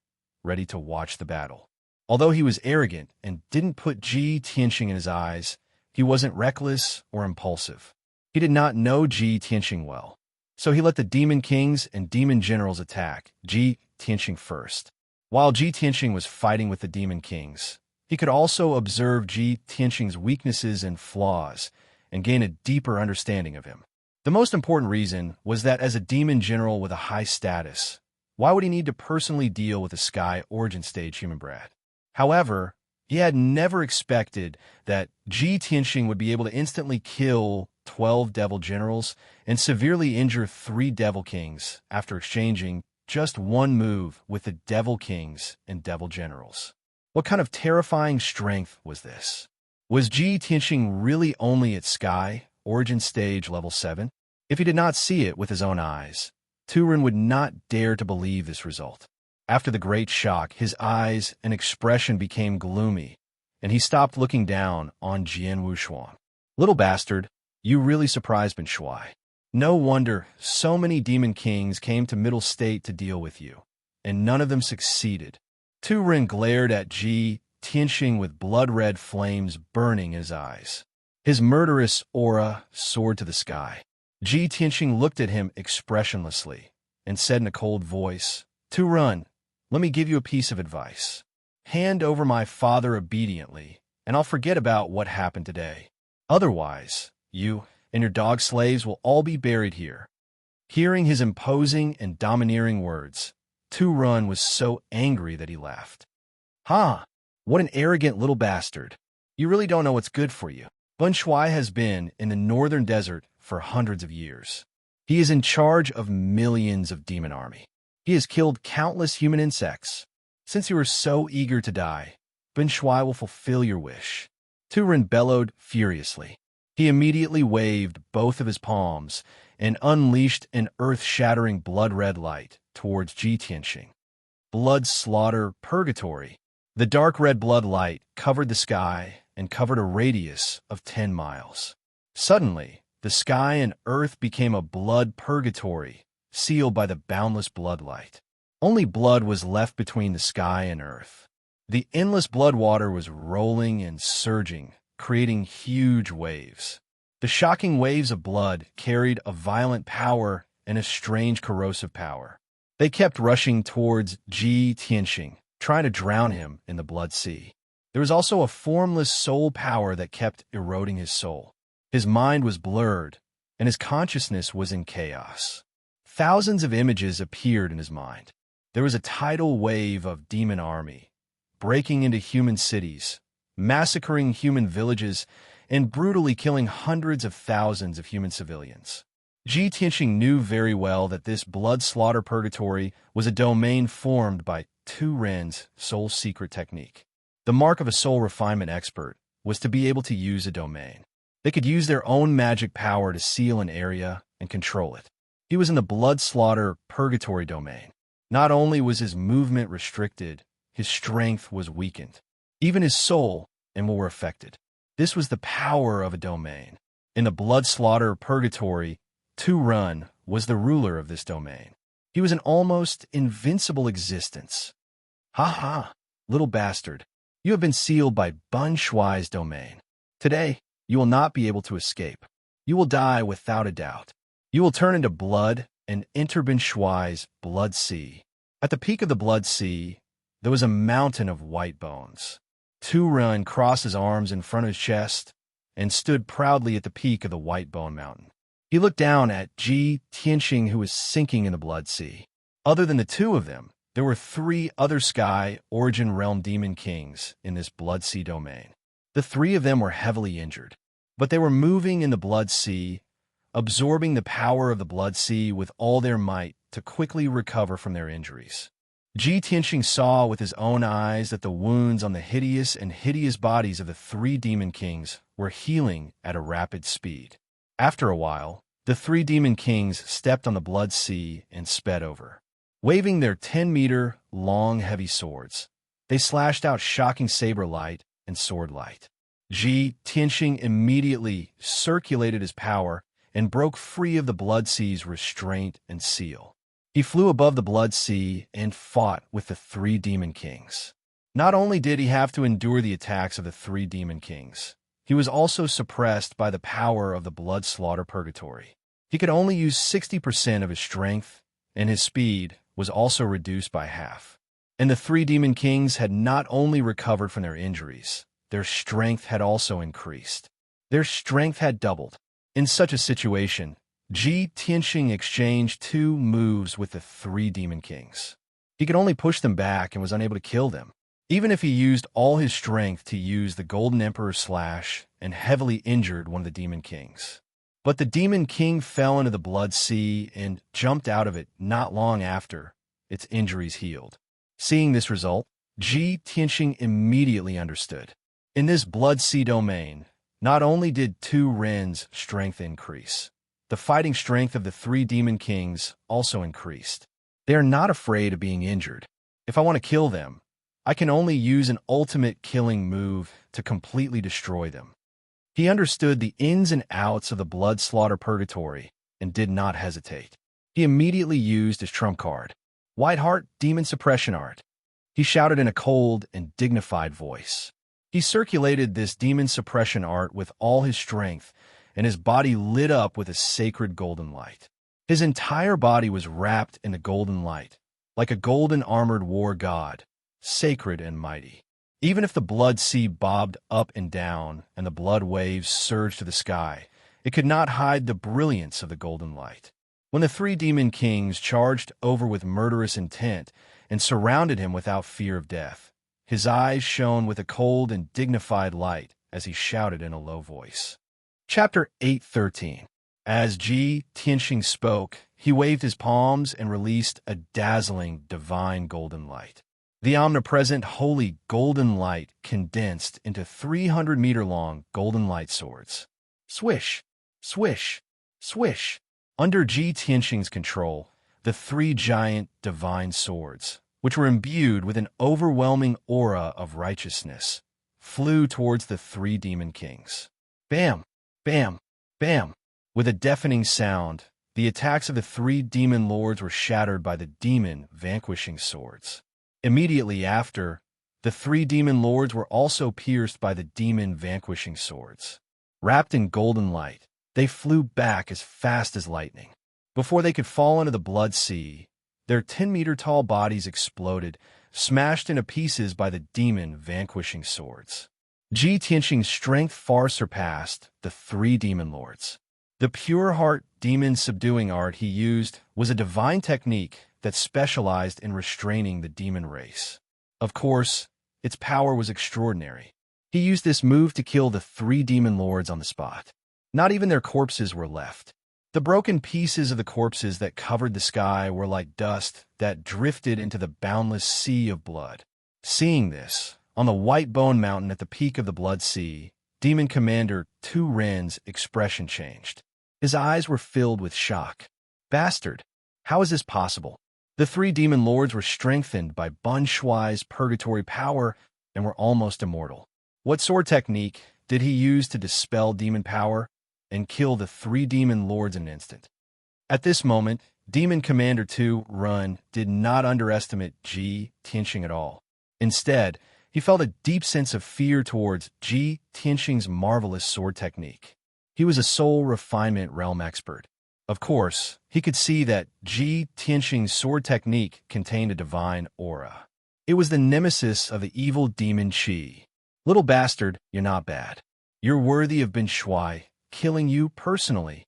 Speaker 1: ready to watch the battle. Although he was arrogant and didn't put Ji Tianqing in his eyes, he wasn't reckless or impulsive. He did not know Ji Tianqing well, so he let the Demon Kings and Demon Generals attack Ji Tianqing first. While Ji Tianqing was fighting with the Demon Kings, he could also observe Ji Tianqing's weaknesses and flaws and gain a deeper understanding of him. The most important reason was that as a Demon General with a high status, why would he need to personally deal with a Sky Origin Stage human brat? However, he had never expected that Ji Tianqing would be able to instantly kill 12 Devil Generals and severely injure 3 Devil Kings after exchanging just one move with the Devil Kings and Devil Generals. What kind of terrifying strength was this? Was Ji Tianqing really only at Sky Origin Stage Level 7? If he did not see it with his own eyes, Tu-Ren would not dare to believe this result. After the great shock, his eyes and expression became gloomy, and he stopped looking down on Jian Wushuang. Little bastard, you really surprised Ben Shuai. No wonder so many Demon Kings came to Middle State to deal with you, and none of them succeeded. Tu-Ren glared at Ji Tianqing with blood-red flames burning in his eyes. His murderous aura soared to the sky. Ji Tianqing looked at him expressionlessly and said in a cold voice, Tu-Ren, let me give you a piece of advice. Hand over my father obediently, and I'll forget about what happened today. Otherwise, you and your dog slaves will all be buried here. Hearing his imposing and domineering words, Tu-Ren was so angry that he laughed. Ha! What an arrogant little bastard. You really don't know what's good for you. Ben Shuai has been in the northern desert for hundreds of years. He is in charge of millions of demon army. He has killed countless human insects. Since you are so eager to die, Ben Shuai will fulfill your wish. Tu-Ren bellowed furiously. He immediately waved both of his palms and unleashed an earth-shattering blood-red light towards Ji Tianqing. Blood slaughter purgatory. The dark red blood light covered the sky and covered a radius of 10 miles. Suddenly, the sky and earth became a blood purgatory, sealed by the boundless blood light. Only blood was left between the sky and earth. The endless blood water was rolling and surging, creating huge waves. The shocking waves of blood carried a violent power and a strange corrosive power. They kept rushing towards Ji Tianqing, trying to drown him in the blood sea. There was also a formless soul power that kept eroding his soul. His mind was blurred, and his consciousness was in chaos. Thousands of images appeared in his mind. There was a tidal wave of demon army, breaking into human cities, massacring human villages, and brutally killing hundreds of thousands of human civilians. Ji Tianxing knew very well that this blood slaughter purgatory was a domain formed by Tu Ren's soul secret technique. The mark of a soul refinement expert was to be able to use a domain. They could use their own magic power to seal an area and control it. He was in the blood slaughter purgatory domain. Not only was his movement restricted, his strength was weakened. Even his soul and will were affected. This was the power of a domain. In the blood slaughter purgatory, Tu Ren was the ruler of this domain. He was an almost invincible existence. Ha ha, little bastard. You have been sealed by Bun Shuai's domain. Today, you will not be able to escape. You will die without a doubt. You will turn into blood and enter Bun Shuai's blood sea. At the peak of the blood sea, there was a mountain of white bones. Tu Ren crossed his arms in front of his chest and stood proudly at the peak of the white bone mountain. He looked down at Ji Tianxing, who was sinking in the blood sea. Other than the two of them, there were 3 other sky origin realm demon kings in this blood sea domain. The 3 of them were heavily injured, but they were moving in the blood sea, absorbing the power of the blood sea with all their might to quickly recover from their injuries. Ji Tianxing saw with his own eyes that the wounds on the hideous bodies of the 3 demon kings were healing at a rapid speed. After a while, the 3 demon kings stepped on the blood sea and sped over. Waving their 10-meter-long heavy swords, they slashed out shocking saber light and sword light. Ji Tianxing immediately circulated his power and broke free of the blood sea's restraint and seal. He flew above the blood sea and fought with the 3 demon kings. Not only did he have to endure the attacks of the 3 demon kings, he was also suppressed by the power of the blood slaughter purgatory. He could only use 60% of his strength, and his speed was also reduced by half. And the 3 demon kings had not only recovered from their injuries, their strength had also increased. Their strength had doubled. In such a situation, Ji Tianxing exchanged 2 moves with the 3 demon kings. He could only push them back and was unable to kill them. Even if he used all his strength to use the Golden Emperor slash and heavily injured one of the demon kings. But the demon king fell into the blood sea and jumped out of it not long after its injuries healed. Seeing this result, Ji Tianxing immediately understood. In this blood sea domain, not only did Tu Ren's strength increase, the fighting strength of the 3 demon kings also increased. They are not afraid of being injured. If I want to kill them, I can only use an ultimate killing move to completely destroy them. He understood the ins and outs of the blood slaughter purgatory and did not hesitate. He immediately used his trump card, White Heart Demon Suppression Art. He shouted in a cold and dignified voice. He circulated this demon suppression art with all his strength, and his body lit up with a sacred golden light. His entire body was wrapped in the golden light, like a golden armored war god, sacred and mighty. Even if the blood sea bobbed up and down and the blood waves surged to the sky, it could not hide the brilliance of the golden light. When the 3 demon kings charged over with murderous intent and surrounded him without fear of death, his eyes shone with a cold and dignified light as he shouted in a low voice. Chapter 8:13. As Ji Tianxing spoke, he waved his palms and released a dazzling, divine golden light. The omnipresent, holy golden light condensed into 300-meter-long golden light swords. Swish, swish, swish. Under Ji Tianxing's control, the 3 giant divine swords, which were imbued with an overwhelming aura of righteousness, flew towards the 3 demon kings. Bam, bam, bam. With a deafening sound, the attacks of the 3 demon lords were shattered by the demon vanquishing swords. Immediately after, the 3 demon lords were also pierced by the demon vanquishing swords. Wrapped in golden light, they flew back as fast as lightning. Before they could fall into the blood sea, their 10-meter-tall bodies exploded, smashed into pieces by the demon vanquishing swords. Ji Tianxing's strength far surpassed the 3 demon lords. The pure heart demon subduing art he used was a divine technique that specialized in restraining the demon race. Of course, its power was extraordinary. He used this move to kill the 3 demon lords on the spot. Not even their corpses were left. The broken pieces of the corpses that covered the sky were like dust that drifted into the boundless sea of blood. Seeing this, on the white bone mountain at the peak of the blood sea, Demon Commander Tu Ren's expression changed. His eyes were filled with shock. Bastard! How is this possible? The 3 demon lords were strengthened by Bun Shuai's purgatory power and were almost immortal. What sword technique did he use to dispel demon power and kill the 3 demon lords in an instant? At this moment, Demon Commander Tu Ren did not underestimate Ji Tianxing at all. Instead, he felt a deep sense of fear towards Ji Tianxing's marvelous sword technique. He was a soul refinement realm expert. Of course, he could see that Ji Tianxing's sword technique contained a divine aura. It was the nemesis of the evil demon Qi. Little bastard, you're not bad. You're worthy of Bin Shuai killing you personally.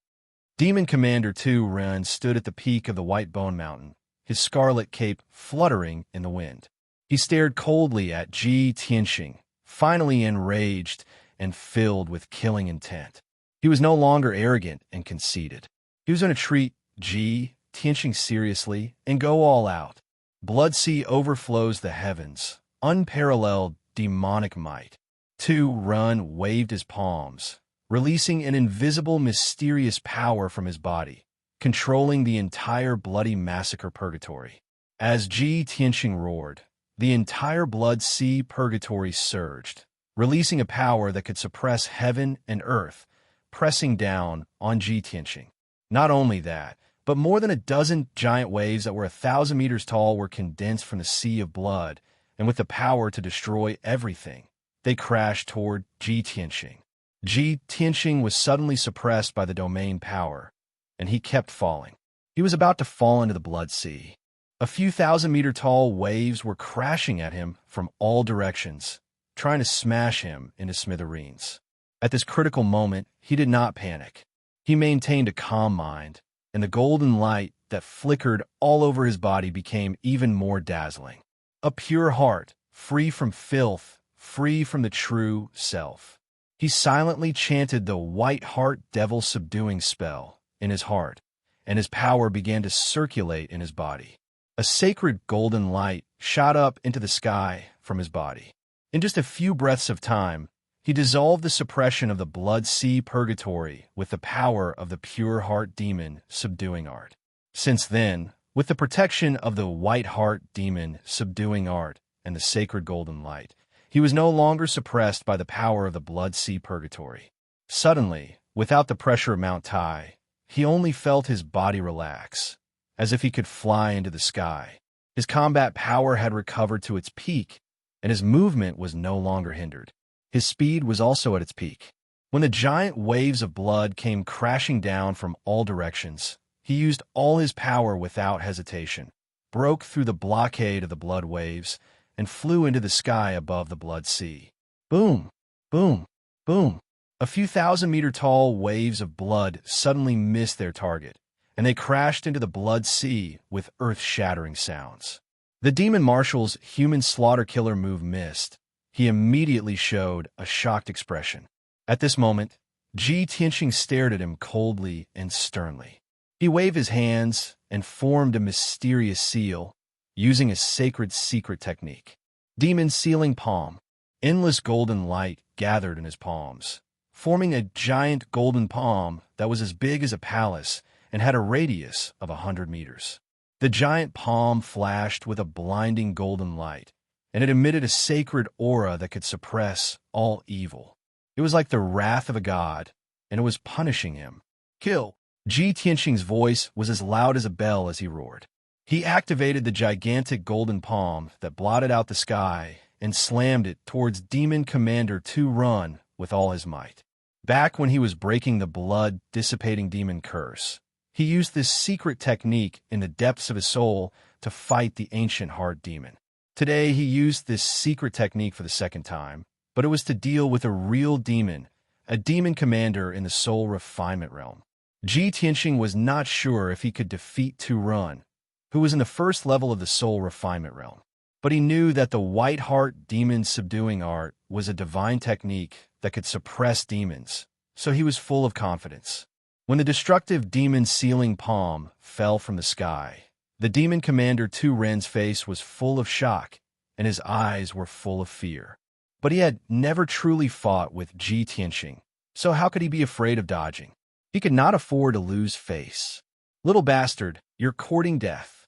Speaker 1: Demon Commander Tu Ren stood at the peak of the White Bone Mountain, his scarlet cape fluttering in the wind. He stared coldly at Ji Tianxing, finally enraged and filled with killing intent. He was no longer arrogant and conceited. He was going to treat Ji Tianxing seriously and go all out. Blood sea overflows the heavens, unparalleled demonic might. Tu Ren waved his palms, releasing an invisible, mysterious power from his body, controlling the entire bloody massacre purgatory. As Ji Tianxing roared, the entire blood sea purgatory surged, releasing a power that could suppress heaven and earth, pressing down on Ji Tianxing. Not only that, but more than a dozen giant waves that were 1,000 meters tall were condensed from the sea of blood, and with the power to destroy everything, they crashed toward Ji Tianxing. Ji Tianxing was suddenly suppressed by the domain power, and he kept falling. He was about to fall into the blood sea. A few 1,000-meter-tall waves were crashing at him from all directions, trying to smash him into smithereens. At this critical moment, he did not panic. He maintained a calm mind, and the golden light that flickered all over his body became even more dazzling. A pure heart, free from filth, free from the true self. He silently chanted the white heart devil subduing spell in his heart, and his power began to circulate in his body. A sacred golden light shot up into the sky from his body. In just a few breaths of time, he dissolved the suppression of the blood sea purgatory with the power of the pure heart demon subduing art. Since then, with the protection of the white heart demon subduing art and the sacred golden light, he was no longer suppressed by the power of the blood sea purgatory. Suddenly, without the pressure of Mount Tai, he only felt his body relax, as if he could fly into the sky. His combat power had recovered to its peak, and his movement was no longer hindered. His speed was also at its peak. When the giant waves of blood came crashing down from all directions, he used all his power without hesitation, broke through the blockade of the blood waves, and flew into the sky above the blood sea. Boom! Boom! Boom! A few 1,000-meter-tall waves of blood suddenly missed their target, and they crashed into the blood sea with earth-shattering sounds. The demon marshal's human slaughter killer move missed. He immediately showed a shocked expression. At this moment, Ji Tianxing stared at him coldly and sternly. He waved his hands and formed a mysterious seal, using a sacred secret technique. Demon Sealing Palm. Endless golden light gathered in his palms, forming a giant golden palm that was as big as a palace and had a radius of 100 meters. The giant palm flashed with a blinding golden light, and it emitted a sacred aura that could suppress all evil. It was like the wrath of a god, and it was punishing him. Kill! Ji Tianxing's voice was as loud as a bell as he roared. He activated the gigantic golden palm that blotted out the sky and slammed it towards Demon Commander Tu Ren with all his might. Back when he was breaking the blood-dissipating demon curse, he used this secret technique in the depths of his soul to fight the ancient heart demon. Today, he used this secret technique for the second time, but it was to deal with a real demon, a demon commander in the soul refinement realm. Ji Tianxing was not sure if he could defeat Tu Run, who was in the first level of the soul refinement realm. But he knew that the white heart demon subduing art was a divine technique that could suppress demons, so he was full of confidence. When the destructive demon sealing palm fell from the sky, the demon commander Tu Ren's face was full of shock, and his eyes were full of fear. But he had never truly fought with Ji Tianxing, so how could he be afraid of dodging? He could not afford to lose face. "Little bastard, you're courting death."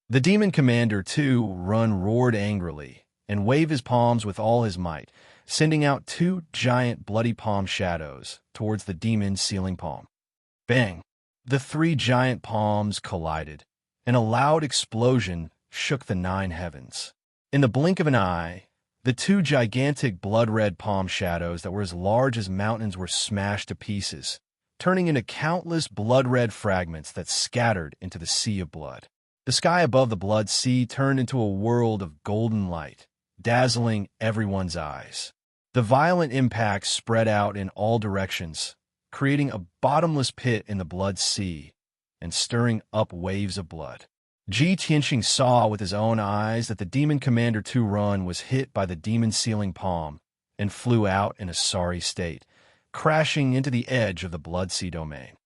Speaker 1: The demon commander Tu Run roared angrily and waved his palms with all his might, sending out two giant bloody palm shadows towards the demon sealing palm. Bang! The three giant palms collided, and a loud explosion shook the 9 heavens. In the blink of an eye, the two gigantic blood-red palm shadows that were as large as mountains were smashed to pieces, turning into countless blood-red fragments that scattered into the sea of blood. The sky above the blood sea turned into a world of golden light, dazzling everyone's eyes. The violent impacts spread out in all directions, creating a bottomless pit in the blood sea and stirring up waves of blood. Ji Tianxing saw with his own eyes that the demon commander Tu Run was hit by the demon sealing palm and flew out in a sorry state, crashing into the edge of the blood sea domain.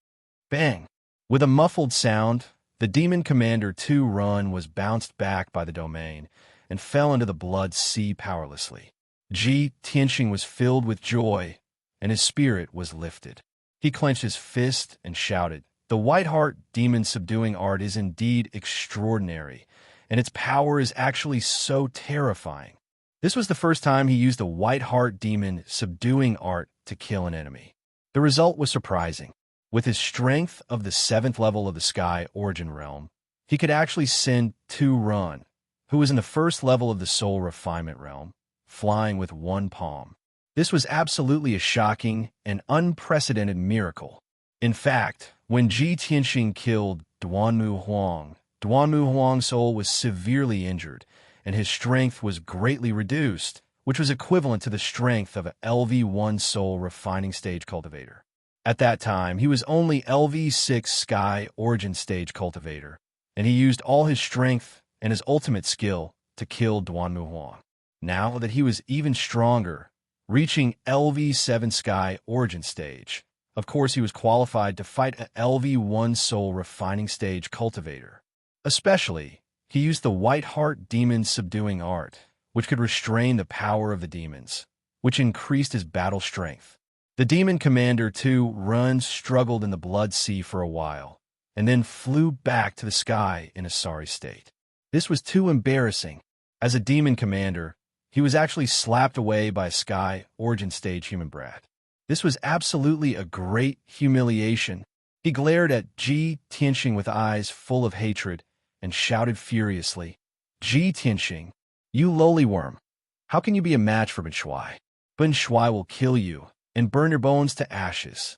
Speaker 1: Bang! With a muffled sound, the demon commander Tu Run was bounced back by the domain and fell into the blood sea powerlessly. Ji Tianxing was filled with joy, and his spirit was lifted. He clenched his fist and shouted, "The White Heart demon subduing art is indeed extraordinary, and its power is actually so terrifying." This was the first time he used the White Heart demon subduing art to kill an enemy. The result was surprising. With his strength of the 7th level of the Sky Origin Realm, he could actually send Tu Run, who was in the 1st level of the Soul Refinement Realm, flying with one palm. This was absolutely a shocking and unprecedented miracle. In fact, when Ji Tianxing killed Duanmu Huang's soul was severely injured, and his strength was greatly reduced, which was equivalent to the strength of an LV1 soul refining stage cultivator. At that time, he was only LV6 Sky Origin Stage Cultivator, and he used all his strength and his ultimate skill to kill Duanmu Huang. Now that he was even stronger, reaching LV7 Sky Origin Stage, of course he was qualified to fight an LV1 Soul Refining Stage Cultivator. Especially, he used the White Heart Demon Subduing Art, which could restrain the power of the demons, which increased his battle strength. The demon commander Tu Run struggled in the blood sea for a while, and then flew back to the sky in a sorry state. This was too embarrassing. As a demon commander, he was actually slapped away by a Sky Origin Stage human brat. This was absolutely a great humiliation. He glared at Ji Tianxing with eyes full of hatred and shouted furiously, "Ji Tianxing, you lowly worm! How can you be a match for Ben Shuai? Ben Shuai will kill you and burn your bones to ashes."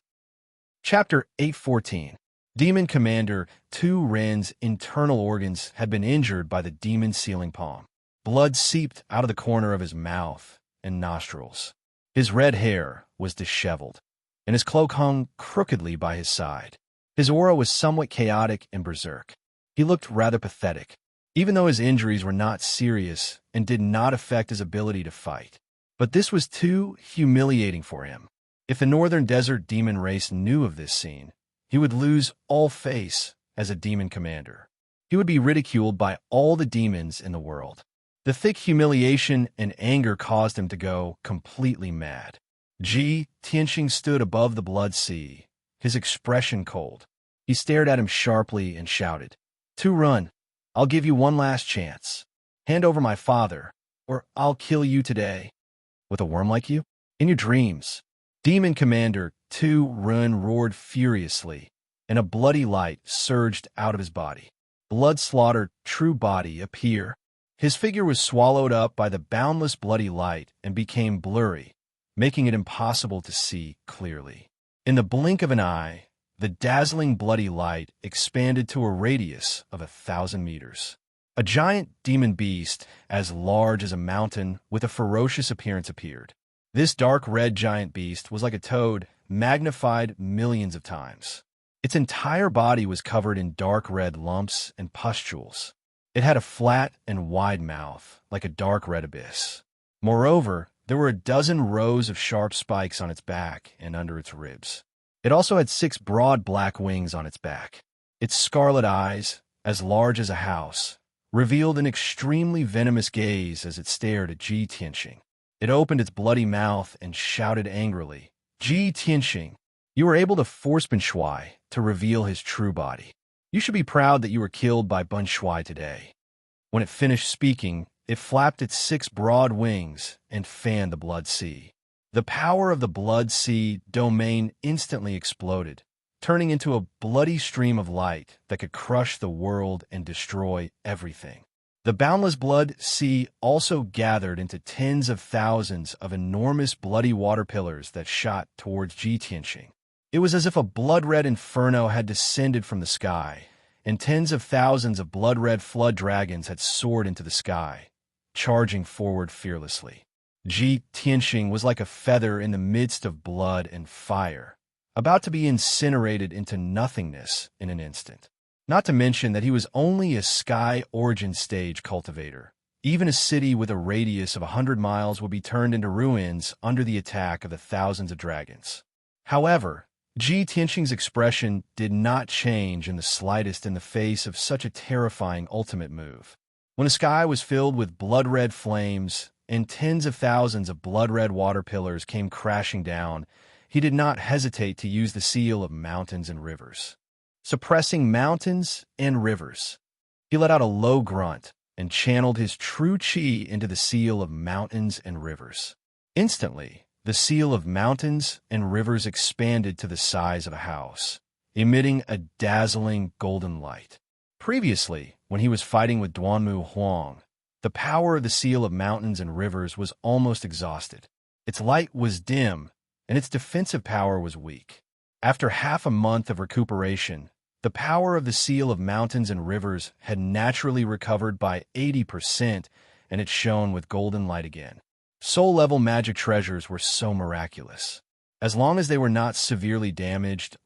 Speaker 1: Chapter 814. Demon Commander Tu Ren's internal organs had been injured by the demon sealing palm. Blood seeped out of the corner of his mouth and nostrils. His red hair was disheveled, and his cloak hung crookedly by his side. His aura was somewhat chaotic and berserk. He looked rather pathetic, even though his injuries were not serious and did not affect his ability to fight. But this was too humiliating for him. If the Northern Desert demon race knew of this scene, he would lose all face as a demon commander. He would be ridiculed by all the demons in the world. The thick humiliation and anger caused him to go completely mad. Ji Tianxing stood above the blood sea, his expression cold. He stared at him sharply and shouted, "Tu Run, I'll give you one last chance. Hand over my father, or I'll kill you today." "With a worm like you? In your dreams." Demon Commander Tu Run roared furiously, and a bloody light surged out of his body. Blood-slaughtered true body appear. His figure was swallowed up by the boundless bloody light and became blurry, making it impossible to see clearly. In the blink of an eye, the dazzling bloody light expanded to a radius of 1,000 meters. A giant demon beast, as large as a mountain with a ferocious appearance, appeared. This dark red giant beast was like a toad, magnified millions of times. Its entire body was covered in dark red lumps and pustules. It had a flat and wide mouth, like a dark red abyss. Moreover, there were a dozen rows of sharp spikes on its back and under its ribs. It also had 6 broad black wings on its back. Its scarlet eyes, as large as a house, revealed an extremely venomous gaze as it stared at Ji Tianxing. It opened its bloody mouth and shouted angrily, "Ji Tianxing, you were able to force Ben Shuai to reveal his true body. You should be proud that you were killed by Ben Shuai today." When it finished speaking, it flapped its 6 broad wings and fanned the blood sea. The power of the blood sea domain instantly exploded, turning into a bloody stream of light that could crush the world and destroy everything. The boundless blood sea also gathered into tens of thousands of enormous bloody water pillars that shot towards Ji Tianxing. It was as if a blood-red inferno had descended from the sky, and tens of thousands of blood-red flood dragons had soared into the sky, charging forward fearlessly. Ji Tianxing was like a feather in the midst of blood and fire, about to be incinerated into nothingness in an instant. Not to mention that he was only a sky origin stage cultivator. Even a city with a radius of 100 miles would be turned into ruins under the attack of the thousands of dragons. However, Ji Tianxing's expression did not change in the slightest in the face of such a terrifying ultimate move. When the sky was filled with blood-red flames and tens of thousands of blood-red water pillars came crashing down, he did not hesitate to use the seal of mountains and rivers. Suppressing mountains and rivers, he let out a low grunt and channeled his true qi into the seal of mountains and rivers. Instantly, the seal of mountains and rivers expanded to the size of a house, emitting a dazzling golden light. Previously, when he was fighting with Duanmu Huang, the power of the seal of mountains and rivers was almost exhausted. Its light was dim, and its defensive power was weak. After half a month of recuperation, the power of the seal of mountains and rivers had naturally recovered by 80%, and it shone with golden light again. Soul-level magic treasures were so miraculous. As long as they were not severely damaged,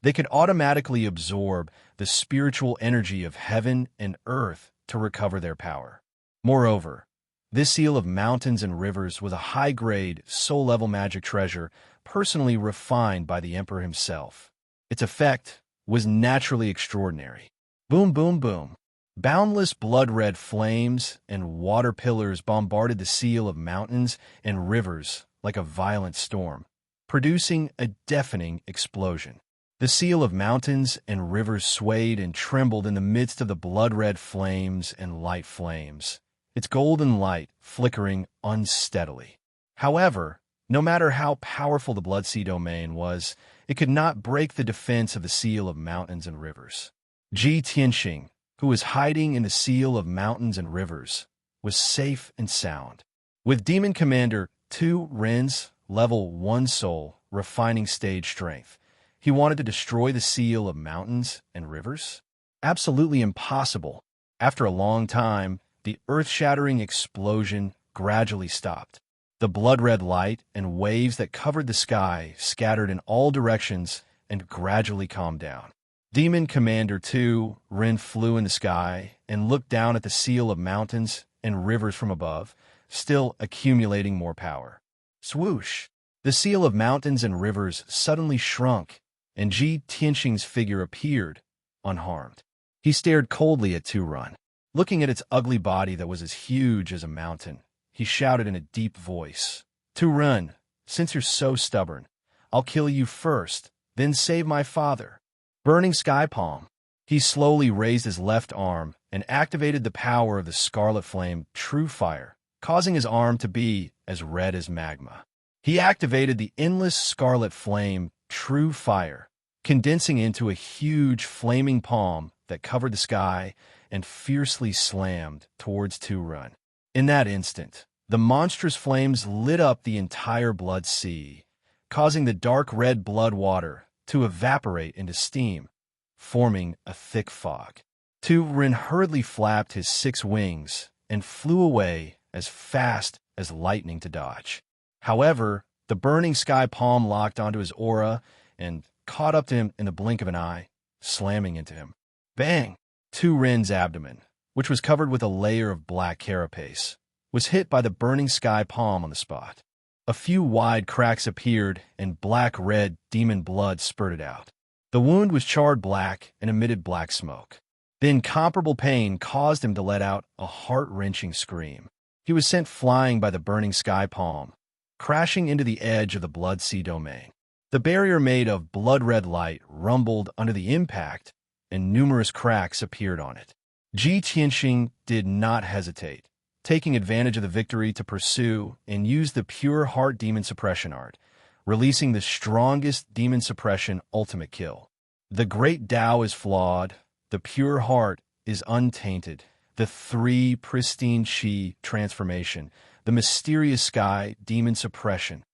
Speaker 1: they could automatically absorb the spiritual energy of heaven and earth to recover their power. Moreover, this seal of mountains and rivers was a high-grade, soul-level magic treasure personally refined by the Emperor himself. Its effect was naturally extraordinary. Boom, boom, boom. Boundless blood-red flames and water pillars bombarded the seal of mountains and rivers like a violent storm, producing a deafening explosion. The seal of mountains and rivers swayed and trembled in the midst of the blood-red flames and light flames, its golden light flickering unsteadily. However, no matter how powerful the blood sea domain was, it could not break the defense of the seal of mountains and rivers. Ji Tianxing, who was hiding in the seal of mountains and rivers, was safe and sound. With Demon Commander 2 Ren's level 1 soul refining stage strength, he wanted to destroy the seal of mountains and rivers? Absolutely impossible. After a long time, the earth-shattering explosion gradually stopped. The blood-red light and waves that covered the sky scattered in all directions and gradually calmed down. Demon Commander 2 Ren flew in the sky and looked down at the seal of mountains and rivers from above, still accumulating more power. Swoosh! The seal of mountains and rivers suddenly shrunk, and Ji Tianxing's figure appeared, unharmed. He stared coldly at Tu-Run. Looking at its ugly body that was as huge as a mountain, he shouted in a deep voice, "Tu-Run, since you're so stubborn, I'll kill you first, then save my father." Burning Sky Palm. He slowly raised his left arm and activated the power of the scarlet flame True Fire, causing his arm to be as red as magma. He activated the endless scarlet flame True Fire, condensing into a huge flaming palm that covered the sky and fiercely slammed towards Tu-Run. In that instant, the monstrous flames lit up the entire blood sea, causing the dark red blood water to evaporate into steam, forming a thick fog. Tu-Run hurriedly flapped his 6 wings and flew away as fast as lightning to dodge. However, the burning sky palm locked onto his aura and caught up to him in the blink of an eye, slamming into him. Bang! Tu Ren's abdomen, which was covered with a layer of black carapace, was hit by the burning sky palm on the spot. A few wide cracks appeared, and black-red demon blood spurted out. The wound was charred black and emitted black smoke. The incomparable pain caused him to let out a heart-wrenching scream. He was sent flying by the burning sky palm, crashing into the edge of the Blood Sea domain. The barrier made of blood-red light rumbled under the impact, and numerous cracks appeared on it. Ji Tianxing did not hesitate, taking advantage of the victory to pursue and use the pure heart demon suppression art, releasing the strongest demon suppression ultimate kill. The great Tao is flawed, the pure heart is untainted, the three pristine Qi transformation, the mysterious sky demon suppression.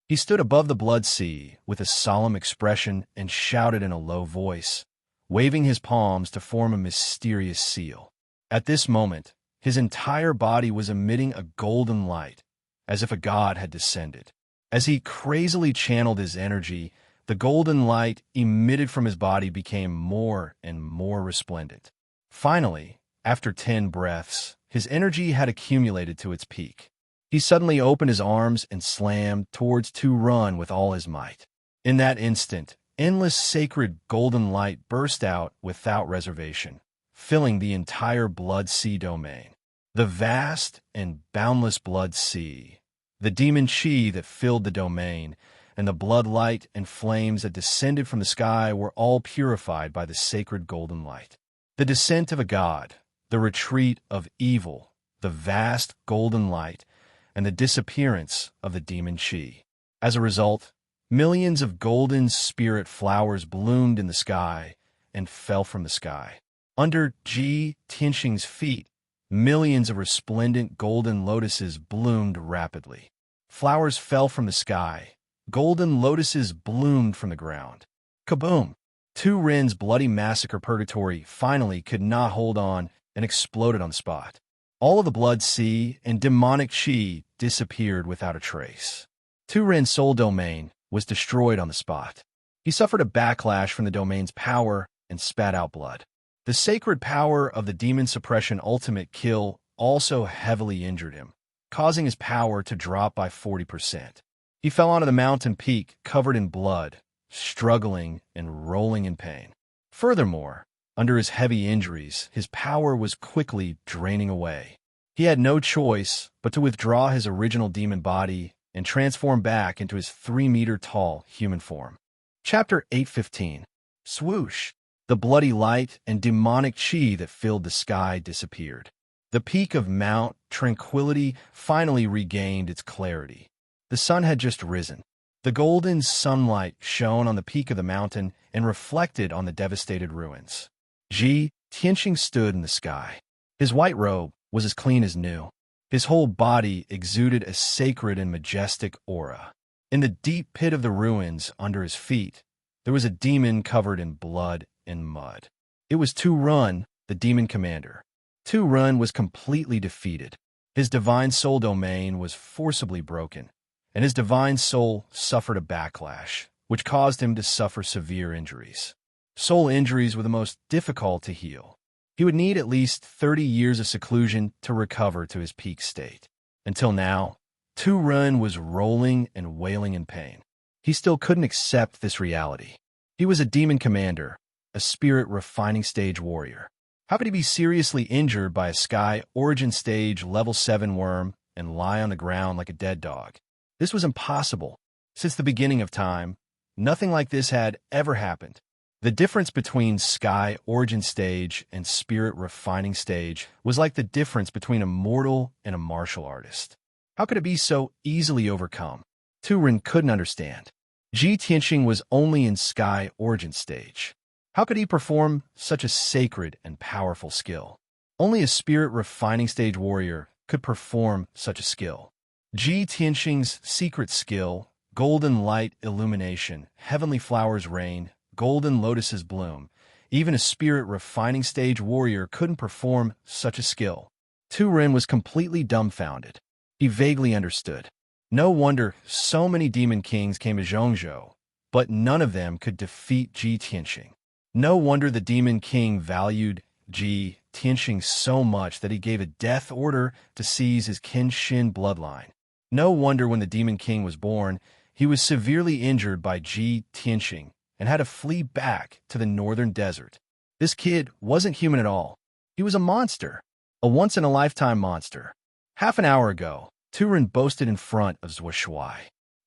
Speaker 1: He stood above the Blood Sea with a solemn expression and shouted in a low voice, waving his palms to form a mysterious seal. At this moment, his entire body was emitting a golden light, as if a god had descended. As he crazily channeled his energy, the golden light emitted from his body became more and more resplendent. Finally, after 10 breaths, his energy had accumulated to its peak. He suddenly opened his arms and slammed towards Tu Ren with all his might. In that instant, endless sacred golden light burst out without reservation, filling the entire Blood Sea domain. The vast and boundless Blood Sea, the demon Qi that filled the domain, and the blood light and flames that descended from the sky were all purified by the sacred golden light. The descent of a god, the retreat of evil, the vast golden light, and the disappearance of the demon Qi. As a result, millions of golden spirit flowers bloomed in the sky and fell from the sky. Under Ji Tianxing's feet, millions of resplendent golden lotuses bloomed rapidly. Flowers fell from the sky. Golden lotuses bloomed from the ground. Kaboom! Tu Ren's bloody massacre purgatory finally could not hold on and exploded on the spot. All of the Blood Sea and demonic Qi disappeared without a trace. Tu Ren's soul domain was destroyed on the spot. He suffered a backlash from the domain's power and spat out blood. The sacred power of the demon suppression ultimate kill also heavily injured him, causing his power to drop by 40%. He fell onto the mountain peak covered in blood, struggling and rolling in pain. Furthermore, under his heavy injuries, his power was quickly draining away. He had no choice but to withdraw his original demon body and transform back into his 3-meter-tall human form. Chapter 8:15. Swoosh! The bloody light and demonic Qi that filled the sky disappeared. The peak of Mount Tranquility finally regained its clarity. The sun had just risen. The golden sunlight shone on the peak of the mountain and reflected on the devastated ruins. Ji Tianxing stood in the sky. His white robe was as clean as new. His whole body exuded a sacred and majestic aura. In the deep pit of the ruins under his feet, there was a demon covered in blood and mud. It was Tu Ren, the demon commander. Tu Ren was completely defeated. His divine soul domain was forcibly broken, and his divine soul suffered a backlash, which caused him to suffer severe injuries. Soul injuries were the most difficult to heal. He would need at least 30 years of seclusion to recover to his peak state. Until now, Tu Ren was rolling and wailing in pain. He still couldn't accept this reality. He was a demon commander, a spirit refining stage warrior. How could he be seriously injured by a sky origin stage level 7 worm and lie on the ground like a dead dog? This was impossible. Since the beginning of time, nothing like this had ever happened. The difference between sky origin stage and spirit refining stage was like the difference between a mortal and a martial artist. How could it be so easily overcome? Tu Ren couldn't understand. Ji Tianxing was only in sky origin stage. How could he perform such a sacred and powerful skill? Only a spirit refining stage warrior could perform such a skill. Ji Tianxing's secret skill, golden light illumination, heavenly flowers rain, golden lotuses bloom. Even a spirit refining stage warrior couldn't perform such a skill. Tu Ren was completely dumbfounded. He vaguely understood. No wonder so many demon kings came to Zhongzhou. but none of them could defeat Ji Tianxing. No wonder the Demon King valued Ji Tianxing so much that he gave a death order to seize his Kenshin bloodline. No wonder when the Demon King was born, he was severely injured by Ji Tianxing and had to flee back to the northern desert. This kid wasn't human at all. He was a monster, a once-in-a-lifetime monster. Half an hour ago, Turin boasted in front of Zhou Shuai.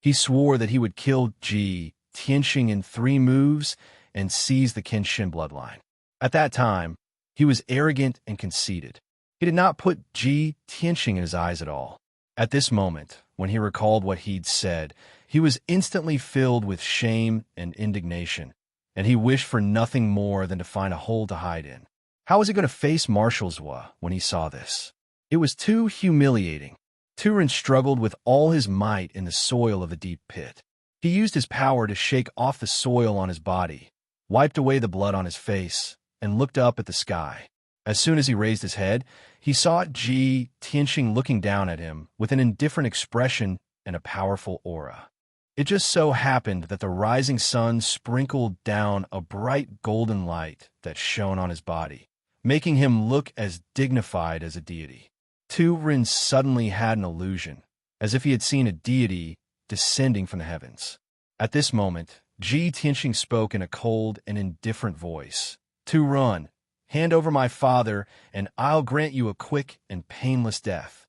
Speaker 1: He swore that he would kill Ji Tianxing in 3 moves and seize the Kenshin bloodline. At that time, he was arrogant and conceited. He did not put Ji Tianxing in his eyes at all. At this moment, when he recalled what he'd said, he was instantly filled with shame and indignation, and he wished for nothing more than to find a hole to hide in. How was he going to face Marshal Zhou when he saw this? It was too humiliating. Turin struggled with all his might in the soil of the deep pit. He used his power to shake off the soil on his body, wiped away the blood on his face, and looked up at the sky. As soon as he raised his head, he saw Ji Tianxing looking down at him with an indifferent expression and a powerful aura. It just so happened that the rising sun sprinkled down a bright golden light that shone on his body, making him look as dignified as a deity. Turin suddenly had an illusion, as if he had seen a deity descending from the heavens. At this moment, Ji Tianxing spoke in a cold and indifferent voice. "Turin, hand over my father, and I'll grant you a quick and painless death."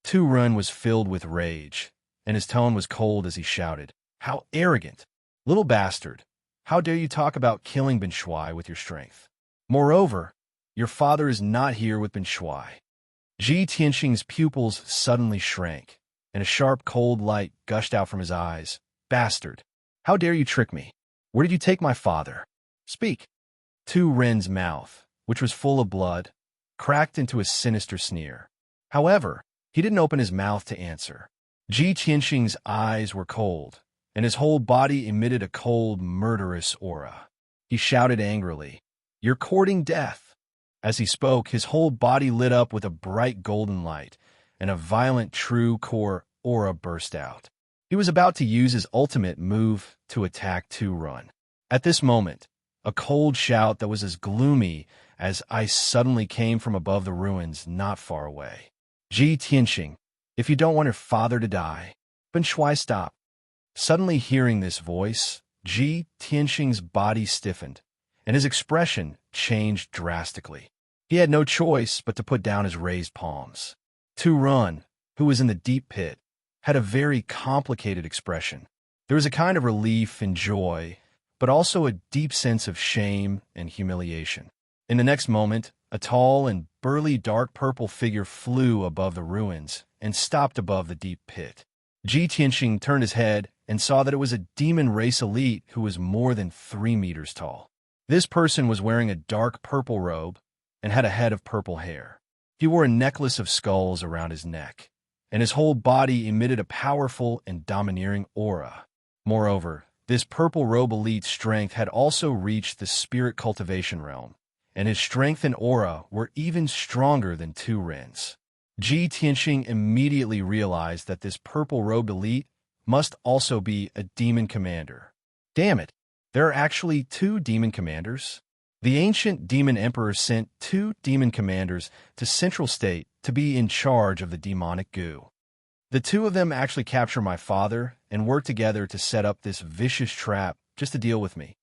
Speaker 1: Turin was filled with rage, and his tone was cold as he shouted, "How arrogant! Little bastard! How dare you talk about killing Ben Shuai with your strength? Moreover, your father is not here with Ben Shuai." Ji Tianxing's pupils suddenly shrank, and a sharp, cold light gushed out from his eyes. "Bastard! How dare you trick me? Where did you take my father? Speak!" Turin's mouth, which was full of blood, cracked into a sinister sneer. However, he didn't open his mouth to answer. Ji Tianxing's eyes were cold, and his whole body emitted a cold, murderous aura. He shouted angrily, "You're courting death!" As he spoke, his whole body lit up with a bright golden light, and a violent true core aura burst out. He was about to use his ultimate move to attack Turin. At this moment, a cold shout that was as gloomy as ice suddenly came from above the ruins not far away. "Ji Tianxing, if you don't want your father to die, Ben Shuai stop." Suddenly hearing this voice, Ji Tianxing's body stiffened, and his expression changed drastically. He had no choice but to put down his raised palms. Turin, who was in the deep pit, had a very complicated expression. There was a kind of relief and joy, but also a deep sense of shame and humiliation. In the next moment, a tall and burly dark purple figure flew above the ruins and stopped above the deep pit. Ji Tianxing turned his head and saw that it was a demon race elite who was more than 3 meters tall. This person was wearing a dark purple robe and had a head of purple hair. He wore a necklace of skulls around his neck, and his whole body emitted a powerful and domineering aura. Moreover, this purple robe elite's strength had also reached the spirit cultivation realm, and his strength and aura were even stronger than Turin's. Ji Tianxing immediately realized that this purple robed elite must also be a demon commander. Damn it, there are actually 2 demon commanders? The ancient demon emperor sent 2 demon commanders to Central State to be in charge of the demonic goo. The 2 of them actually capture my father and work together to set up this vicious trap just to deal with me.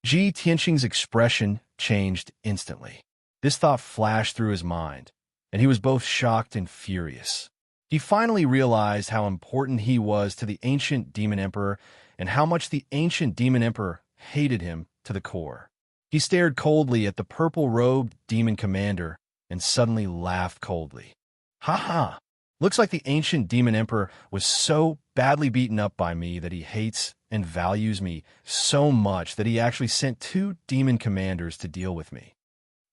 Speaker 1: Ji Tianxing's expression changed instantly. This thought flashed through his mind, and he was both shocked and furious. He finally realized how important he was to the ancient demon emperor and how much the ancient demon emperor hated him to the core. He stared coldly at the purple-robed demon commander and suddenly laughed coldly. "Ha ha! Looks like the ancient demon emperor was so badly beaten up by me that he hates and values me so much that he actually sent 2 demon commanders to deal with me."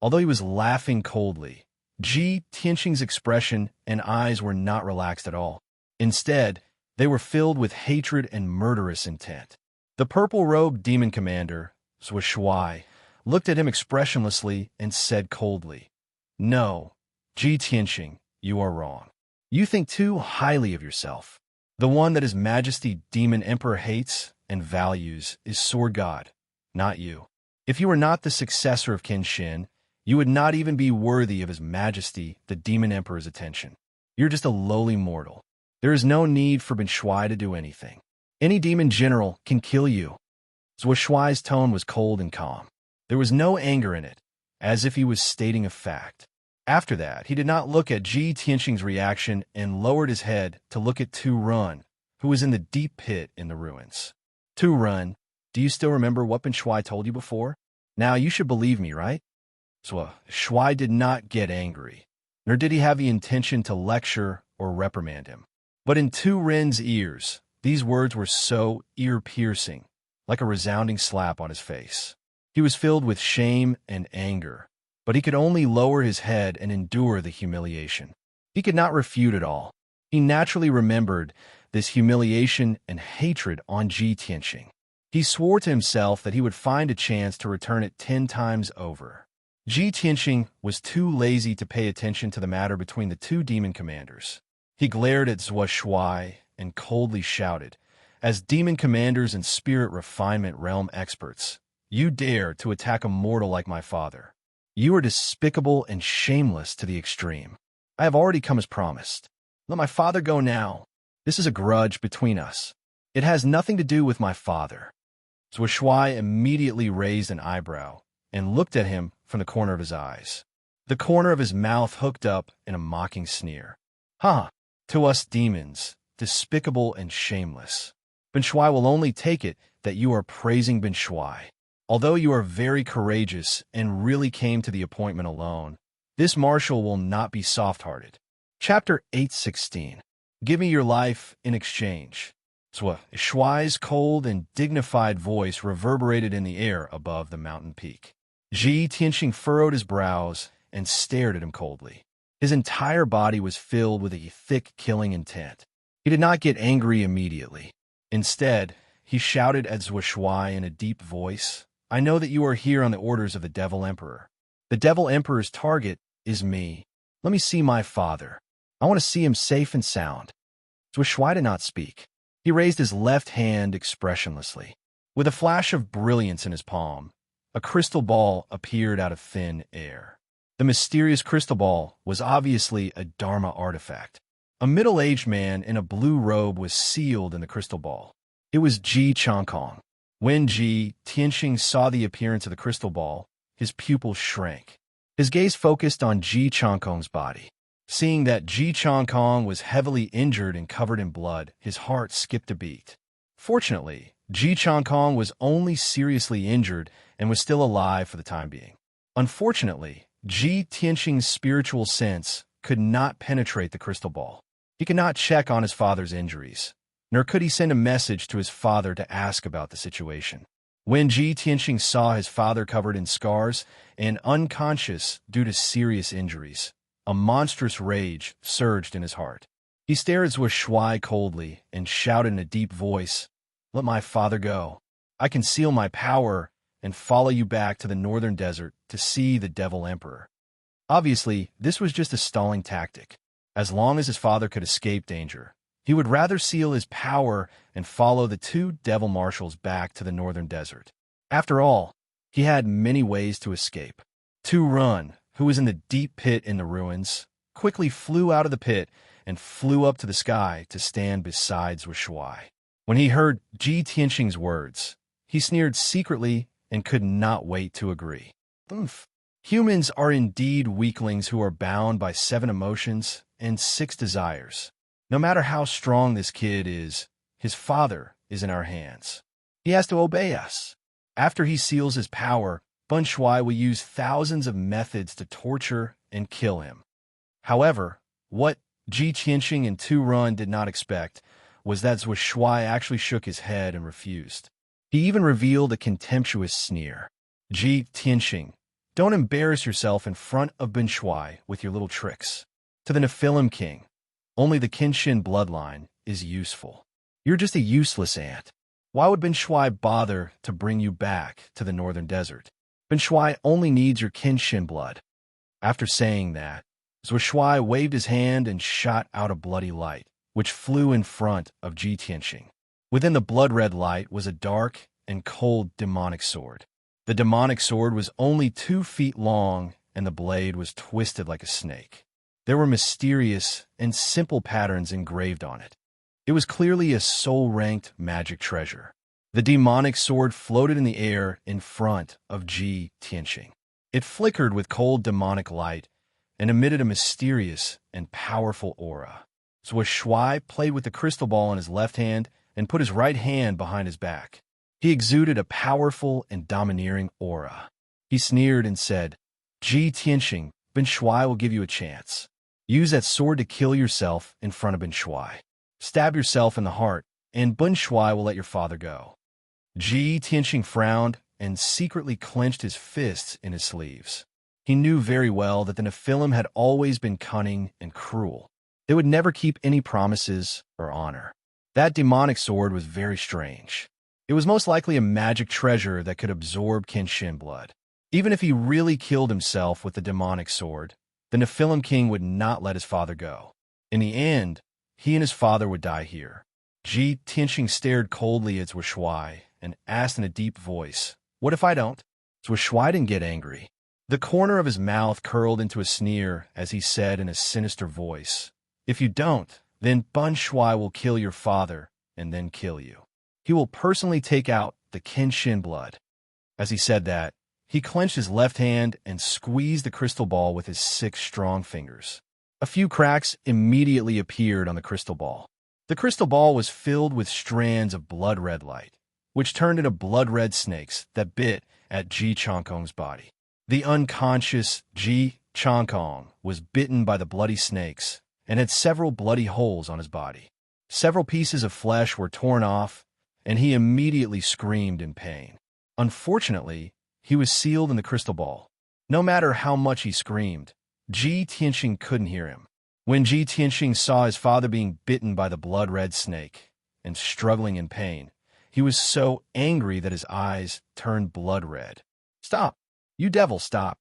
Speaker 1: Although he was laughing coldly, Ji Tianxing's expression and eyes were not relaxed at all. Instead, they were filled with hatred and murderous intent. The purple-robed demon commander, Zhou Shuai, looked at him expressionlessly and said coldly, "No, Ji Tianxing, you are wrong. You think too highly of yourself, the one that His Majesty Demon Emperor hates and values is Sword God, not you. If you were not the successor of Qin Shin, you would not even be worthy of His Majesty, the Demon Emperor's attention. You're just a lowly mortal. There is no need for Ben Shuai to do anything. Any demon general can kill you. Zhuo Shuai's tone was cold and calm. There was no anger in it, as if he was stating a fact. After that, he did not look at Ji Tianxing's reaction and lowered his head to look at Tu Run, who was in the deep pit in the ruins. Tu Run, do you still remember what Ben Shuai told you before? Now you should believe me, right? Zhuo Shuai did not get angry, nor did he have the intention to lecture or reprimand him. But in Tu Ren's ears, these words were so ear-piercing, like a resounding slap on his face. He was filled with shame and anger, but he could only lower his head and endure the humiliation. He could not refute it all. He naturally remembered this humiliation and hatred on Ji Tianxing. He swore to himself that he would find a chance to return it 10 times over. Ji Tianxing was too lazy to pay attention to the matter between the two demon commanders. He glared at Zhuo Shuai and coldly shouted, "As demon commanders and spirit refinement realm experts, you dare to attack a mortal like my father. You are despicable and shameless to the extreme. I have already come as promised. Let my father go now. This is a grudge between us. It has nothing to do with my father." Zhuo Shuai immediately raised an eyebrow and looked at him from the corner of his eyes. The corner of his mouth hooked up in a mocking sneer. "Huh, to us demons, despicable and shameless. Ben Shuai will only take it that you are praising Ben Shuai. Although you are very courageous and really came to the appointment alone, this marshal will not be soft-hearted." Chapter 8:16. Give me your life in exchange. Zhuo Shuai's cold and dignified voice reverberated in the air above the mountain peak. Ji Tianxing furrowed his brows and stared at him coldly. His entire body was filled with a thick killing intent. He did not get angry immediately. Instead, he shouted at Zhuo Shuai in a deep voice, "I know that you are here on the orders of the Devil Emperor. The Devil Emperor's target is me. Let me see my father. I want to see him safe and sound." Zhuo Shuai did not speak. He raised his left hand expressionlessly. With a flash of brilliance in his palm, a crystal ball appeared out of thin air. The mysterious crystal ball was obviously a Dharma artifact. A middle-aged man in a blue robe was sealed in the crystal ball. It was Ji Changkong. When Ji Tianxing saw the appearance of the crystal ball, his pupils shrank. His gaze focused on Ji Changkong's body. Seeing that Ji Changkong was heavily injured and covered in blood, his heart skipped a beat. Fortunately, Ji Changkong was only seriously injured and was still alive for the time being. Unfortunately, Ji Tianxing's spiritual sense could not penetrate the crystal ball. He could not check on his father's injuries, nor could he send a message to his father to ask about the situation. When Ji Tianxing saw his father covered in scars and unconscious due to serious injuries, a monstrous rage surged in his heart. He stared at Zhuo Shuai coldly and shouted in a deep voice, "Let my father go. I conceal my power and follow you back to the northern desert to see the Devil Emperor." Obviously, this was just a stalling tactic. As long as his father could escape danger, he would rather seal his power and follow the two devil marshals back to the northern desert. After all, he had many ways to escape. Tu Run, who was in the deep pit in the ruins, quickly flew out of the pit and flew up to the sky to stand beside Zhuo Shuai. When he heard Ji Tianxing's words, he sneered secretly and could not wait to agree. "Oomph. Humans are indeed weaklings who are bound by 7 emotions and 6 desires. No matter how strong this kid is, his father is in our hands. He has to obey us. After he seals his power, Ben Shuai will use thousands of methods to torture and kill him." However, what Ji Tianxing and Tu Run did not expect was that Zhuo Shuai actually shook his head and refused. He even revealed a contemptuous sneer. "Ji Tianxing, don't embarrass yourself in front of Ben Shuai with your little tricks. To the Nephilim King, only the Kenshin bloodline is useful. You're just a useless ant. Why would Ben Shuai bother to bring you back to the northern desert? Ben Shuai only needs your Kenshin blood." After saying that, Zhuo Shuai waved his hand and shot out a bloody light, which flew in front of Ji Tianxing. Within the blood-red light was a dark and cold demonic sword. The demonic sword was only 2 feet long, and the blade was twisted like a snake. There were mysterious and simple patterns engraved on it. It was clearly a soul-ranked magic treasure. The demonic sword floated in the air in front of Ji Tianxing. It flickered with cold demonic light and emitted a mysterious and powerful aura. Zhuo Shuai played with the crystal ball in his left hand and put his right hand behind his back. He exuded a powerful and domineering aura. He sneered and said, "Ji Tianxing, Ben Shuai will give you a chance. Use that sword to kill yourself in front of Ben Shuai. Stab yourself in the heart, and Ben Shuai will let your father go." Ji Tianxing frowned and secretly clenched his fists in his sleeves. He knew very well that the Nephilim had always been cunning and cruel. They would never keep any promises or honor. That demonic sword was very strange. It was most likely a magic treasure that could absorb Kenshin blood. Even if he really killed himself with the demonic sword, the Nephilim king would not let his father go. In the end, he and his father would die here. Ji Tianxing stared coldly at Zhuo Shuai and asked in a deep voice, "What if I don't?" Zhuo Shuai didn't get angry. The corner of his mouth curled into a sneer as he said in a sinister voice, "If you don't, then Ben Shuai will kill your father and then kill you. He will personally take out the Kenshin blood." As he said that, he clenched his left hand and squeezed the crystal ball with his 6 strong fingers. A few cracks immediately appeared on the crystal ball. The crystal ball was filled with strands of blood-red light, which turned into blood-red snakes that bit at Ji Changkong's body. The unconscious Ji Changkong was bitten by the bloody snakes and had several bloody holes on his body. Several pieces of flesh were torn off, and he immediately screamed in pain. Unfortunately, he was sealed in the crystal ball. No matter how much he screamed, Ji Tianxing couldn't hear him. When Ji Tianxing saw his father being bitten by the blood-red snake and struggling in pain, he was so angry that his eyes turned blood-red. "Stop! You devil, stop!"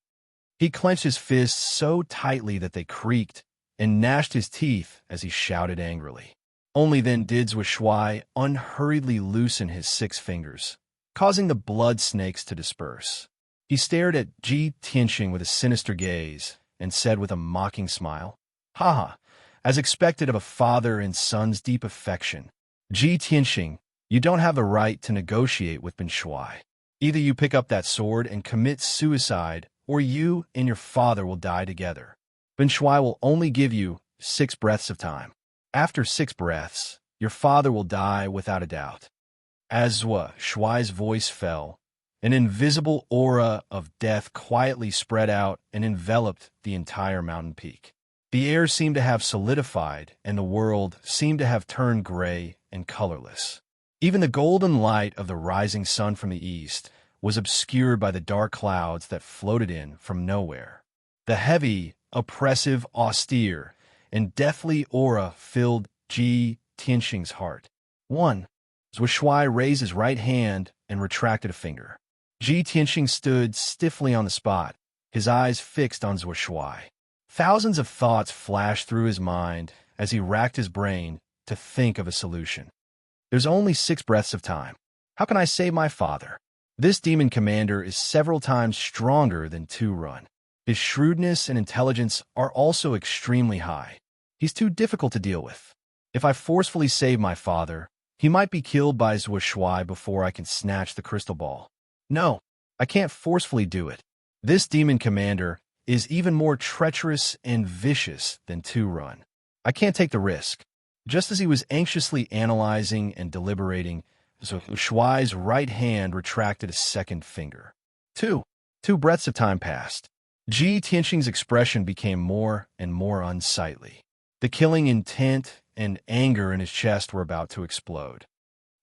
Speaker 1: He clenched his fists so tightly that they creaked and gnashed his teeth as he shouted angrily. Only then did Zhuo Shuai unhurriedly loosen his 6 fingers, causing the blood snakes to disperse. He stared at Ji Tianxing with a sinister gaze and said with a mocking smile, "Ha ha, as expected of a father and son's deep affection. Ji Tianxing, you don't have the right to negotiate with Ben Shuai. Either you pick up that sword and commit suicide, or you and your father will die together. Ben Shuai will only give you 6 breaths of time. After 6 breaths, your father will die without a doubt." As Zhuo Shuai's voice fell, an invisible aura of death quietly spread out and enveloped the entire mountain peak. The air seemed to have solidified, and the world seemed to have turned gray and colorless. Even the golden light of the rising sun from the east was obscured by the dark clouds that floated in from nowhere. The heavy, oppressive, austere, and deathly aura filled Ji Tianxing's heart. Zhuo Shuai raised his right hand and retracted a finger. Ji Tianxing stood stiffly on the spot, his eyes fixed on Zhuo Shuai. Thousands of thoughts flashed through his mind as he racked his brain to think of a solution. There's only 6 breaths of time. How can I save my father? This demon commander is several times stronger than Tu Run. His shrewdness and intelligence are also extremely high. He's too difficult to deal with. If I forcefully save my father, he might be killed by Zhuo Shuai before I can snatch the crystal ball. No, I can't forcefully do it. This demon commander is even more treacherous and vicious than Tu Run. I can't take the risk. Just as he was anxiously analyzing and deliberating, Zhuo Shuai's right hand retracted a second finger. Two breaths of time passed. Ji Tianxing's expression became more and more unsightly. The killing intent and anger in his chest were about to explode.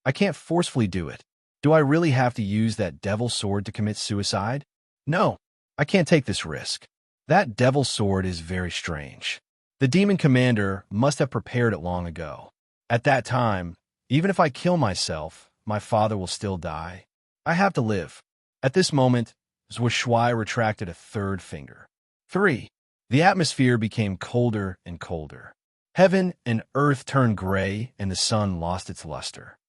Speaker 1: I can't forcefully do it. Do I really have to use that devil sword to commit suicide? No, I can't take this risk. That devil sword is very strange. The demon commander must have prepared it long ago. At that time, even if I kill myself, my father will still die. I have to live. At this moment, Zhuo Shuai retracted a third finger. 3. The atmosphere became colder and colder. Heaven and earth turned gray, and the sun lost its luster.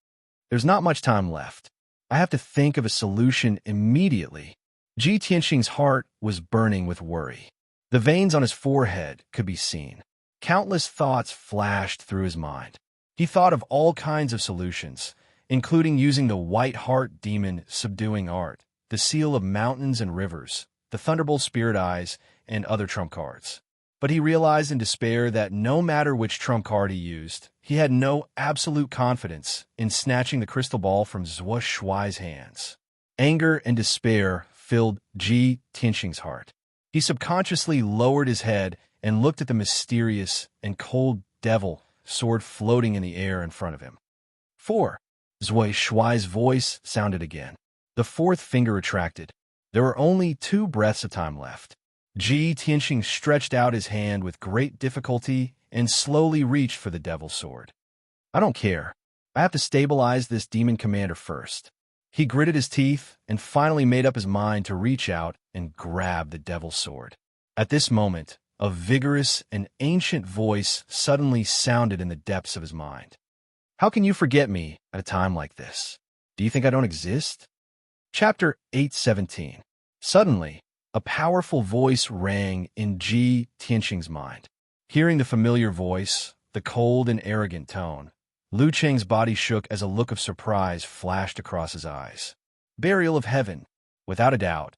Speaker 1: There's not much time left. I have to think of a solution immediately. Ji Tianxing's heart was burning with worry. The veins on his forehead could be seen. Countless thoughts flashed through his mind. He thought of all kinds of solutions, including using the white heart demon subduing art, the seal of mountains and rivers, the thunderbolt spirit eyes, and other trump cards. But he realized in despair that no matter which trump card he used, he had no absolute confidence in snatching the crystal ball from Zhuo Shuai's hands. Anger and despair filled Ji Tianxing's heart. He subconsciously lowered his head and looked at the mysterious and cold devil sword floating in the air in front of him. 4. Zhuo Shuai's voice sounded again. The fourth finger retracted. There were only 2 breaths of time left. Ji Tianxing stretched out his hand with great difficulty and slowly reached for the devil's sword. I don't care. I have to stabilize this demon commander first. He gritted his teeth and finally made up his mind to reach out and grab the devil's sword. At this moment, a vigorous and ancient voice suddenly sounded in the depths of his mind. How can you forget me at a time like this? Do you think I don't exist? Chapter 817. Suddenly, a powerful voice rang in Ji Tianxing's mind. Hearing the familiar voice, the cold and arrogant tone, Lu Cheng's body shook as a look of surprise flashed across his eyes. Burial of Heaven. Without a doubt,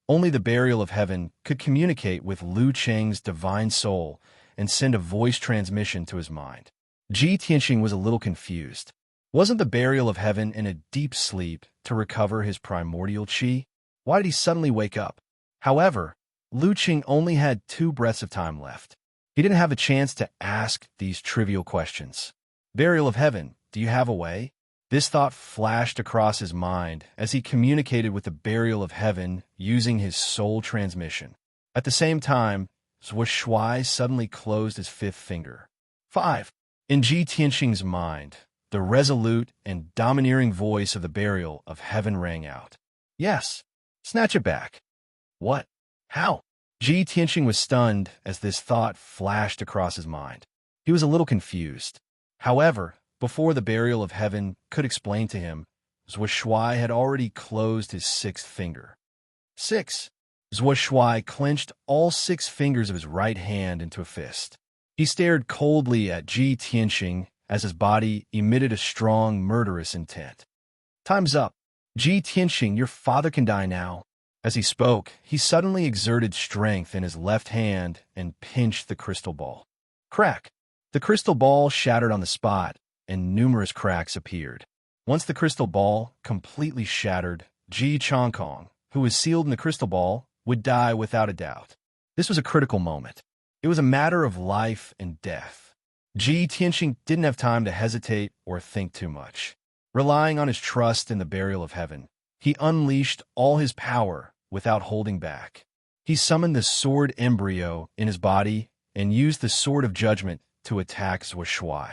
Speaker 1: only the Burial of Heaven could communicate with Lu Cheng's divine soul and send a voice transmission to his mind. Ji Tianxing was a little confused. Wasn't the Burial of Heaven in a deep sleep to recover his primordial qi? Why did he suddenly wake up? However, Lu Cheng only had 2 breaths of time left. He didn't have a chance to ask these trivial questions. Burial of Heaven, do you have a way? This thought flashed across his mind as he communicated with the Burial of Heaven using his soul transmission. At the same time, Zhuo Shuai suddenly closed his 5th finger. 5. In Ji Tianxing's mind, the resolute and domineering voice of the Burial of Heaven rang out. Yes, snatch it back. What? How? Ji Tianxing was stunned as this thought flashed across his mind. He was a little confused. However, before the Burial of Heaven could explain to him, Zhuo Shuai had already closed his 6th finger. 6. Zhuo Shuai clenched all 6 fingers of his right hand into a fist. He stared coldly at Ji Tianxing as his body emitted a strong, murderous intent. Time's up. Ji Tianxing, your father can die now. As he spoke, he suddenly exerted strength in his left hand and pinched the crystal ball. Crack! The crystal ball shattered on the spot, and numerous cracks appeared. Once the crystal ball completely shattered, Ji Changkong, who was sealed in the crystal ball, would die without a doubt. This was a critical moment. It was a matter of life and death. Ji Tianxing didn't have time to hesitate or think too much. Relying on his trust in the Burial of Heaven, he unleashed all his power without holding back. He summoned the sword embryo in his body and used the sword of judgment to attack Zhuo Shuai.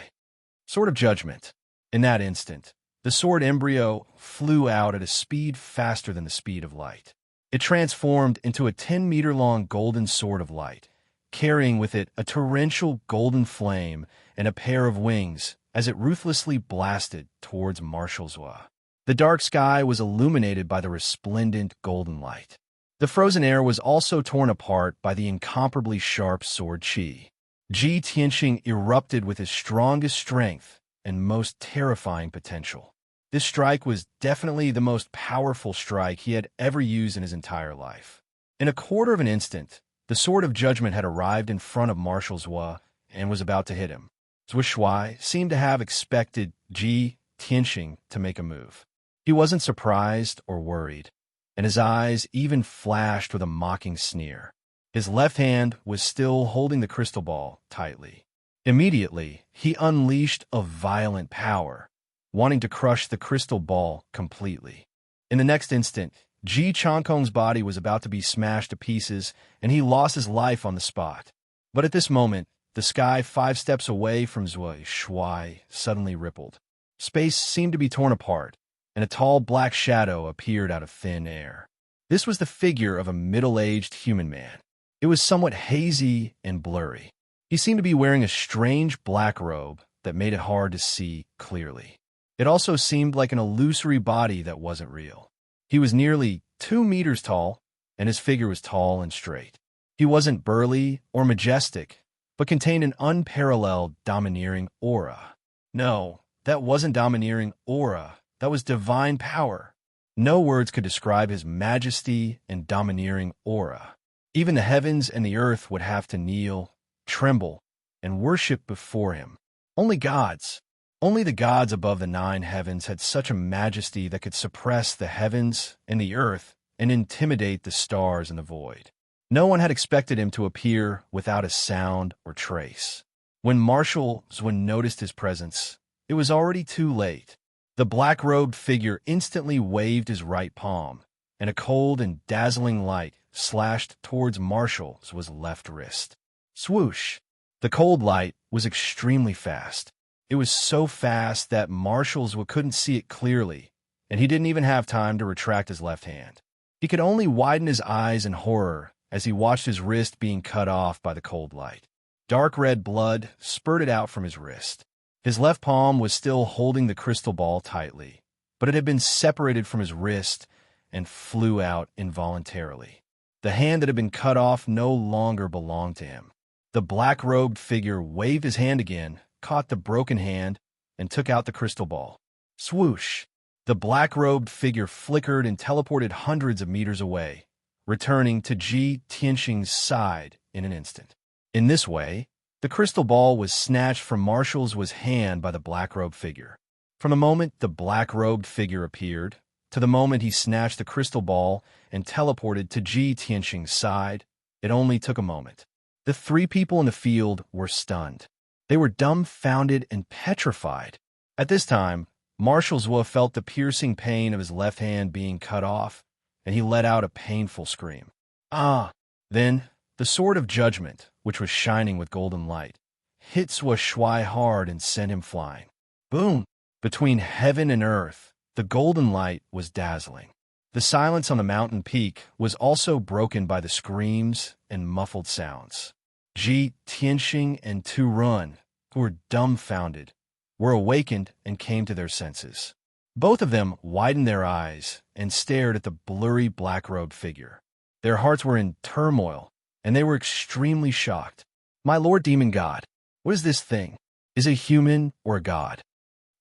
Speaker 1: Sword of judgment. In that instant, the sword embryo flew out at a speed faster than the speed of light. It transformed into a 10-meter-long golden sword of light, carrying with it a torrential golden flame and a pair of wings as it ruthlessly blasted towards Marshal Zhuo. The dark sky was illuminated by the resplendent golden light. The frozen air was also torn apart by the incomparably sharp sword qi. Ji Tianxing erupted with his strongest strength and most terrifying potential. This strike was definitely the most powerful strike he had ever used in his entire life. In a quarter of an instant, the sword of judgment had arrived in front of Marshal Zhuo and was about to hit him. Zhuo Shuai seemed to have expected Ji Tianxing to make a move. He wasn't surprised or worried, and his eyes even flashed with a mocking sneer. His left hand was still holding the crystal ball tightly. Immediately, he unleashed a violent power, wanting to crush the crystal ball completely. In the next instant, Ji Changkong's body was about to be smashed to pieces, and he lost his life on the spot. But at this moment, the sky 5 steps away from Zhuo Shuai suddenly rippled. Space seemed to be torn apart, and a tall black shadow appeared out of thin air. This was the figure of a middle-aged human man. It was somewhat hazy and blurry. He seemed to be wearing a strange black robe that made it hard to see clearly. It also seemed like an illusory body that wasn't real. He was nearly 2 meters tall, and his figure was tall and straight. He wasn't burly or majestic, but contained an unparalleled, domineering aura. No, that wasn't domineering aura. That was divine power. No words could describe his majesty and domineering aura. Even the heavens and the earth would have to kneel, tremble, and worship before him. Only the gods above the 9 heavens had such a majesty that could suppress the heavens and the earth and intimidate the stars in the void. No one had expected him to appear without a sound or trace. When Marshal Zwin noticed his presence, it was already too late. The black-robed figure instantly waved his right palm, and a cold and dazzling light slashed towards Marshall's left wrist. Swoosh! The cold light was extremely fast. It was so fast that Marshall's couldn't see it clearly, and he didn't even have time to retract his left hand. He could only widen his eyes in horror as he watched his wrist being cut off by the cold light. Dark red blood spurted out from his wrist. His left palm was still holding the crystal ball tightly, but it had been separated from his wrist and flew out involuntarily. The hand that had been cut off no longer belonged to him. The black-robed figure waved his hand again, caught the broken hand, and took out the crystal ball. Swoosh! The black-robed figure flickered and teleported hundreds of meters away, returning to Ji Tianxing's side in an instant. In this way, the crystal ball was snatched from Marshall's hand by the black-robed figure. From the moment the black-robed figure appeared, to the moment he snatched the crystal ball and teleported to Ji Tianxing's side, it only took a moment. The 3 people in the field were stunned. They were dumbfounded and petrified. At this time, Marshal Zhuo felt the piercing pain of his left hand being cut off, and he let out a painful scream. Ah! Then, the sword of judgment, which was shining with golden light, hit Zhuo Shuai hard and sent him flying. Boom! Between heaven and earth, the golden light was dazzling. The silence on the mountain peak was also broken by the screams and muffled sounds. Ji Tianxing and Tu Run, who were dumbfounded, were awakened and came to their senses. Both of them widened their eyes and stared at the blurry black-robed figure. Their hearts were in turmoil, and they were extremely shocked. My lord demon god, what is this thing? Is it human or a god?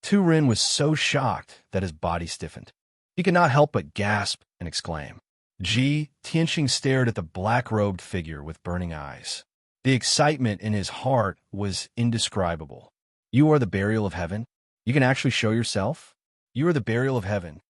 Speaker 1: Tu Ren was so shocked that his body stiffened. He could not help but gasp and exclaim. Ji Tianxing stared at the black-robed figure with burning eyes. The excitement in his heart was indescribable. You are the burial of heaven? You can actually show yourself? You are the burial of heaven.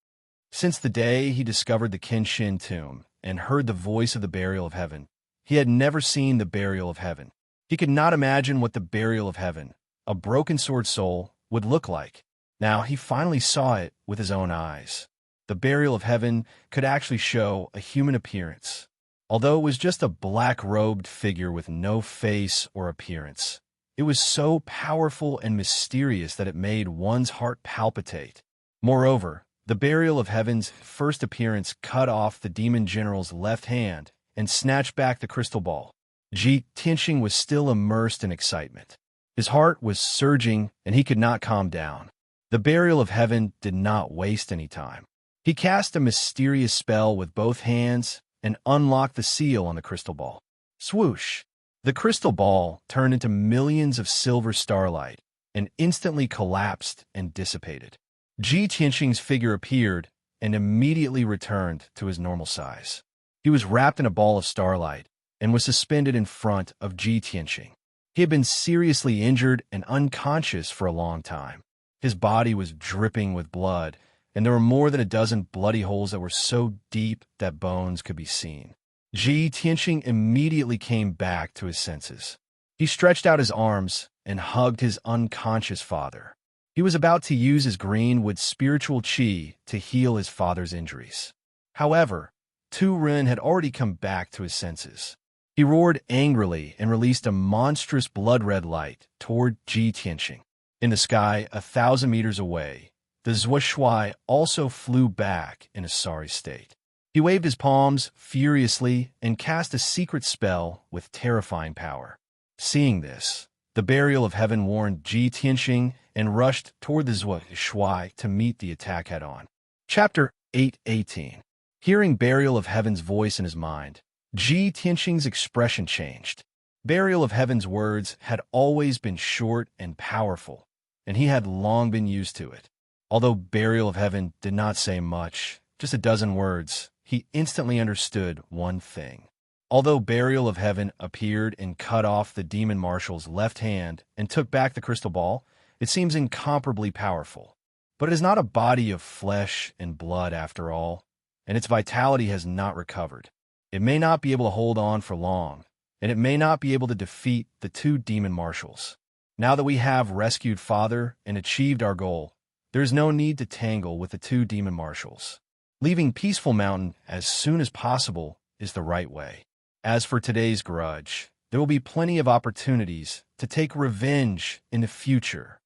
Speaker 1: Since the day he discovered the Kenshin tomb and heard the voice of the burial of heaven, he had never seen the burial of heaven. He could not imagine what the burial of heaven, a broken sword soul, would look like. Now he finally saw it with his own eyes. The burial of heaven could actually show a human appearance, although it was just a black-robed figure with no face or appearance. It was so powerful and mysterious that it made one's heart palpitate. Moreover, the burial of heaven's first appearance cut off the demon general's left hand and snatched back the crystal ball. Ji Tianxing was still immersed in excitement. His heart was surging, and he could not calm down. The burial of heaven did not waste any time. He cast a mysterious spell with both hands and unlocked the seal on the crystal ball. Swoosh! The crystal ball turned into millions of silver starlight and instantly collapsed and dissipated. Ji Tianxing's figure appeared and immediately returned to his normal size. He was wrapped in a ball of starlight and was suspended in front of Ji Tianxing. He had been seriously injured and unconscious for a long time. His body was dripping with blood, and there were more than a dozen bloody holes that were so deep that bones could be seen. Ji Tianxing immediately came back to his senses. He stretched out his arms and hugged his unconscious father. He was about to use his greenwood spiritual qi to heal his father's injuries. However, Tu Ren had already come back to his senses. He roared angrily and released a monstrous blood-red light toward Ji Tianxing. In the sky, 1,000 meters away, the Zhuo Shuai also flew back in a sorry state. He waved his palms furiously and cast a secret spell with terrifying power. Seeing this, the The Burial of Heaven warned Ji Tianxing and rushed toward the Zhou Shuai to meet the attack head-on. Chapter 8:18. Hearing Burial of Heaven's voice in his mind, Ji Tianxing's expression changed. Burial of Heaven's words had always been short and powerful, and he had long been used to it. Although Burial of Heaven did not say much, just a dozen words, he instantly understood one thing. Although Burial of Heaven appeared and cut off the demon marshal's left hand and took back the crystal ball, it seems incomparably powerful. But it is not a body of flesh and blood after all, and its vitality has not recovered. It may not be able to hold on for long, and it may not be able to defeat the two demon marshals. Now that we have rescued Father and achieved our goal, there is no need to tangle with the two demon marshals. Leaving Peaceful Mountain as soon as possible is the right way. As for today's grudge, there will be plenty of opportunities to take revenge in the future.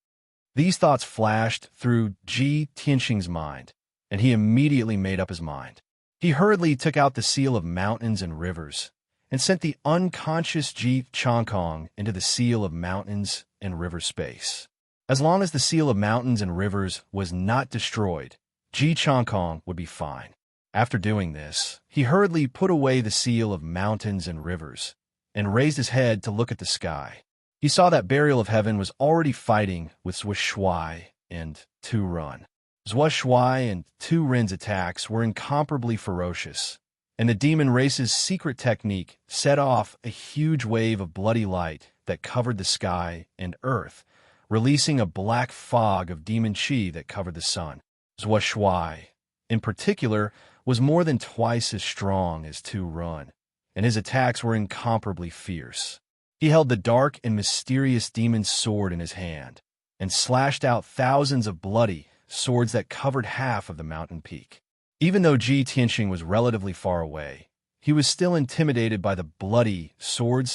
Speaker 1: These thoughts flashed through Ji Tianxing's mind, and he immediately made up his mind. He hurriedly took out the seal of mountains and rivers, and sent the unconscious Ji Changkong into the seal of mountains and river space. As long as the seal of mountains and rivers was not destroyed, Ji Changkong would be fine. After doing this, he hurriedly put away the seal of mountains and rivers, and raised his head to look at the sky. He saw that Burial of Heaven was already fighting with Zhou Shuai and Tu Ren. Zhou Shuai and Tu Ren's attacks were incomparably ferocious, and the demon race's secret technique set off a huge wave of bloody light that covered the sky and earth, releasing a black fog of demon chi that covered the sun. Zhou Shuai, in particular, was more than twice as strong as Tu Ren, and his attacks were incomparably fierce. He held the dark and mysterious demon's sword in his hand, and slashed out thousands of bloody swords that covered half of the mountain peak. Even though Ji Tianxing was relatively far away, he was still intimidated by the bloody sword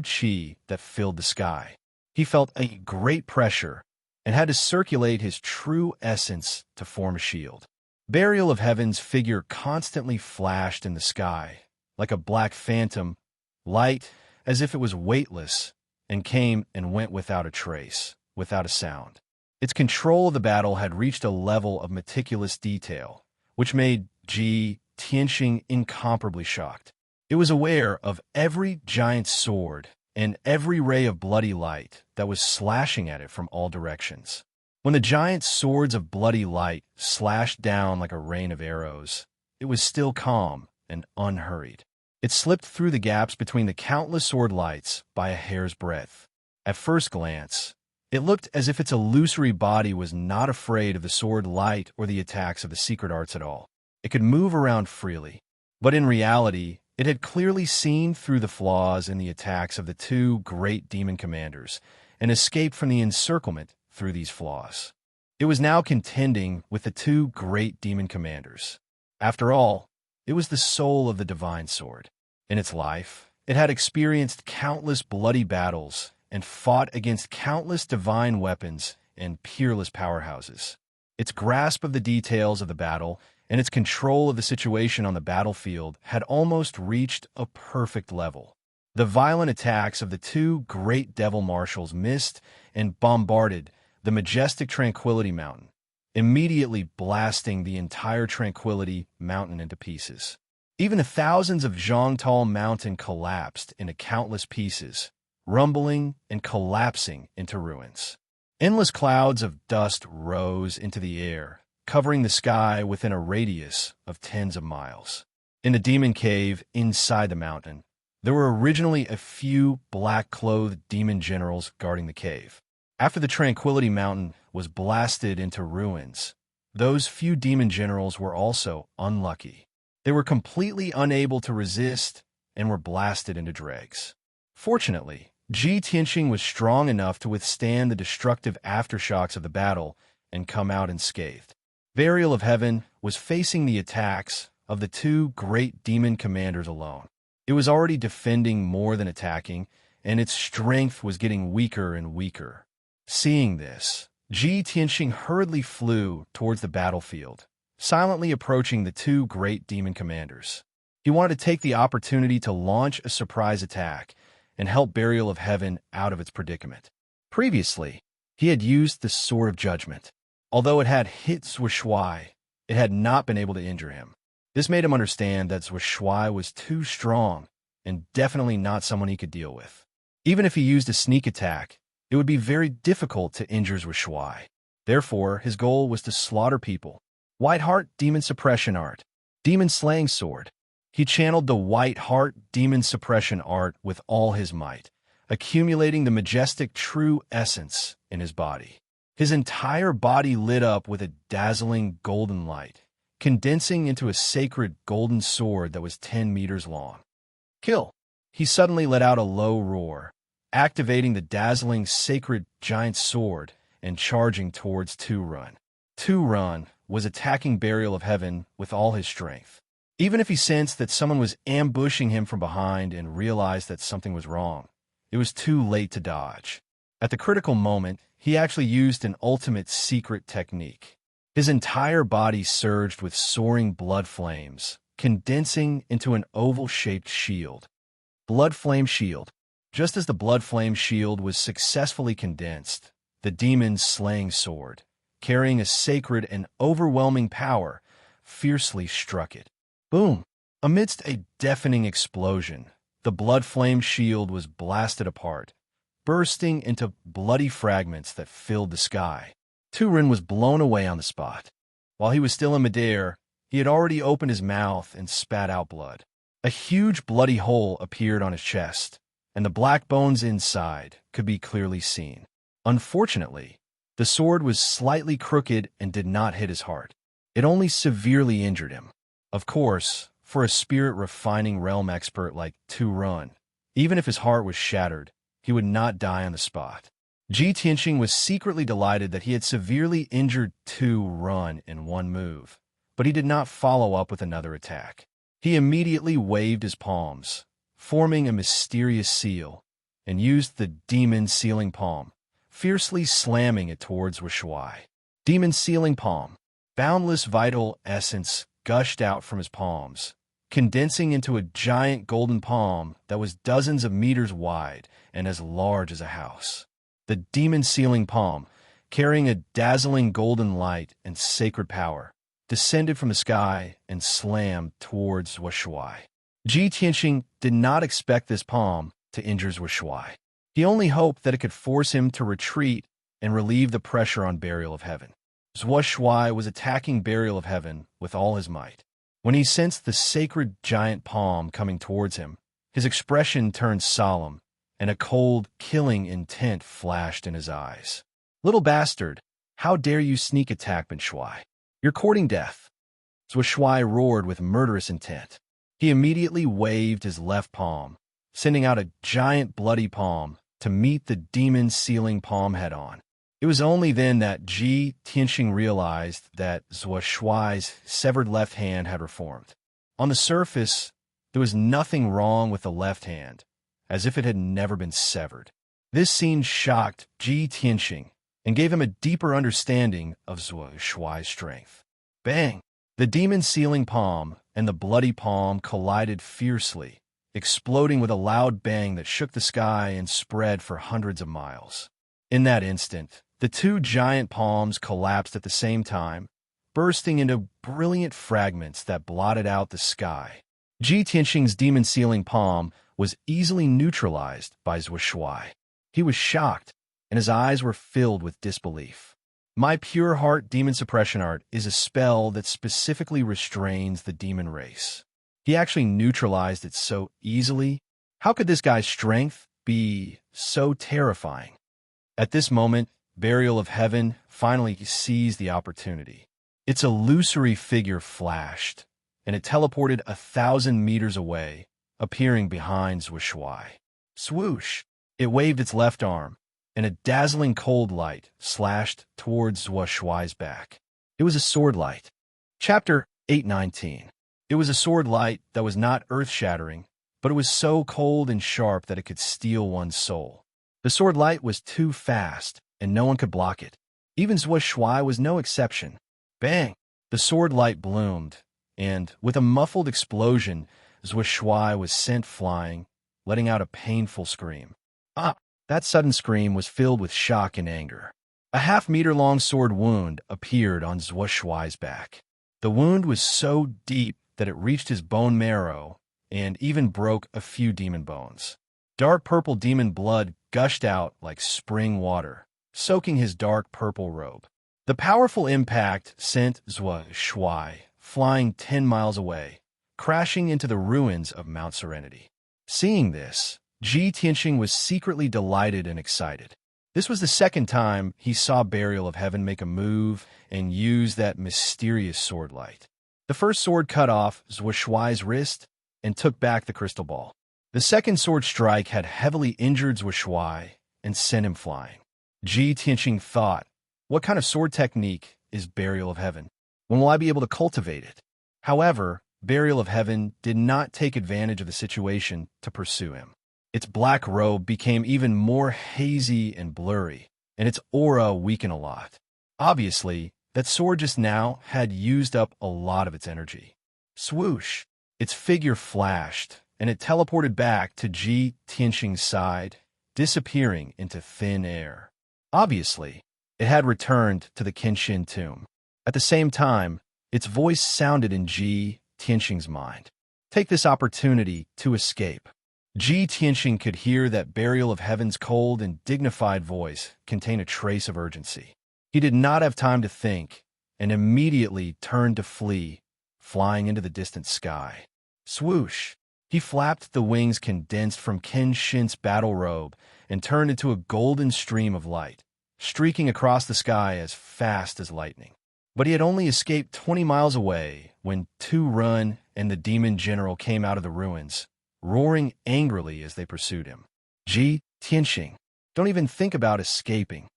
Speaker 1: chi that filled the sky. He felt a great pressure and had to circulate his true essence to form a shield. Burial of Heaven's figure constantly flashed in the sky, like a black phantom, light as if it was weightless, and came and went without a trace, without a sound. Its control of the battle had reached a level of meticulous detail, which made Ji Tianxing incomparably shocked. It was aware of every giant sword and every ray of bloody light that was slashing at it from all directions. When the giant swords of bloody light slashed down like a rain of arrows, it was still calm and unhurried. It slipped through the gaps between the countless sword lights by a hair's breadth. At first glance, it looked as if its illusory body was not afraid of the sword light or the attacks of the secret arts at all. It could move around freely, but in reality, it had clearly seen through the flaws in the attacks of the two great demon commanders and escaped from the encirclement through these flaws. It was now contending with the two great demon commanders. After all, it was the soul of the divine sword. In its life, it had experienced countless bloody battles and fought against countless divine weapons and peerless powerhouses. Its grasp of the details of the battle and its control of the situation on the battlefield had almost reached a perfect level. The violent attacks of the two great devil marshals missed and bombarded the majestic Tranquility Mountain, immediately blasting the entire Tranquility Mountain into pieces. Even the thousands of Zhangtal Mountain collapsed into countless pieces, rumbling and collapsing into ruins. Endless clouds of dust rose into the air, covering the sky within a radius of tens of miles. In the demon cave inside the mountain, there were originally a few black-clothed demon generals guarding the cave. After the Tranquility Mountain was blasted into ruins, those few demon generals were also unlucky. They were completely unable to resist and were blasted into dregs. Fortunately, Ji Tianxing was strong enough to withstand the destructive aftershocks of the battle and come out unscathed. Burial of Heaven was facing the attacks of the two great demon commanders alone. It was already defending more than attacking, and its strength was getting weaker and weaker. Seeing this, Ji Tianxing hurriedly flew towards the battlefield, silently approaching the two great demon commanders. He wanted to take the opportunity to launch a surprise attack and help Burial of Heaven out of its predicament. Previously, he had used the Sword of Judgment. Although it had hit Zhuo, it had not been able to injure him. This made him understand that Zhuo was too strong and definitely not someone he could deal with. Even if he used a sneak attack, it would be very difficult to injure Zhuo. Therefore, his goal was to slaughter people. White Heart Demon Suppression Art. Demon Slaying Sword. He channeled the White Heart Demon Suppression Art with all his might, accumulating the majestic true essence in his body. His entire body lit up with a dazzling golden light, condensing into a sacred golden sword that was 10 meters long. Kill! He suddenly let out a low roar, activating the dazzling sacred giant sword and charging towards Tu-Run. Tu-Run was attacking Burial of Heaven with all his strength. Even if he sensed that someone was ambushing him from behind and realized that something was wrong, it was too late to dodge. At the critical moment, he actually used an ultimate secret technique. His entire body surged with soaring blood flames, condensing into an oval-shaped shield. Blood Flame Shield. Just as the Blood Flame Shield was successfully condensed, the demon's slaying sword, carrying a sacred and overwhelming power, fiercely struck it. Boom! Amidst a deafening explosion, the Blood Flame Shield was blasted apart, bursting into bloody fragments that filled the sky. Tu-Run was blown away on the spot. While he was still in midair, he had already opened his mouth and spat out blood. A huge bloody hole appeared on his chest, and the black bones inside could be clearly seen. Unfortunately, the sword was slightly crooked and did not hit his heart. It only severely injured him. Of course, for a spirit-refining realm expert like Tu-Run, even if his heart was shattered, he would not die on the spot. Ji Tianxing was secretly delighted that he had severely injured Tu-Run in one move, but he did not follow up with another attack. He immediately waved his palms, forming a mysterious seal, and used the Demon Sealing Palm, fiercely slamming it towards Zhuo. Demon Sealing Palm. Boundless vital essence gushed out from his palms, condensing into a giant golden palm that was dozens of meters wide and as large as a house. The Demon Sealing Palm, carrying a dazzling golden light and sacred power, descended from the sky and slammed towards Zhuo. Ji Tianxing did not expect this palm to injure Zhuo. He only hoped that it could force him to retreat and relieve the pressure on Burial of Heaven. Zhuo was attacking Burial of Heaven with all his might. When he sensed the sacred giant palm coming towards him, his expression turned solemn, and a cold, killing intent flashed in his eyes. Little bastard, how dare you sneak attack Ben Shui? You're courting death. Zhuo roared with murderous intent. He immediately waved his left palm, sending out a giant bloody palm to meet the Demon Sealing Palm head-on. It was only then that Ji Tianxing realized that Zhuo's severed left hand had reformed. On the surface, there was nothing wrong with the left hand, as if it had never been severed. This scene shocked Ji Tianxing and gave him a deeper understanding of Zhuo's strength. Bang! The Demon Sealing Palm and the bloody palm collided fiercely, exploding with a loud bang that shook the sky and spread for hundreds of miles. In that instant, the two giant palms collapsed at the same time, bursting into brilliant fragments that blotted out the sky. Ji Tianxing's Demon Sealing Palm was easily neutralized by Zhuo. He was shocked, and his eyes were filled with disbelief. My Pure Heart Demon Suppression Art is a spell that specifically restrains the demon race. He actually neutralized it so easily. How could this guy's strength be so terrifying? At this moment, Burial of Heaven finally seized the opportunity. Its illusory figure flashed, and it teleported 1,000 meters away, appearing behind Zhuo. Swoosh! It waved its left arm, and a dazzling cold light slashed towards Zhuo's back. It was a sword light. Chapter 819. It was a sword light that was not earth-shattering, but it was so cold and sharp that it could steal one's soul. The sword light was too fast, and no one could block it. Even Zhuo was no exception. Bang! The sword light bloomed, and, with a muffled explosion, Zhuo was sent flying, letting out a painful scream. Ah! That sudden scream was filled with shock and anger. A half-meter-long sword wound appeared on Zhuo Shuai's back. The wound was so deep that it reached his bone marrow and even broke a few demon bones. Dark purple demon blood gushed out like spring water, soaking his dark purple robe. The powerful impact sent Zhuo Shuai flying 10 miles away, crashing into the ruins of Mount Serenity. Seeing this, Ji Tianxing was secretly delighted and excited. This was the second time he saw Burial of Heaven make a move and use that mysterious sword light. The first sword cut off Zhuo Shuai's wrist and took back the crystal ball. The second sword strike had heavily injured Zhuo Shuai and sent him flying. Ji Tianxing thought, what kind of sword technique is Burial of Heaven? When will I be able to cultivate it? However, Burial of Heaven did not take advantage of the situation to pursue him. Its black robe became even more hazy and blurry, and its aura weakened a lot. Obviously, that sword just now had used up a lot of its energy. Swoosh! Its figure flashed, and it teleported back to Ji Tianxing's side, disappearing into thin air. Obviously, it had returned to the Kenshin tomb. At the same time, its voice sounded in Ji Tianxing's mind. Take this opportunity to escape. Ji Tianxing could hear that Burial of Heaven's cold and dignified voice contain a trace of urgency. He did not have time to think, and immediately turned to flee, flying into the distant sky. Swoosh! He flapped the wings condensed from Kenshin's battle robe and turned into a golden stream of light, streaking across the sky as fast as lightning. But he had only escaped 20 miles away when Tu Run and the demon general came out of the ruins, roaring angrily as they pursued him. Ji Tianxing, don't even think about escaping.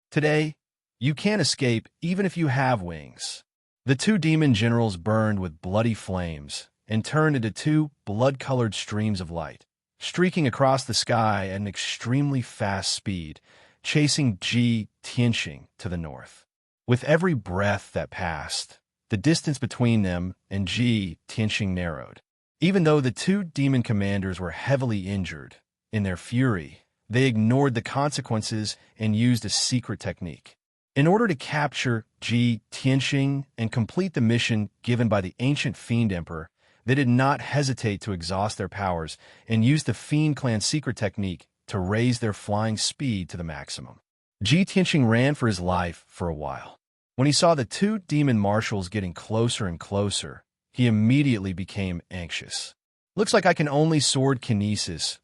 Speaker 1: Today, you can't escape even if you have wings. The two demon generals burned with bloody flames and turned into two blood-colored streams of light, streaking across the sky at an extremely fast speed, chasing Ji Tianxing to the north. With every breath that passed, the distance between them and Ji Tianxing narrowed. Even though the two demon commanders were heavily injured, in their fury, they ignored the consequences and used a secret technique. In order to capture Ji Tianxing and complete the mission given by the ancient Fiend Emperor, they did not hesitate to exhaust their powers and use the Fiend Clan's secret technique to raise their flying speed to the maximum. Ji Tianxing ran for his life for a while. When he saw the two demon marshals getting closer and closer, he immediately became anxious. Looks like I can only sword kinesis.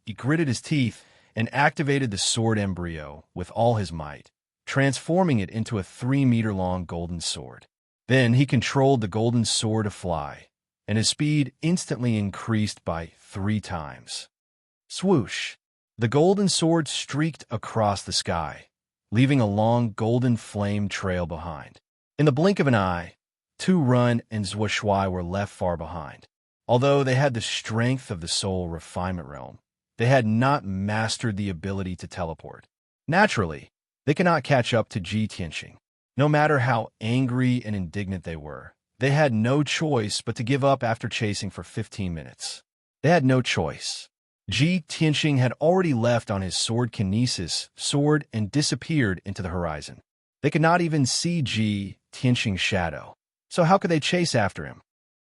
Speaker 1: He gritted his teeth and activated the sword embryo with all his might, transforming it into a 3-meter-long golden sword. Then he controlled the golden sword to fly, and his speed instantly increased by 3 times. Swoosh! The golden sword streaked across the sky, leaving a long golden flame trail behind. In the blink of an eye, Tu Run and Zhuo Shuai were left far behind. Although they had the strength of the soul refinement realm, they had not mastered the ability to teleport. Naturally, they could not catch up to Ji Tianxing. No matter how angry and indignant they were, they had no choice but to give up after chasing for 15 minutes. They had no choice. Ji Tianxing had already left on his sword kinesis sword and disappeared into the horizon. They could not even see Ji Tianxing's shadow. So how could they chase after him?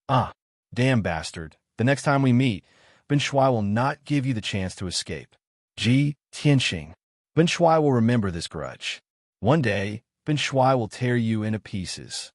Speaker 1: Ah, damn bastard. The next time we meet, Ben Shuai will not give you the chance to escape. Ji Tianxing. Ben Shuai will remember this grudge. One day, Ben Shuai will tear you into pieces.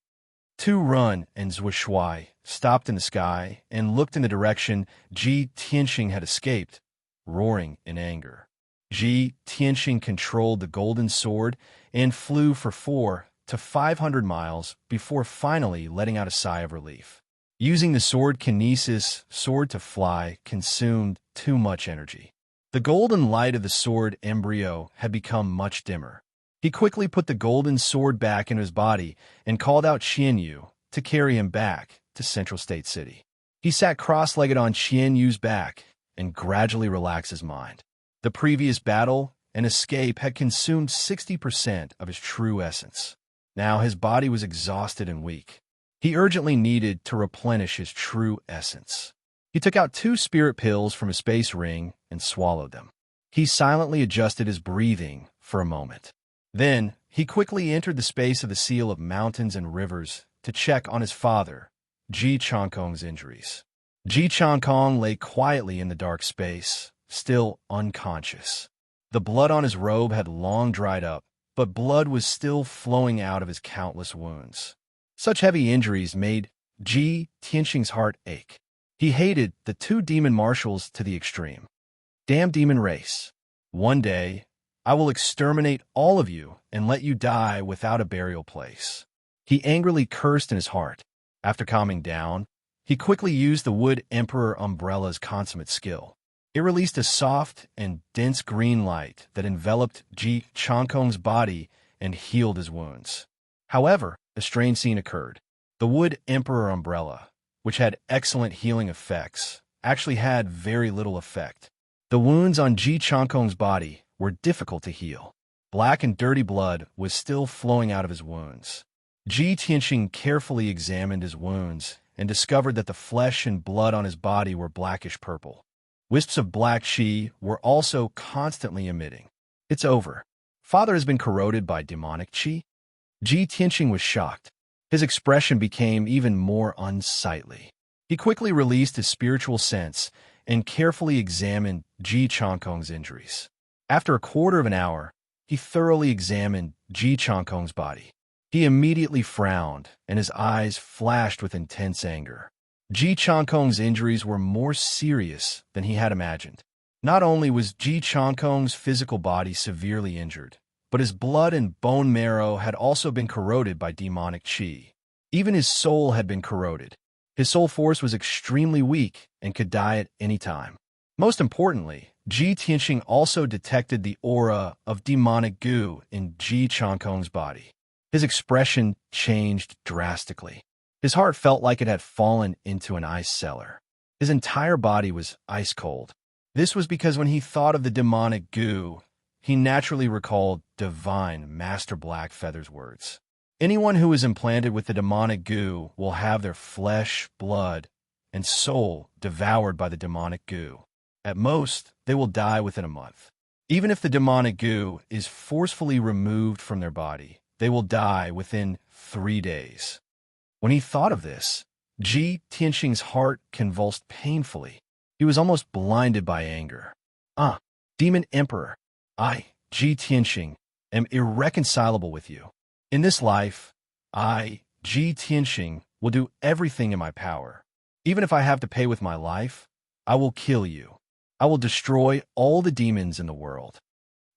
Speaker 1: Tu Run and Zhuo Shuai stopped in the sky and looked in the direction Ji Tianxing had escaped, roaring in anger. Ji Tianxing controlled the golden sword and flew for 400 to 500 miles before finally letting out a sigh of relief. Using the sword kinesis sword to fly consumed too much energy. The golden light of the sword embryo had become much dimmer. He quickly put the golden sword back into his body and called out Qian Yu to carry him back to Central State City. He sat cross-legged on Qian Yu's back and gradually relaxed his mind. The previous battle and escape had consumed 60% of his true essence. Now his body was exhausted and weak. He urgently needed to replenish his true essence. He took out 2 spirit pills from his space ring and swallowed them. He silently adjusted his breathing for a moment. Then, he quickly entered the space of the seal of mountains and rivers to check on his father, Ji Changkong's injuries. Ji Changkong lay quietly in the dark space, still unconscious. The blood on his robe had long dried up, but blood was still flowing out of his countless wounds. Such heavy injuries made Ji Tianxing's heart ache. He hated the two demon marshals to the extreme. Damn demon race. One day, I will exterminate all of you and let you die without a burial place. He angrily cursed in his heart. After calming down, he quickly used the Wood Emperor Umbrella's consummate skill. It released a soft and dense green light that enveloped Ji Changkong's body and healed his wounds. However, a strange scene occurred. The Wood Emperor Umbrella, which had excellent healing effects, actually had very little effect. The wounds on Ji Changkong's body were difficult to heal. Black and dirty blood was still flowing out of his wounds. Ji Tianxing carefully examined his wounds and discovered that the flesh and blood on his body were blackish purple. Wisps of black qi were also constantly emitting. It's over. Father has been corroded by demonic qi? Ji Tianxing was shocked. His expression became even more unsightly. He quickly released his spiritual sense and carefully examined Ji Changkong's injuries. After a quarter of an hour, he thoroughly examined Ji Changkong's body. He immediately frowned, and his eyes flashed with intense anger. Ji Changkong's injuries were more serious than he had imagined. Not only was Ji Changkong's physical body severely injured, but his blood and bone marrow had also been corroded by demonic qi. Even his soul had been corroded. His soul force was extremely weak and could die at any time. Most importantly, Ji Tianxing also detected the aura of demonic goo in Ji Changkong's body. His expression changed drastically. His heart felt like it had fallen into an ice cellar. His entire body was ice cold. This was because when he thought of the demonic goo, he naturally recalled divine Master Blackfeather's words. Anyone who is implanted with the demonic goo will have their flesh, blood, and soul devoured by the demonic goo. At most, they will die within a month. Even if the demonic goo is forcefully removed from their body, they will die within 3 days. When he thought of this, Ji Tianxing's heart convulsed painfully. He was almost blinded by anger. Demon Emperor, I, Ji Tianxing, am irreconcilable with you. In this life, I, Ji Tianxing, will do everything in my power. Even if I have to pay with my life, I will kill you. I will destroy all the demons in the world.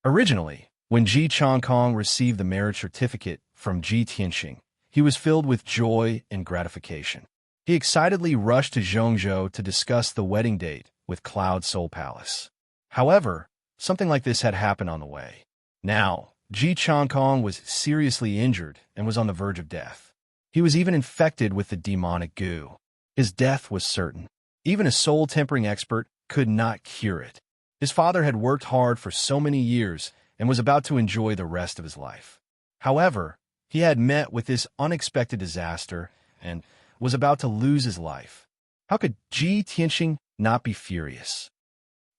Speaker 1: Originally, when Ji Changkong received the marriage certificate from Ji Tianxing, he was filled with joy and gratification. He excitedly rushed to Zhongzhou to discuss the wedding date with Cloud Soul Palace. However, something like this had happened on the way. Now, Ji Changkong was seriously injured and was on the verge of death. He was even infected with the demonic goo. His death was certain. Even a soul-tempering expert could not cure it. His father had worked hard for so many years and was about to enjoy the rest of his life. However, he had met with this unexpected disaster and was about to lose his life. How could Ji Tianxing not be furious?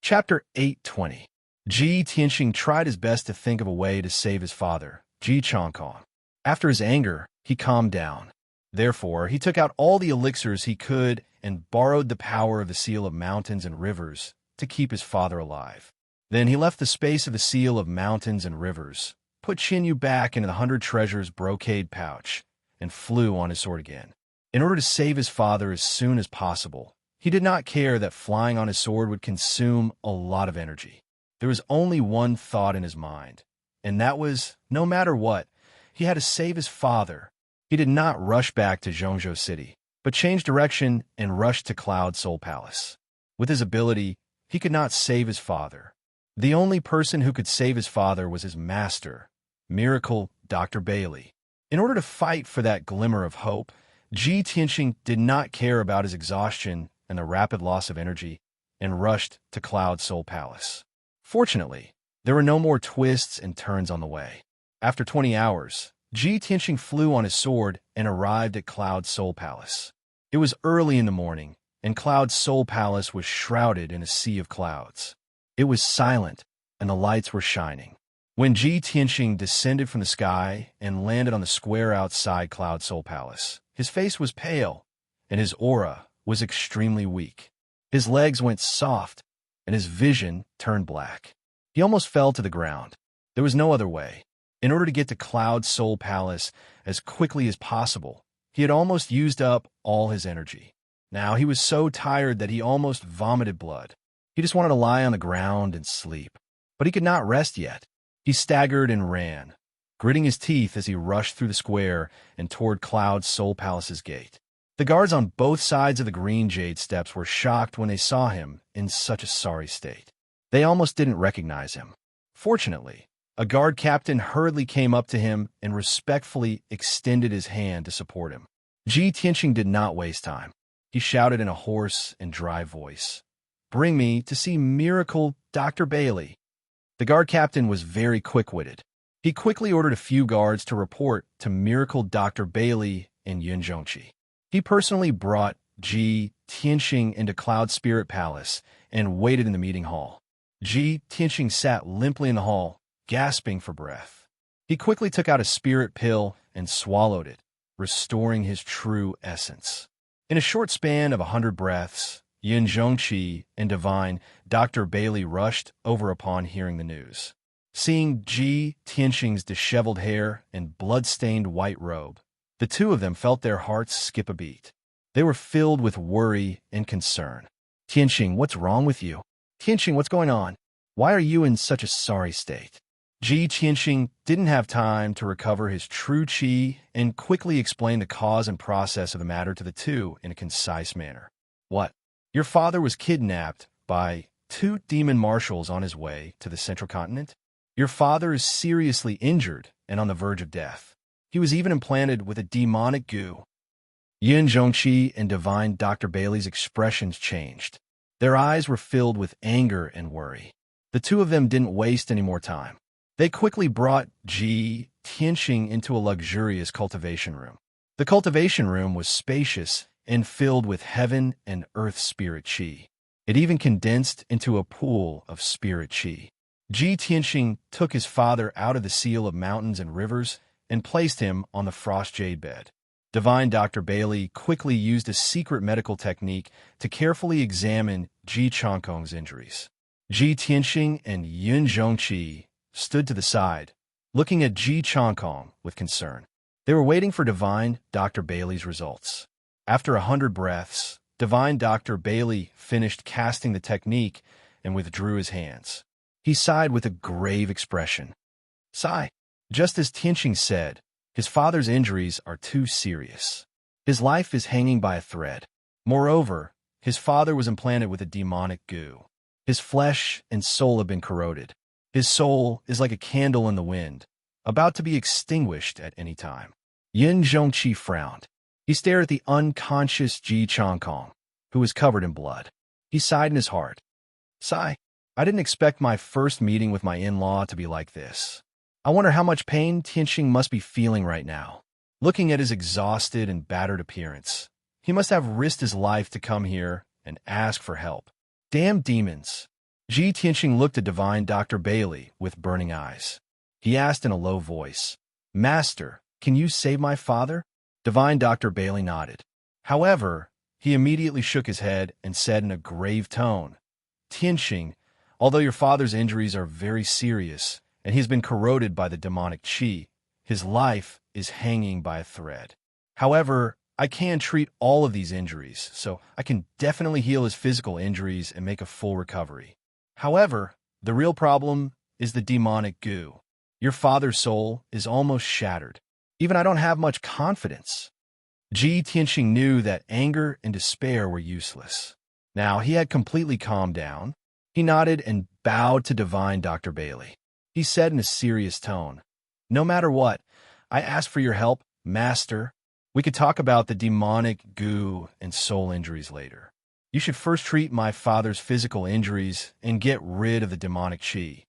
Speaker 1: Chapter 820. Ji Tianxing tried his best to think of a way to save his father, Ji Changkong. After his anger, he calmed down. Therefore, he took out all the elixirs he could and borrowed the power of the seal of mountains and rivers to keep his father alive. Then he left the space of the seal of mountains and rivers, put Qinyu back into the 100 treasures brocade pouch, and flew on his sword again. In order to save his father as soon as possible, he did not care that flying on his sword would consume a lot of energy. There was only one thought in his mind, and that was, no matter what, he had to save his father. He did not rush back to Zhongzhou City, but changed direction and rushed to Cloud Soul Palace. With his ability, he could not save his father. The only person who could save his father was his master, Miracle Dr. Bailey. In order to fight for that glimmer of hope, Ji Tianxing did not care about his exhaustion and the rapid loss of energy, and rushed to Cloud Soul Palace. Fortunately, there were no more twists and turns on the way. After 20 hours, Ji Tianxing flew on his sword and arrived at Cloud Soul Palace. It was early in the morning, and Cloud Soul Palace was shrouded in a sea of clouds. It was silent, and the lights were shining. When Ji Tianxing descended from the sky and landed on the square outside Cloud Soul Palace, his face was pale, and his aura was extremely weak. His legs went soft, and his vision turned black. He almost fell to the ground. There was no other way. In order to get to Cloud Soul Palace as quickly as possible, he had almost used up all his energy. Now he was so tired that he almost vomited blood. He just wanted to lie on the ground and sleep. But he could not rest yet. He staggered and ran, gritting his teeth as he rushed through the square and toward Cloud Soul Palace's gate. The guards on both sides of the green jade steps were shocked when they saw him in such a sorry state. They almost didn't recognize him. Fortunately, a guard captain hurriedly came up to him and respectfully extended his hand to support him. Ji Tianxing did not waste time. He shouted in a hoarse and dry voice, "Bring me to see Miracle Dr. Bailey." The guard captain was very quick-witted. He quickly ordered a few guards to report to Miracle Dr. Bailey in Yunzhongqi. He personally brought Ji Tianxing into Cloud Spirit Palace and waited in the meeting hall. Ji Tianxing sat limply in the hall, gasping for breath. He quickly took out a spirit pill and swallowed it, restoring his true essence. In a short span of 100 breaths, Yin Zhongqi and Divine Dr. Bailey rushed over upon hearing the news. Seeing Ji Tianxing's disheveled hair and blood-stained white robe, the two of them felt their hearts skip a beat. They were filled with worry and concern. "Tianxing, what's wrong with you? Tianxing, what's going on? Why are you in such a sorry state?" Ji Tianxing didn't have time to recover his true qi and quickly explained the cause and process of the matter to the two in a concise manner. "What? Your father was kidnapped by 2 demon marshals on his way to the central continent? Your father is seriously injured and on the verge of death. He was even implanted with a demonic goo." Yin Zhongqi and Divine Dr. Bailey's expressions changed. Their eyes were filled with anger and worry. The two of them didn't waste any more time. They quickly brought Ji Tianxing into a luxurious cultivation room. The cultivation room was spacious and filled with heaven and earth spirit qi. It even condensed into a pool of spirit qi. Ji Tianxing took his father out of the seal of mountains and rivers and placed him on the frost jade bed. Divine Dr. Bailey quickly used a secret medical technique to carefully examine Ji Changkong's injuries. Ji Tianxing and Yun Zhongqi stood to the side, looking at Ji Changkong with concern. They were waiting for Divine Dr. Bailey's results. After 100 breaths, Divine Dr. Bailey finished casting the technique and withdrew his hands. He sighed with a grave expression. "Sigh." Just as Tianxing said, his father's injuries are too serious. His life is hanging by a thread. Moreover, his father was implanted with a demonic goo. His flesh and soul have been corroded. His soul is like a candle in the wind, about to be extinguished at any time. Yin Zhongqi frowned. He stared at the unconscious Ji Changkong, who was covered in blood. He sighed in his heart. "Sigh. I didn't expect my first meeting with my in-law to be like this. I wonder how much pain Tianxing must be feeling right now." Looking at his exhausted and battered appearance, he must have risked his life to come here and ask for help. Damn demons. Ji Tianxing looked at Divine Dr. Bailey with burning eyes. He asked in a low voice, "Master, can you save my father?" Divine Dr. Bailey nodded. However, he immediately shook his head and said in a grave tone, "Tianxing, although your father's injuries are very serious and he's been corroded by the demonic qi, his life is hanging by a thread. However, I can treat all of these injuries, so I can definitely heal his physical injuries and make a full recovery. However, the real problem is the demonic goo. Your father's soul is almost shattered. Even I don't have much confidence." Ji Tianxing knew that anger and despair were useless. Now he had completely calmed down. He nodded and bowed to Divine Dr. Bailey. He said in a serious tone, "No matter what, I ask for your help, Master. We could talk about the demonic goo and soul injuries later. You should first treat my father's physical injuries and get rid of the demonic qi."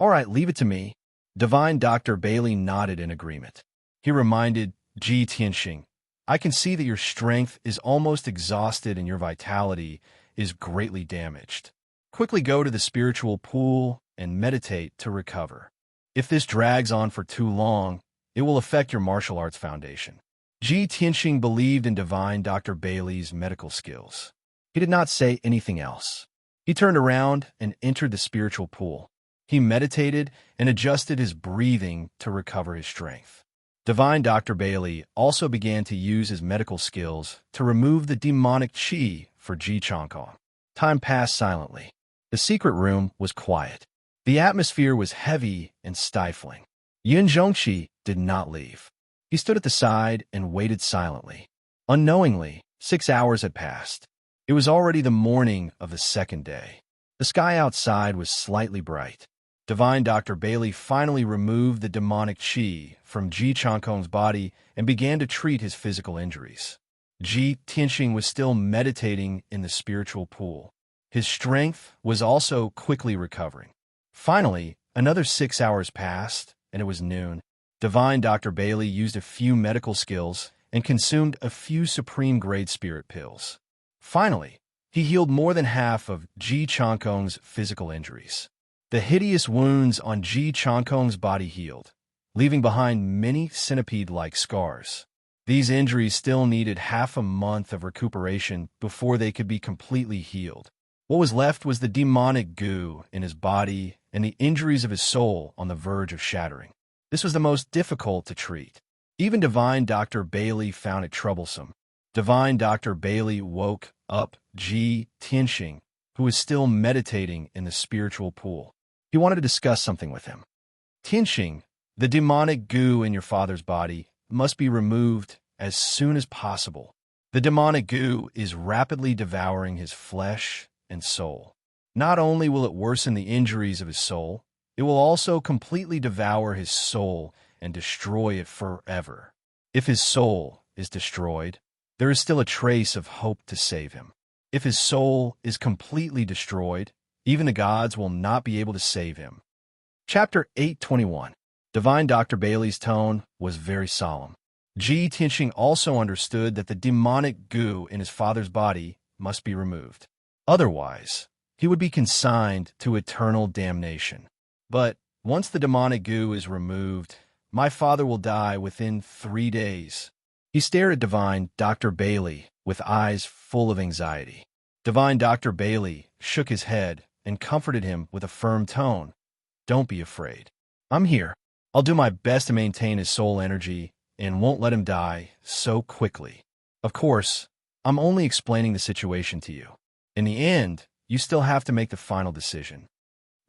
Speaker 1: "All right, leave it to me." Divine Dr. Bailey nodded in agreement. He reminded Ji Tianxing, "I can see that your strength is almost exhausted and your vitality is greatly damaged. Quickly go to the spiritual pool and meditate to recover. If this drags on for too long, it will affect your martial arts foundation. Ji Tianxing believed in divine Dr. Bailey's medical skills. He did not say anything else. He turned around and entered the spiritual pool. He meditated and adjusted his breathing to recover his strength. Divine Dr. Bailey also began to use his medical skills to remove the demonic qi for Ji Changkong. Time passed silently. The secret room was quiet. The atmosphere was heavy and stifling. Yin Zhongqi did not leave. He stood at the side and waited silently. Unknowingly, 6 hours had passed. It was already the morning of the second day. The sky outside was slightly bright. Divine Dr. Bailey finally removed the demonic qi from Ji Changkong's body and began to treat his physical injuries. Ji Tianxing was still meditating in the spiritual pool. His strength was also quickly recovering. Finally, another 6 hours passed, and it was noon. Divine Dr. Bailey used a few medical skills and consumed a few supreme-grade spirit pills. Finally, he healed more than half of Ji Changkong's physical injuries. The hideous wounds on Ji Changkong's body healed, leaving behind many centipede-like scars. These injuries still needed half a month of recuperation before they could be completely healed. What was left was the demonic goo in his body and the injuries of his soul on the verge of shattering. This was the most difficult to treat. Even Divine Dr. Bailey found it troublesome. Divine Dr. Bailey woke up Ji Tianxing, who was still meditating in the spiritual pool. He wanted to discuss something with him. Tianxing, the demonic goo in your father's body must be removed as soon as possible. The demonic goo is rapidly devouring his flesh and soul. Not only will it worsen the injuries of his soul, it will also completely devour his soul and destroy it forever. If his soul is destroyed, there is still a trace of hope to save him. If his soul is completely destroyed, even the gods will not be able to save him. Chapter 821. Divine Dr. Bailey's tone was very solemn. Ji Tianxing also understood that the demonic goo in his father's body must be removed. Otherwise, he would be consigned to eternal damnation. But once the demonic goo is removed, my father will die within 3 days. He stared at Divine Dr. Bailey with eyes full of anxiety. Divine Dr. Bailey shook his head and comforted him with a firm tone. Don't be afraid. I'm here. I'll do my best to maintain his soul energy and won't let him die so quickly. Of course, I'm only explaining the situation to you. In the end, you still have to make the final decision.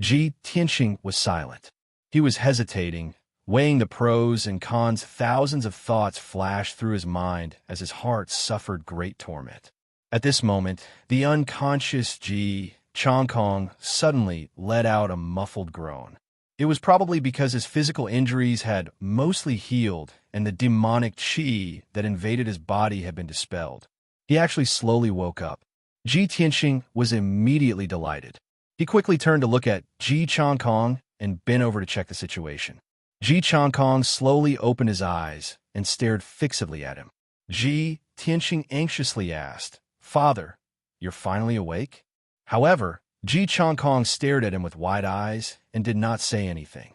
Speaker 1: Ji Tianxing was silent. He was hesitating, weighing the pros and cons. Thousands of thoughts flashed through his mind as his heart suffered great torment. At this moment, the unconscious Ji Changkong suddenly let out a muffled groan. It was probably because his physical injuries had mostly healed and the demonic qi that invaded his body had been dispelled. He actually slowly woke up. Ji Tianxing was immediately delighted. He quickly turned to look at Ji Changkong and bent over to check the situation. Ji Changkong slowly opened his eyes and stared fixedly at him. Ji Tianxing anxiously asked, "Father, you're finally awake?" However, Ji Changkong stared at him with wide eyes and did not say anything.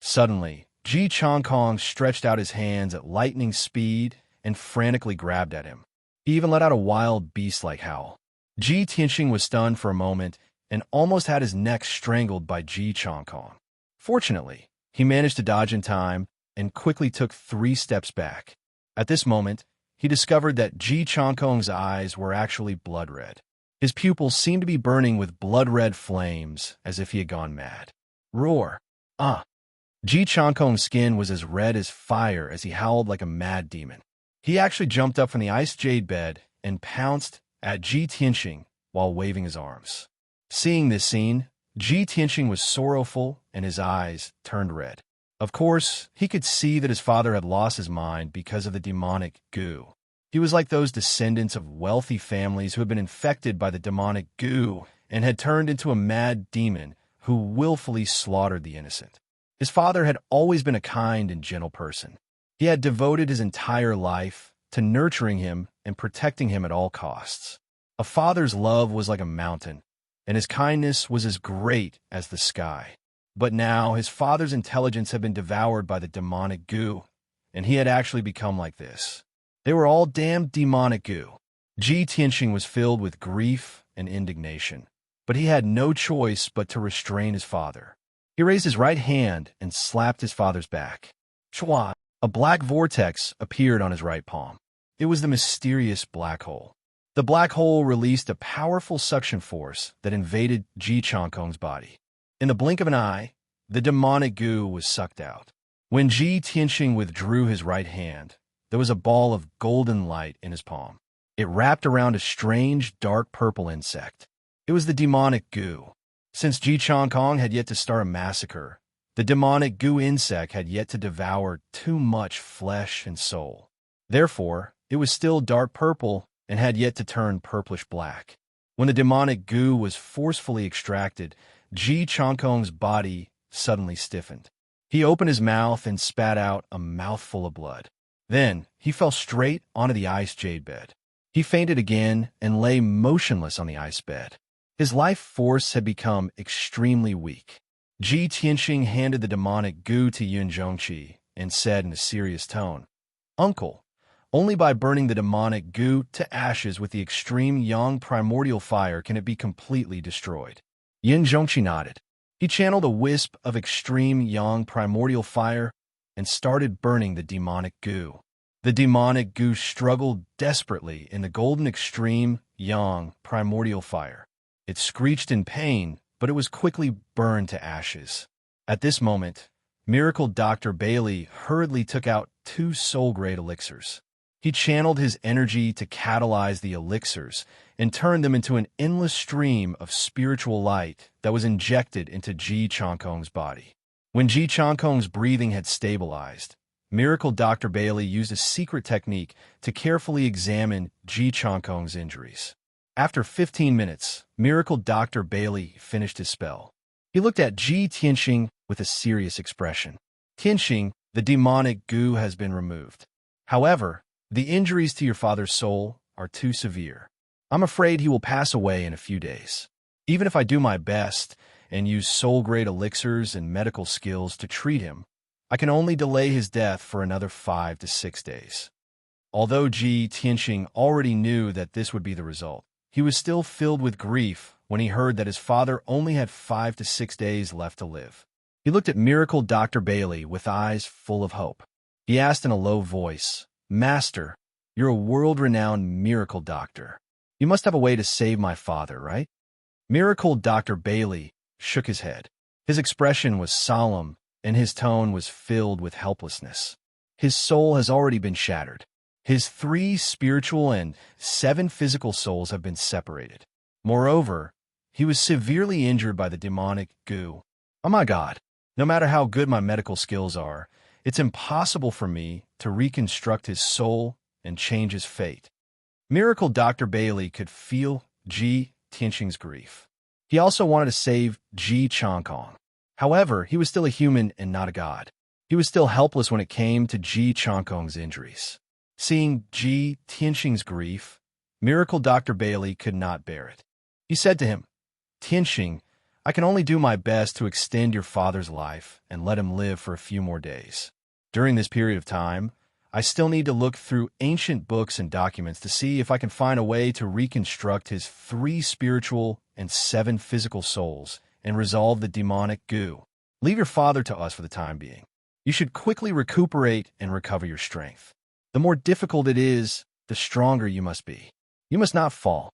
Speaker 1: Suddenly, Ji Changkong stretched out his hands at lightning speed and frantically grabbed at him. He even let out a wild beast-like howl. Ji Tianxing was stunned for a moment and almost had his neck strangled by Ji Changkong. Fortunately, he managed to dodge in time and quickly took 3 steps back. At this moment, he discovered that Ji Changkong's eyes were actually blood red. His pupils seemed to be burning with blood-red flames, as if he had gone mad. Roar! Ji Changkong's skin was as red as fire as he howled like a mad demon. He actually jumped up from the ice jade bed and pounced at Ji Tianxing while waving his arms. Seeing this scene, Ji Tianxing was sorrowful and his eyes turned red. Of course, he could see that his father had lost his mind because of the demonic goo. He was like those descendants of wealthy families who had been infected by the demonic goo and had turned into a mad demon who willfully slaughtered the innocent. His father had always been a kind and gentle person. He had devoted his entire life to nurturing him and protecting him at all costs. A father's love was like a mountain. and his kindness was as great as the sky. But now his father's intelligence had been devoured by the demonic goo, and he had actually become like this. They were all damned demonic goo. Ji Tianxing was filled with grief and indignation, but he had no choice but to restrain his father. He raised his right hand and slapped his father's back. Chua! A black vortex appeared on his right palm. It was the mysterious black hole. The black hole released a powerful suction force that invaded Ji Changkong's body. In the blink of an eye, the demonic goo was sucked out. When Ji Tianxing withdrew his right hand, there was a ball of golden light in his palm. It wrapped around a strange, dark purple insect. It was the demonic goo. Since Ji Changkong had yet to start a massacre, the demonic goo insect had yet to devour too much flesh and soul. Therefore, it was still dark purple and had yet to turn purplish black. When the demonic goo was forcefully extracted, Ji Changkong's body suddenly stiffened. He opened his mouth and spat out a mouthful of blood. Then, he fell straight onto the ice jade bed. He fainted again and lay motionless on the ice bed. His life force had become extremely weak. Ji Tianxing handed the demonic goo to Yun Zhongqi and said in a serious tone, "Uncle, only by burning the demonic goo to ashes with the extreme yang primordial fire can it be completely destroyed." Yun Zhongqi nodded. He channeled a wisp of extreme yang primordial fire and started burning the demonic goo. The demonic goo struggled desperately in the golden extreme yang primordial fire. It screeched in pain, but it was quickly burned to ashes. At this moment, Miracle Dr. Bailey hurriedly took out 2 soul-grade elixirs. He channeled his energy to catalyze the elixirs and turned them into an endless stream of spiritual light that was injected into Ji Changkong's body. When Ji Changkong's breathing had stabilized, Miracle Dr. Bailey used a secret technique to carefully examine Ji Changkong's injuries. After 15 minutes, Miracle Dr. Bailey finished his spell. He looked at Ji Tianxing with a serious expression. "Tianxing, the demonic goo has been removed. However, the injuries to your father's soul are too severe. I'm afraid he will pass away in a few days. Even if I do my best and use soul-grade elixirs and medical skills to treat him, I can only delay his death for another 5 to 6 days." Although Ji Tianxing already knew that this would be the result, he was still filled with grief when he heard that his father only had 5 to 6 days left to live. He looked at Miracle Dr. Bailey with eyes full of hope. He asked in a low voice, "Master, you're a world-renowned miracle doctor. You must have a way to save my father, right?" Miracle Dr. Bailey shook his head. His expression was solemn, and his tone was filled with helplessness. His soul has already been shattered. His 3 spiritual and 7 physical souls have been separated. Moreover, he was severely injured by the demonic goo. Oh my God, no matter how good my medical skills are, it's impossible for me to reconstruct his soul and change his fate. Miracle Dr. Bailey could feel Ji Tianxing's grief. He also wanted to save Ji Changkong. However, he was still a human and not a god. He was still helpless when it came to Ji Changkong's injuries. Seeing Ji Tianxing's grief, Miracle Dr. Bailey could not bear it. He said to him, "Tianxing, I can only do my best to extend your father's life and let him live for a few more days. During this period of time, I still need to look through ancient books and documents to see if I can find a way to reconstruct his 3 spiritual and 7 physical souls and resolve the demonic goo. Leave your father to us for the time being. You should quickly recuperate and recover your strength. The more difficult it is, the stronger you must be. You must not fall."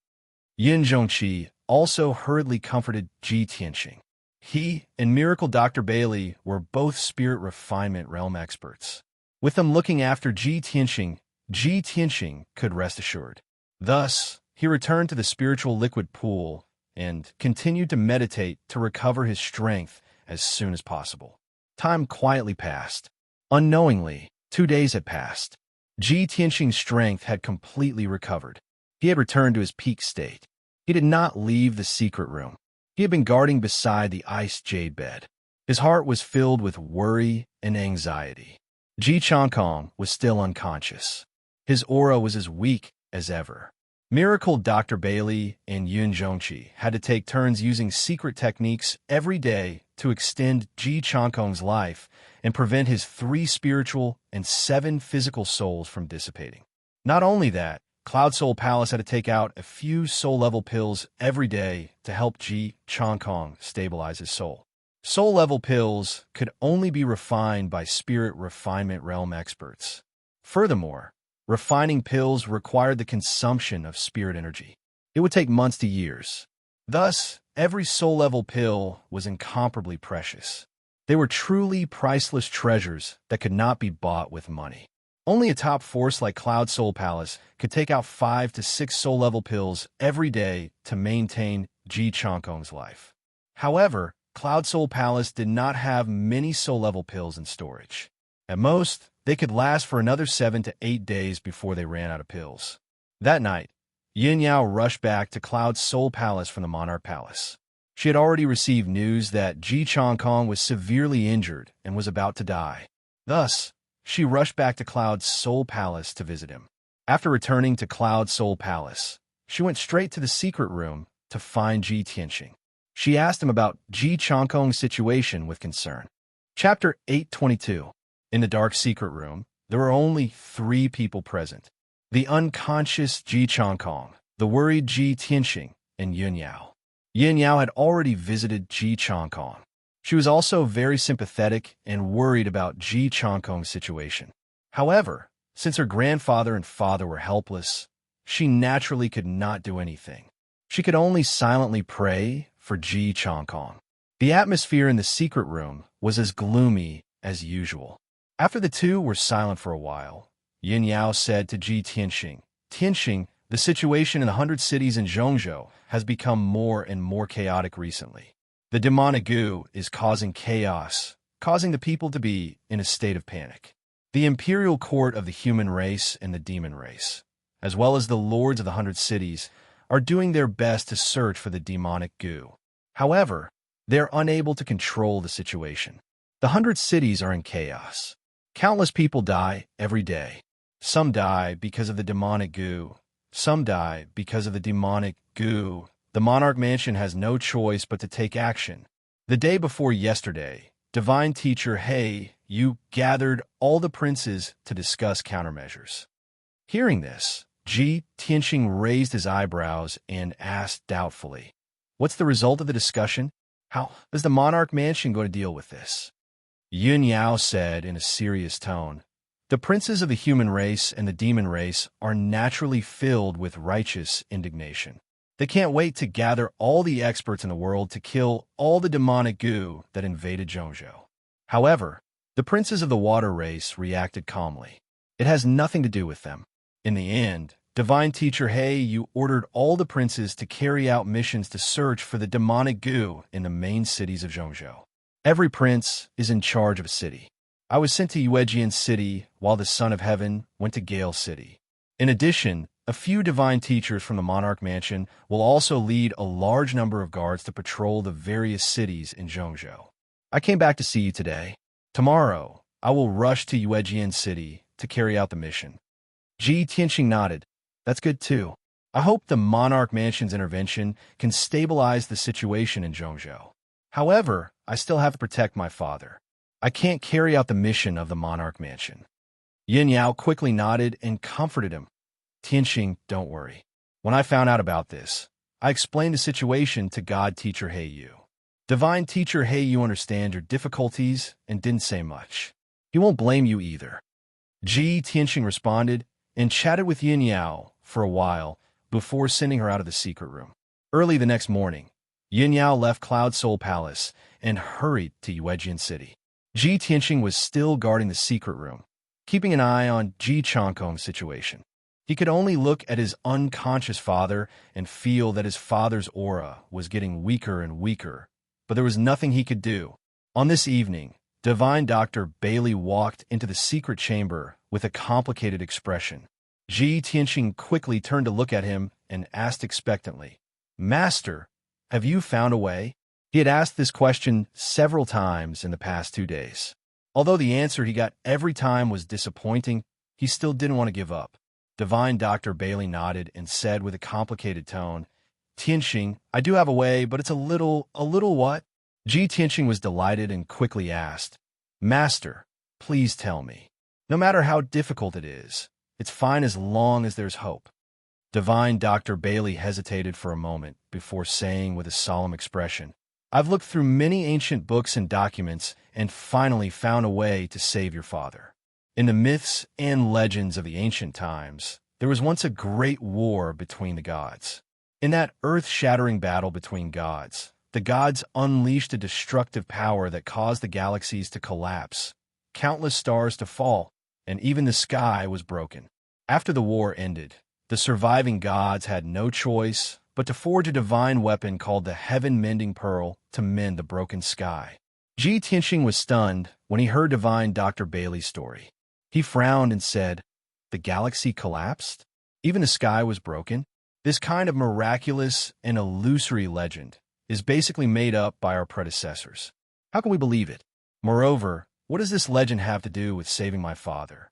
Speaker 1: Yun Zhongqi also hurriedly comforted Ji Tianxing. He and Miracle Dr. Bailey were both spirit refinement realm experts. With them looking after Ji Tianxing could rest assured. Thus, he returned to the spiritual liquid pool and continued to meditate to recover his strength as soon as possible. Time quietly passed. Unknowingly, 2 days had passed. Ji Tianxing's strength had completely recovered. He had returned to his peak state. He did not leave the secret room. He had been guarding beside the ice jade bed. His heart was filled with worry and anxiety. Ji Changkong was still unconscious. His aura was as weak as ever. Miracle Dr. Bailey and Yun Zhongqi had to take turns using secret techniques every day to extend Ji Changkong's life and prevent his 3 spiritual and 7 physical souls from dissipating. Not only that, Cloud Soul Palace had to take out a few soul-level pills every day to help Ji Changkong stabilize his soul. Soul-level pills could only be refined by spirit refinement realm experts. Furthermore, refining pills required the consumption of spirit energy. It would take months to years. Thus, every soul-level pill was incomparably precious. They were truly priceless treasures that could not be bought with money. Only a top force like Cloud Soul Palace could take out 5 to 6 soul-level pills every day to maintain Ji Changkong's life. However, Cloud Soul Palace did not have many soul-level pills in storage. At most, they could last for another 7 to 8 days before they ran out of pills. That night, Yin Yao rushed back to Cloud Soul Palace from the Monarch Palace. She had already received news that Ji Changkong was severely injured and was about to die. Thus, she rushed back to Cloud Soul Palace to visit him. After returning to Cloud Soul Palace, she went straight to the secret room to find Ji Tianxing. She asked him about Ji Changkong's situation with concern. Chapter 822. In the dark secret room, there were only 3 people present: the unconscious Ji Changkong, the worried Ji Tianxing, and Yin Yao. Yin Yao had already visited Ji Changkong. She was also very sympathetic and worried about Ji Changkong's situation. However, since her grandfather and father were helpless, she naturally could not do anything. She could only silently pray for Ji Changkong. The atmosphere in the secret room was as gloomy as usual. After the two were silent for a while, Yin Yao said to Ji Tianxing, "Tianxing, the situation in the 100 cities in Zhongzhou has become more and more chaotic recently. The demonic goo is causing chaos, causing the people to be in a state of panic. The imperial court of the human race and the demon race, as well as the lords of the 100 cities, are doing their best to search for the demonic goo. However, they are unable to control the situation. The 100 cities are in chaos. Countless people die every day. Some die because of the demonic goo. Some die because of the demonic goo. The Monarch Mansion has no choice but to take action. The day before yesterday, Divine Teacher He Yu gathered all the princes to discuss countermeasures." Hearing this, Ji Tianxing raised his eyebrows and asked doubtfully, "What's the result of the discussion? How is the Monarch Mansion going to deal with this?" Yun Yao said in a serious tone, "The princes of the human race and the demon race are naturally filled with righteous indignation. They can't wait to gather all the experts in the world to kill all the demonic goo that invaded Zhongzhou. However, the princes of the water race reacted calmly. It has nothing to do with them. In the end, Divine Teacher He Yu ordered all the princes to carry out missions to search for the demonic goo in the main cities of Zhongzhou. Every prince is in charge of a city. I was sent to Yuejian City, while the Son of Heaven went to Gale City. In addition, a few divine teachers from the Monarch Mansion will also lead a large number of guards to patrol the various cities in Zhongzhou. I came back to see you today. Tomorrow, I will rush to Yuejian City to carry out the mission." Ji Tianxing nodded. "That's good too. I hope the Monarch Mansion's intervention can stabilize the situation in Zhongzhou. However, I still have to protect my father. I can't carry out the mission of the Monarch Mansion." Yin Yao quickly nodded and comforted him. "Tianxing, don't worry. When I found out about this, I explained the situation to God Teacher He Yu. Divine Teacher He Yu understands your difficulties and didn't say much. He won't blame you either." Ji Tianxing responded and chatted with Yin Yao for a while before sending her out of the secret room. Early the next morning, Yin Yao left Cloud Soul Palace and hurried to Yuejian City. Ji Tianxing was still guarding the secret room, keeping an eye on Ji Changkong's situation. He could only look at his unconscious father and feel that his father's aura was getting weaker and weaker, but there was nothing he could do. On this evening, Divine Dr. Bailey walked into the secret chamber with a complicated expression. Ji Tianxing quickly turned to look at him and asked expectantly, "Master, have you found a way?" He had asked this question several times in the past 2 days. Although the answer he got every time was disappointing, he still didn't want to give up. Divine Dr. Bailey nodded and said with a complicated tone, Tianxing, I do have a way, but it's a little what? Tianxing was delighted and quickly asked, Master, please tell me. No matter how difficult it is, it's fine as long as there's hope. Divine Dr. Bailey hesitated for a moment before saying with a solemn expression, I've looked through many ancient books and documents and finally found a way to save your father. In the myths and legends of the ancient times, there was once a great war between the gods. In that earth-shattering battle between gods, the gods unleashed a destructive power that caused the galaxies to collapse, countless stars to fall, and even the sky was broken. After the war ended, the surviving gods had no choice but to forge a divine weapon called the Heaven-Mending Pearl to mend the broken sky. Tianxing was stunned when he heard Divine Dr. Bailey's story. He frowned and said, The galaxy collapsed? Even the sky was broken? This kind of miraculous and illusory legend is basically made up by our predecessors. How can we believe it? Moreover, what does this legend have to do with saving my father?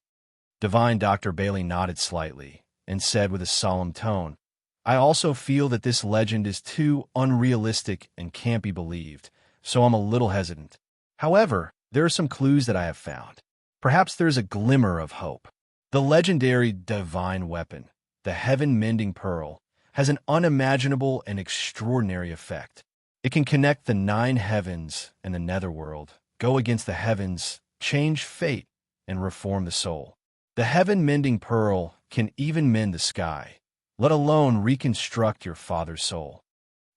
Speaker 1: Divine Dr. Bailey nodded slightly and said with a solemn tone, I also feel that this legend is too unrealistic and can't be believed, so I'm a little hesitant. However, there are some clues that I have found. Perhaps there's a glimmer of hope. The legendary divine weapon, the Heaven-Mending Pearl, has an unimaginable and extraordinary effect. It can connect the 9 heavens and the netherworld, go against the heavens, change fate, and reform the soul. The Heaven-Mending Pearl can even mend the sky, let alone reconstruct your father's soul.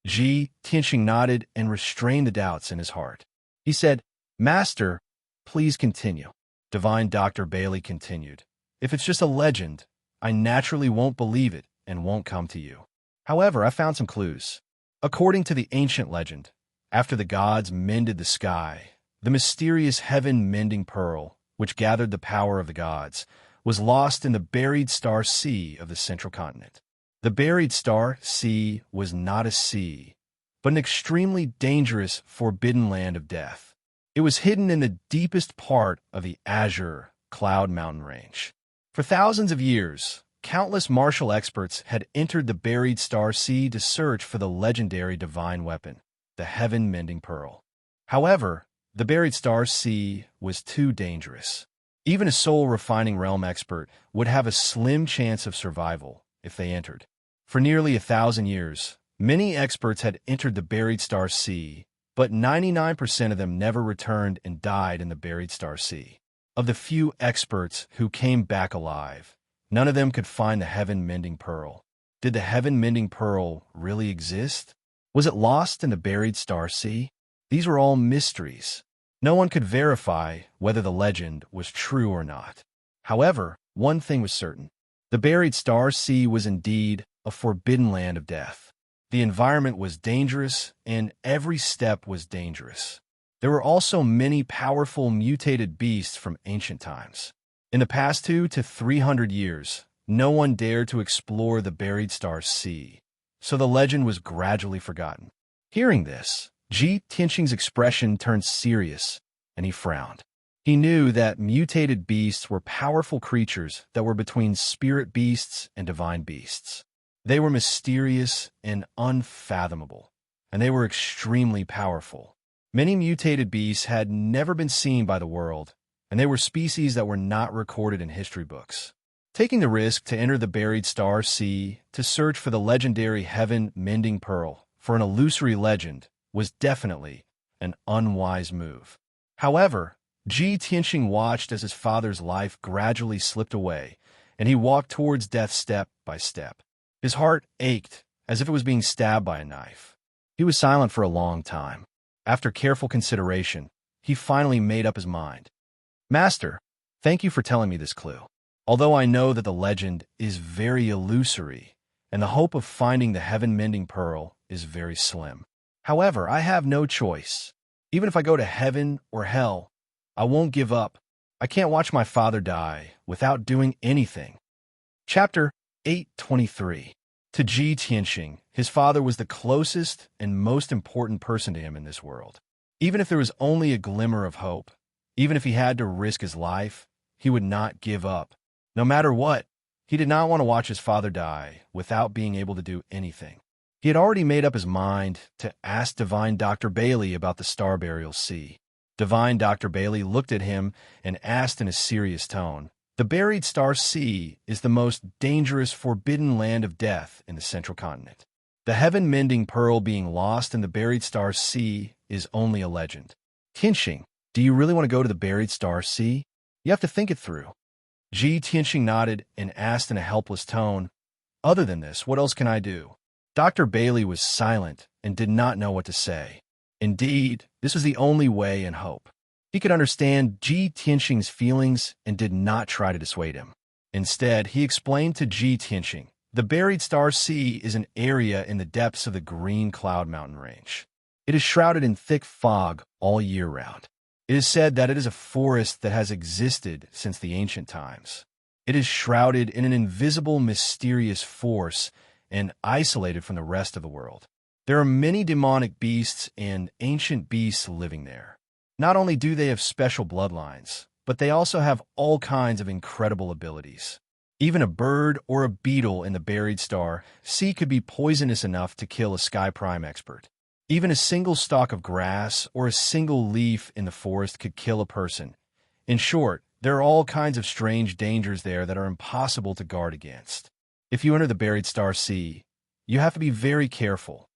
Speaker 1: Tianxing nodded and restrained the doubts in his heart. He said, Master, please continue. Divine Dr. Bailey continued, If it's just a legend, I naturally won't believe it and won't come to you. However, I found some clues. According to the ancient legend, after the gods mended the sky, the mysterious Heaven-Mending Pearl, which gathered the power of the gods, was lost in the buried star sea of the central continent. The buried star sea was not a sea, but an extremely dangerous, forbidden land of death. It was hidden in the deepest part of the Azure Cloud Mountain Range. For thousands of years, countless martial experts had entered the buried star sea to search for the legendary divine weapon, the Heaven-Mending Pearl. However, the buried star sea was too dangerous. Even a soul-refining realm expert would have a slim chance of survival if they entered. For nearly 1,000 years, many experts had entered the buried star sea, but 99% of them never returned and died in the buried star sea. Of the few experts who came back alive, none of them could find the Heaven-Mending Pearl. Did the Heaven-Mending Pearl really exist? Was it lost in the buried star sea? These were all mysteries. No one could verify whether the legend was true or not. However, one thing was certain. The buried star sea was indeed a forbidden land of death. The environment was dangerous, and every step was dangerous. There were also many powerful mutated beasts from ancient times. In the past 200 to 300 years, no one dared to explore the buried star sea, so the legend was gradually forgotten. Hearing this, Tianxing's expression turned serious, and he frowned. He knew that mutated beasts were powerful creatures that were between spirit beasts and divine beasts. They were mysterious and unfathomable, and they were extremely powerful. Many mutated beasts had never been seen by the world, and they were species that were not recorded in history books. Taking the risk to enter the buried star sea to search for the legendary Heaven-Mending Pearl for an illusory legend was definitely an unwise move. However, Tianxing watched as his father's life gradually slipped away, and he walked towards death step by step. His heart ached as if it was being stabbed by a knife. He was silent for a long time. After careful consideration, he finally made up his mind. Master, thank you for telling me this clue. Although I know that the legend is very illusory, and the hope of finding the Heaven-Mending Pearl is very slim. However, I have no choice. Even if I go to heaven or hell, I won't give up. I can't watch my father die without doing anything. Chapter 8:23. To Tianxing, his father was the closest and most important person to him in this world. Even if there was only a glimmer of hope, even if he had to risk his life, he would not give up. No matter what, He did not want to watch his father die without being able to do anything. He had already made up his mind to ask Divine Dr. Bailey about the Star Burial Sea. Divine Dr. Bailey looked at him and asked in a serious tone, "The Buried Star Sea is the most dangerous, forbidden land of death in the Central Continent. The heaven-mending pearl being lost in the Buried Star Sea is only a legend. Tianxing, do you really want to go to the Buried Star Sea? You have to think it through." Tianxing nodded and asked in a helpless tone, "Other than this, what else can I do?" Dr. Bailey was silent and did not know what to say. Indeed, this was the only way and hope. He could understand Tianxing's feelings and did not try to dissuade him. Instead, he explained to Tianxing, "The Buried Star Sea is an area in the depths of the Green Cloud Mountain Range. It is shrouded in thick fog all year round. It is said that it is a forest that has existed since the ancient times. It is shrouded in an invisible, mysterious force and isolated from the rest of the world. There are many demonic beasts and ancient beasts living there. Not only do they have special bloodlines, but they also have all kinds of incredible abilities. Even a bird or a beetle in the Buried Star Sea could be poisonous enough to kill a Sky Prime expert. Even a single stalk of grass or a single leaf in the forest could kill a person. In short, there are all kinds of strange dangers there that are impossible to guard against. If you enter the Buried Star Sea, you have to be very careful."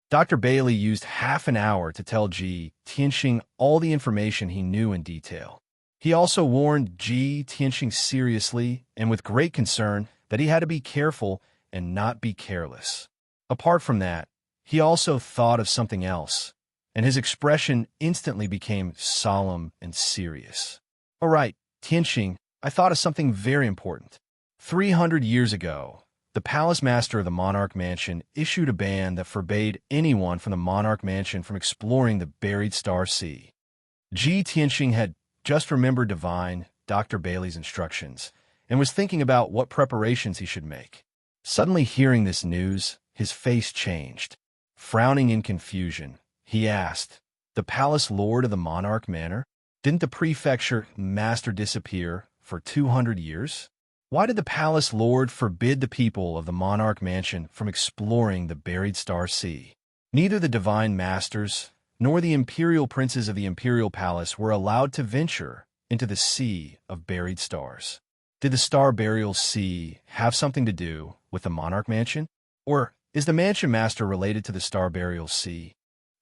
Speaker 1: Dr. Bailey used half an hour to tell Tianxing all the information he knew in detail. He also warned Tianxing seriously and with great concern that he had to be careful and not be careless. Apart from that, he also thought of something else, and his expression instantly became solemn and serious. "All right, Tianxing, I thought of something very important. 300 years ago, the Palace Master of the Monarch Mansion issued a ban that forbade anyone from the Monarch Mansion from exploring the Buried Star Sea." Tianxing had just remembered Divine Dr. Bailey's instructions and was thinking about what preparations he should make. Suddenly hearing this news, his face changed. Frowning in confusion, he asked, "The Palace Lord of the Monarch Manor? Didn't the Prefecture Master disappear for 200 years? Why did the Palace Lord forbid the people of the Monarch Mansion from exploring the Buried Star Sea? Neither the Divine Masters nor the Imperial Princes of the Imperial Palace were allowed to venture into the Sea of Buried Stars. Did the Star Burial Sea have something to do with the Monarch Mansion? Or is the Mansion Master related to the Star Burial Sea?"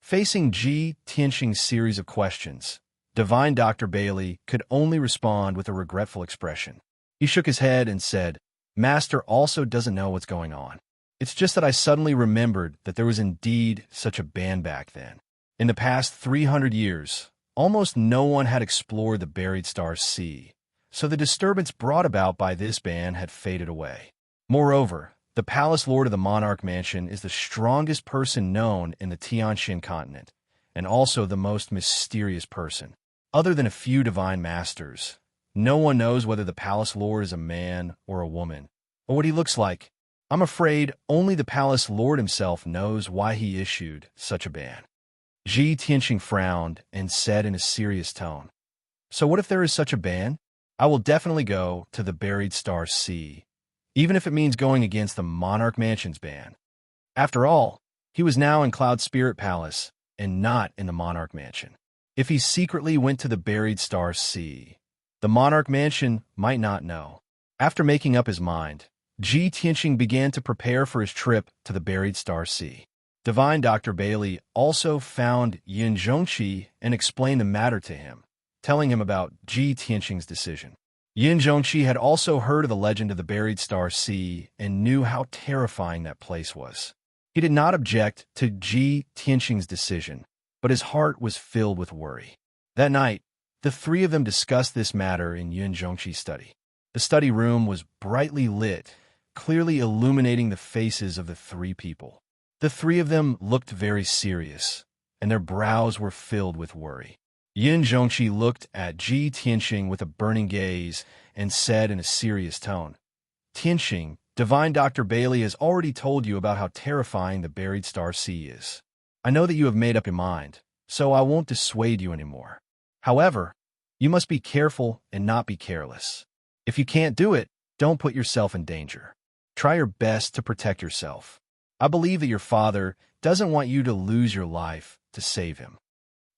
Speaker 1: Facing Tianxing's series of questions, Divine Dr. Bailey could only respond with a regretful expression. He shook his head and said, "Master also doesn't know what's going on. It's just that I suddenly remembered that there was indeed such a ban back then. In the past 300 years, almost no one had explored the Buried Star Sea, so the disturbance brought about by this ban had faded away. Moreover, the Palace Lord of the Monarch Mansion is the strongest person known in the Tianxin continent, and also the most mysterious person. Other than a few Divine Masters, no one knows whether the Palace Lord is a man or a woman, or what he looks like. I'm afraid only the Palace Lord himself knows why he issued such a ban." Tianxing frowned and said in a serious tone, "So what if there is such a ban? I will definitely go to the Buried Star Sea, even if it means going against the Monarch Mansion's ban." After all, he was now in Cloud Spirit Palace and not in the Monarch Mansion. If he secretly went to the Buried Star Sea, the Monarch Mansion might not know. After making up his mind, Tianxing began to prepare for his trip to the Buried Star Sea. Divine Dr. Bailey also found Yin Zhongqi and explained the matter to him, telling him about Tianxing's decision. Yin Zhongqi had also heard of the legend of the Buried Star Sea and knew how terrifying that place was. He did not object to Tianxing's decision, but his heart was filled with worry. That night, the three of them discussed this matter in Yin Zhongqi's study. The study room was brightly lit, clearly illuminating the faces of the three people. The three of them looked very serious, and their brows were filled with worry. Yin Zhongqi looked at Tianxing with a burning gaze and said in a serious tone, "Tianxing, Divine Dr. Bailey has already told you about how terrifying the Buried Star Sea is. I know that you have made up your mind, so I won't dissuade you anymore. However, you must be careful and not be careless. If you can't do it, don't put yourself in danger. Try your best to protect yourself. I believe that your father doesn't want you to lose your life to save him."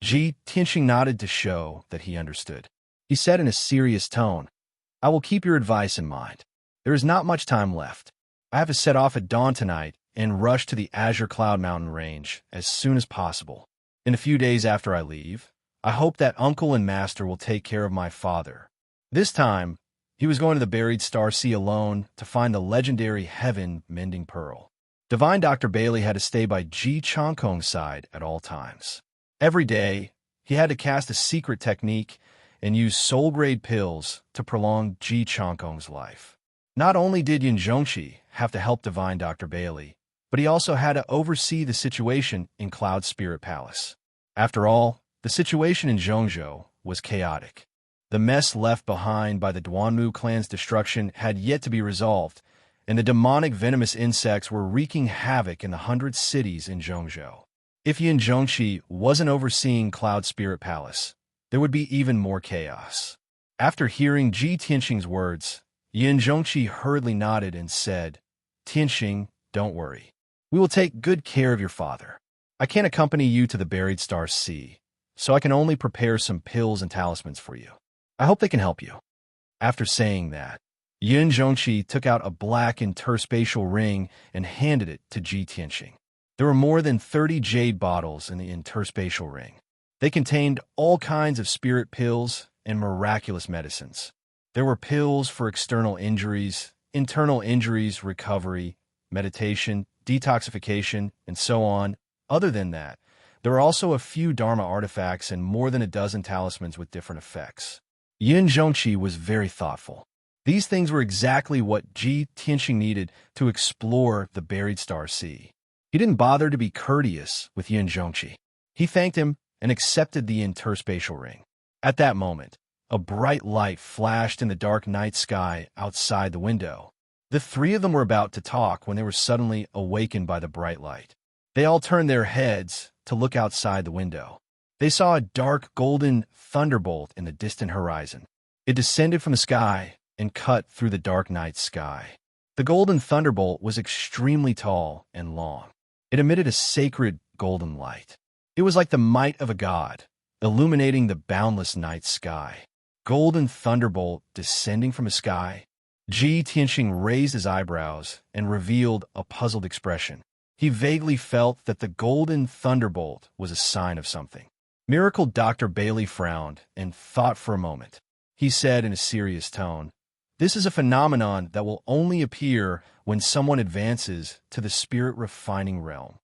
Speaker 1: Ji Tianxing nodded to show that he understood. He said in a serious tone, "I will keep your advice in mind. There is not much time left. I have to set off at dawn tonight and rush to the Azure Cloud Mountain range as soon as possible. In a few days after I leave, I hope that uncle and master will take care of my father." This time, he was going to the buried Star Sea alone to find the legendary heaven-mending pearl. Divine Dr. Bailey had to stay by Ji Changkong's side at all times. Every day, he had to cast a secret technique and use soul-grade pills to prolong Ji Changkong's life. Not only did Yin Zhongxi have to help Divine Dr. Bailey, but he also had to oversee the situation in Cloud Spirit Palace. After all, the situation in Zhongzhou was chaotic. The mess left behind by the Duanmu clan's destruction had yet to be resolved, and the demonic venomous insects were wreaking havoc in the 100 cities in Zhongzhou. If Yin Zhongxi wasn't overseeing Cloud Spirit Palace, there would be even more chaos. After hearing Ji Tianxing's words, Yin Zhongxi hurriedly nodded and said, "Tianxing, don't worry. We will take good care of your father. I can't accompany you to the buried Star Sea, so I can only prepare some pills and talismans for you. I hope they can help you." After saying that, Yin Zhongxi took out a black interspatial ring and handed it to Ji Tianxing. There were more than 30 jade bottles in the interspatial ring. They contained all kinds of spirit pills and miraculous medicines. There were pills for external injuries, internal injuries recovery, meditation, detoxification, and so on. Other than that, there were also a few Dharma artifacts and more than a dozen talismans with different effects. Yin Zhongxi was very thoughtful. These things were exactly what Ji Tianxing needed to explore the buried Star Sea. He didn't bother to be courteous with Yin Zhongxi. He thanked him and accepted the interspatial ring. At that moment, a bright light flashed in the dark night sky outside the window. The three of them were about to talk when they were suddenly awakened by the bright light. They all turned their heads to look outside the window. They saw a dark golden thunderbolt in the distant horizon. It descended from the sky and cut through the dark night sky. The golden thunderbolt was extremely tall and long. It emitted a sacred golden light. It was like the might of a god, illuminating the boundless night sky. Golden thunderbolt descending from the sky. Ji Tianxing raised his eyebrows and revealed a puzzled expression. He vaguely felt that the golden thunderbolt was a sign of something. Miracle Dr. Bailey frowned and thought for a moment. He said in a serious tone, "This is a phenomenon that will only appear when someone advances to the spirit-refining realm."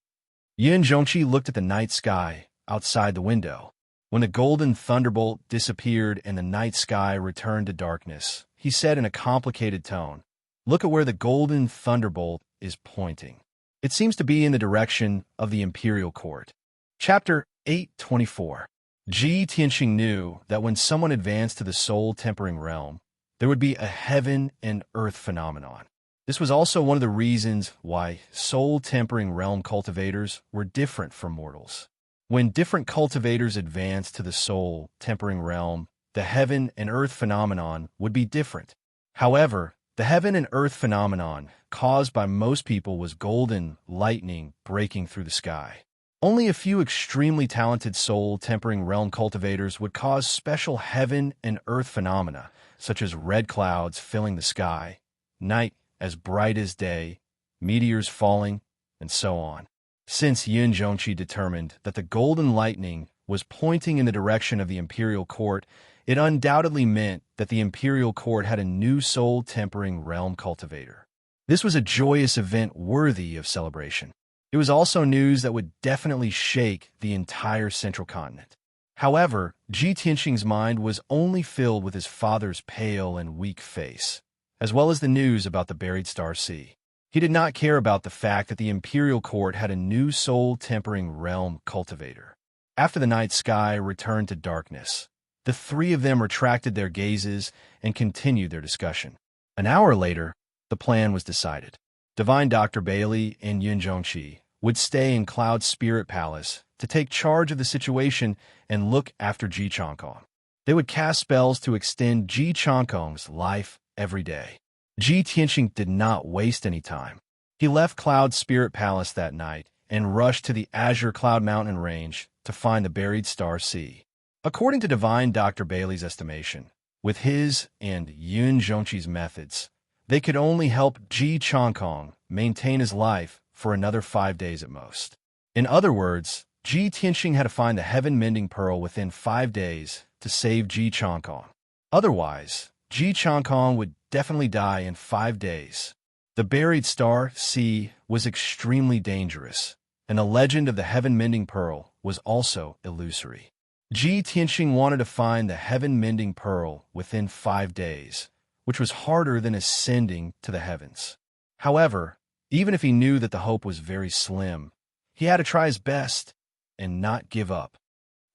Speaker 1: Yin Zhongxi looked at the night sky outside the window. When the golden thunderbolt disappeared and the night sky returned to darkness, he said in a complicated tone, "Look at where the golden thunderbolt is pointing. It seems to be in the direction of the imperial court." Chapter 824. Ji Tianxing knew that when someone advanced to the soul-tempering realm, there would be a heaven and earth phenomenon. This was also one of the reasons why soul-tempering realm cultivators were different from mortals. When different cultivators advanced to the soul-tempering realm, the heaven and earth phenomenon would be different. However, the heaven and earth phenomenon caused by most people was golden lightning breaking through the sky. Only a few extremely talented soul-tempering realm cultivators would cause special heaven and earth phenomena, such as red clouds filling the sky, night as bright as day, meteors falling, and so on. Since Yin Zhongxi determined that the golden lightning was pointing in the direction of the imperial court, it undoubtedly meant that the imperial court had a new soul-tempering realm cultivator. This was a joyous event worthy of celebration. It was also news that would definitely shake the entire central continent. However, Ji Tianxing's mind was only filled with his father's pale and weak face, as well as the news about the buried Star Sea. He did not care about the fact that the imperial court had a new soul-tempering realm cultivator. After the night sky returned to darkness, the three of them retracted their gazes and continued their discussion. An hour later, the plan was decided. Divine Dr. Bailey and Yin Zhongxi would stay in Cloud Spirit Palace to take charge of the situation and look after Ji Changkong. They would cast spells to extend Ji Changkong's life every day. Ji Tianxing did not waste any time. He left Cloud Spirit Palace that night and rushed to the Azure Cloud Mountain Range to find the buried star sea. According to Divine Dr. Bailey's estimation, with his and Yun Zhongqi's methods, they could only help Ji Changkong maintain his life for another 5 days at most. In other words, Ji Tianxing had to find the heaven-mending pearl within 5 days to save Ji Changkong. Otherwise, Ji Changkong would definitely die in 5 days. The buried star sea was extremely dangerous, and the legend of the heaven-mending pearl was also illusory. Ji Tianxing wanted to find the heaven-mending pearl within 5 days, which was harder than ascending to the heavens. However, even if he knew that the hope was very slim, he had to try his best and not give up.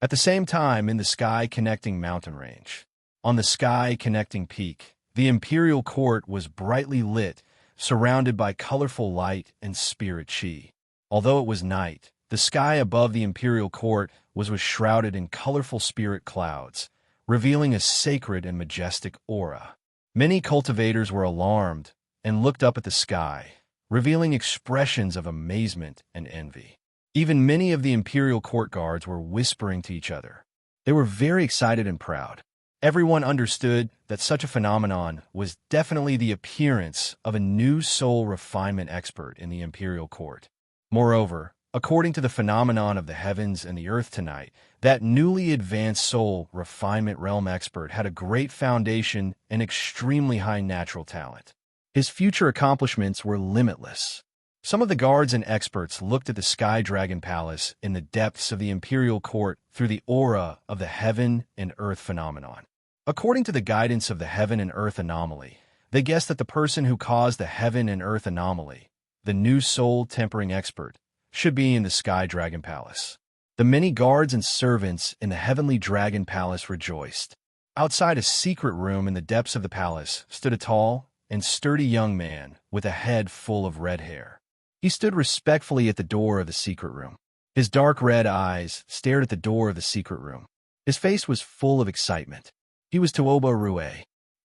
Speaker 1: At the same time, in the sky connecting mountain range, on the sky connecting peak, the imperial court was brightly lit, surrounded by colorful light and spirit chi. Although it was night, the sky above the imperial court was shrouded in colorful spirit clouds, revealing a sacred and majestic aura. Many cultivators were alarmed and looked up at the sky, revealing expressions of amazement and envy. Even many of the imperial court guards were whispering to each other. They were very excited and proud. Everyone understood that such a phenomenon was definitely the appearance of a new soul refinement expert in the imperial court. Moreover, according to the phenomenon of the heavens and the earth tonight, that newly advanced soul refinement realm expert had a great foundation and extremely high natural talent. His future accomplishments were limitless. Some of the guards and experts looked at the Sky Dragon Palace in the depths of the imperial court through the aura of the heaven and earth phenomenon. According to the guidance of the heaven and earth anomaly, they guessed that the person who caused the heaven and earth anomaly, the new soul tempering expert, should be in the Sky Dragon Palace. The many guards and servants in the Heavenly Dragon Palace rejoiced. Outside a secret room in the depths of the palace stood a tall and sturdy young man with a head full of red hair. He stood respectfully at the door of the secret room. His dark red eyes stared at the door of the secret room. His face was full of excitement. He was Tuoba Rue.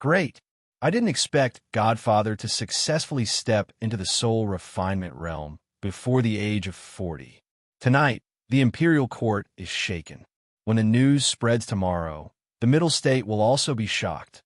Speaker 1: Great! I didn't expect Godfather to successfully step into the soul refinement realm before the age of 40. Tonight, the imperial court is shaken. When the news spreads tomorrow, the middle state will also be shocked.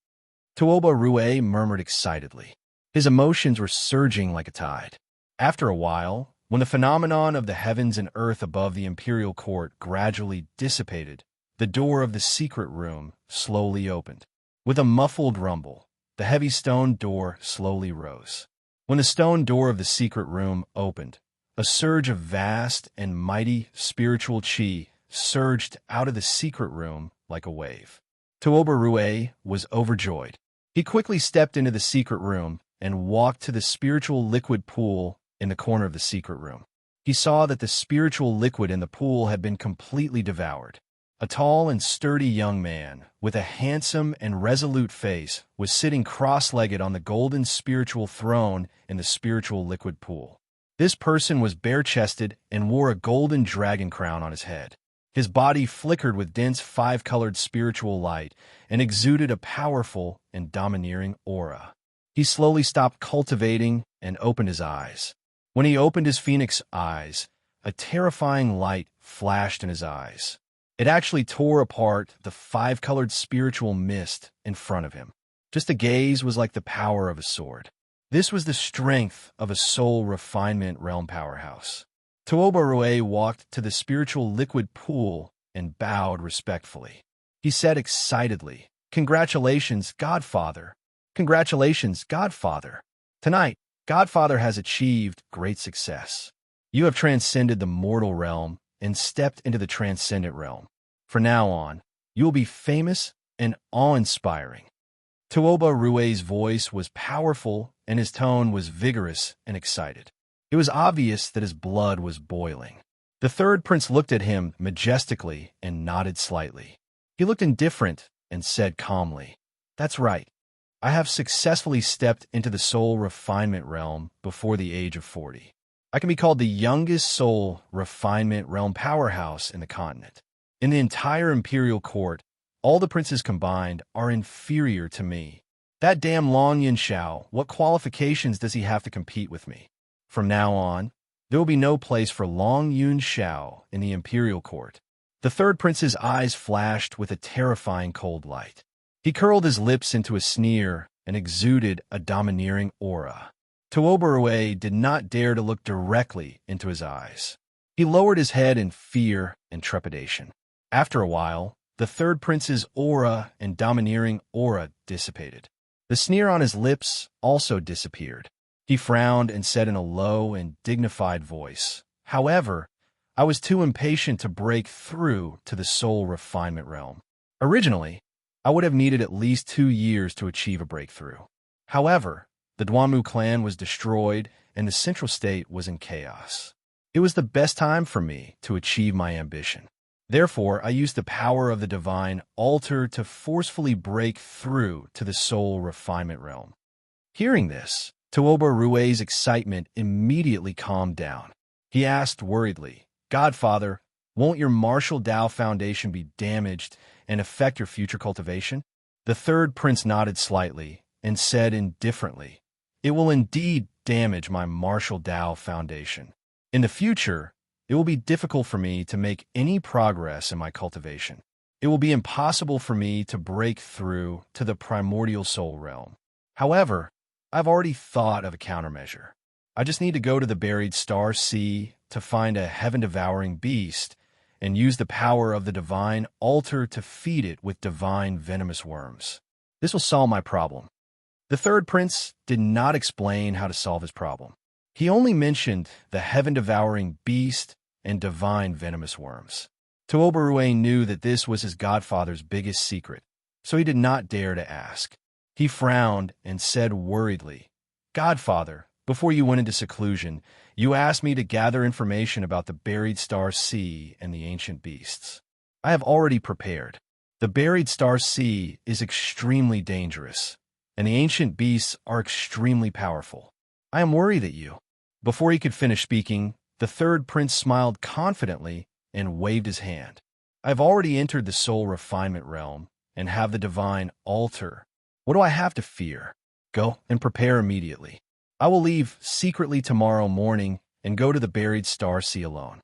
Speaker 1: Tuoba Rue murmured excitedly. His emotions were surging like a tide. After a while, when the phenomenon of the heavens and earth above the imperial court gradually dissipated, the door of the secret room slowly opened. With a muffled rumble, the heavy stone door slowly rose. When the stone door of the secret room opened, a surge of vast and mighty spiritual chi surged out of the secret room like a wave. Tuoba Rue was overjoyed. He quickly stepped into the secret room and walked to the spiritual liquid pool in the corner of the secret room. He saw that the spiritual liquid in the pool had been completely devoured. A tall and sturdy young man, with a handsome and resolute face, was sitting cross-legged on the golden spiritual throne in the spiritual liquid pool. This person was bare-chested and wore a golden dragon crown on his head. His body flickered with dense 5-colored spiritual light and exuded a powerful and domineering aura. He slowly stopped cultivating and opened his eyes. When he opened his phoenix eyes, a terrifying light flashed in his eyes. It actually tore apart the 5-colored spiritual mist in front of him. Just a gaze was like the power of a sword. This was the strength of a soul refinement realm powerhouse. Tuoba Rue walked to the spiritual liquid pool and bowed respectfully. He said excitedly, "Congratulations, Godfather! Congratulations, Godfather! Tonight, Godfather has achieved great success. You have transcended the mortal realm and stepped into the transcendent realm. From now on, you will be famous and awe-inspiring." Tuoba Rue's voice was powerful and his tone was vigorous and excited. It was obvious that his blood was boiling. The third prince looked at him majestically and nodded slightly. He looked indifferent and said calmly, "That's right. I have successfully stepped into the soul refinement realm before the age of 40. I can be called the youngest soul refinement realm powerhouse in the continent. In the entire imperial court, all the princes combined are inferior to me. That damn Long Yin Shao, what qualifications does he have to compete with me? From now on, there will be no place for Long Yun Shao in the imperial court. The third prince's eyes flashed with a terrifying cold light. He curled his lips into a sneer and exuded a domineering aura. Tuobarue did not dare to look directly into his eyes. He lowered his head in fear and trepidation. After a while, the third prince's aura and domineering aura dissipated. The sneer on his lips also disappeared. He frowned and said in a low and dignified voice, "However, I was too impatient to break through to the soul refinement realm. Originally, I would have needed at least 2 years to achieve a breakthrough. However, the Duanmu clan was destroyed and the central state was in chaos. It was the best time for me to achieve my ambition. Therefore, I used the power of the divine altar to forcefully break through to the soul refinement realm." Hearing this, Tuobarue's excitement immediately calmed down. He asked worriedly, "Godfather, won't your martial Tao foundation be damaged and affect your future cultivation?" The third prince nodded slightly and said indifferently, "It will indeed damage my martial Tao foundation. In the future, it will be difficult for me to make any progress in my cultivation. It will be impossible for me to break through to the primordial soul realm. However, I've already thought of a countermeasure. I just need to go to the buried star sea to find a heaven-devouring beast and use the power of the divine altar to feed it with divine venomous worms. This will solve my problem." The third prince did not explain how to solve his problem. He only mentioned the heaven-devouring beast and divine venomous worms. Tuobarue knew that this was his godfather's biggest secret, so he did not dare to ask. He frowned and said worriedly, "Godfather, before you went into seclusion, you asked me to gather information about the buried star sea and the ancient beasts. I have already prepared. The buried star sea is extremely dangerous, and the ancient beasts are extremely powerful. I am worried that you—" Before he could finish speaking, the third prince smiled confidently and waved his hand. "I have already entered the soul refinement realm and have the divine altar. What do I have to fear? Go and prepare immediately. I will leave secretly tomorrow morning and go to the buried star sea alone.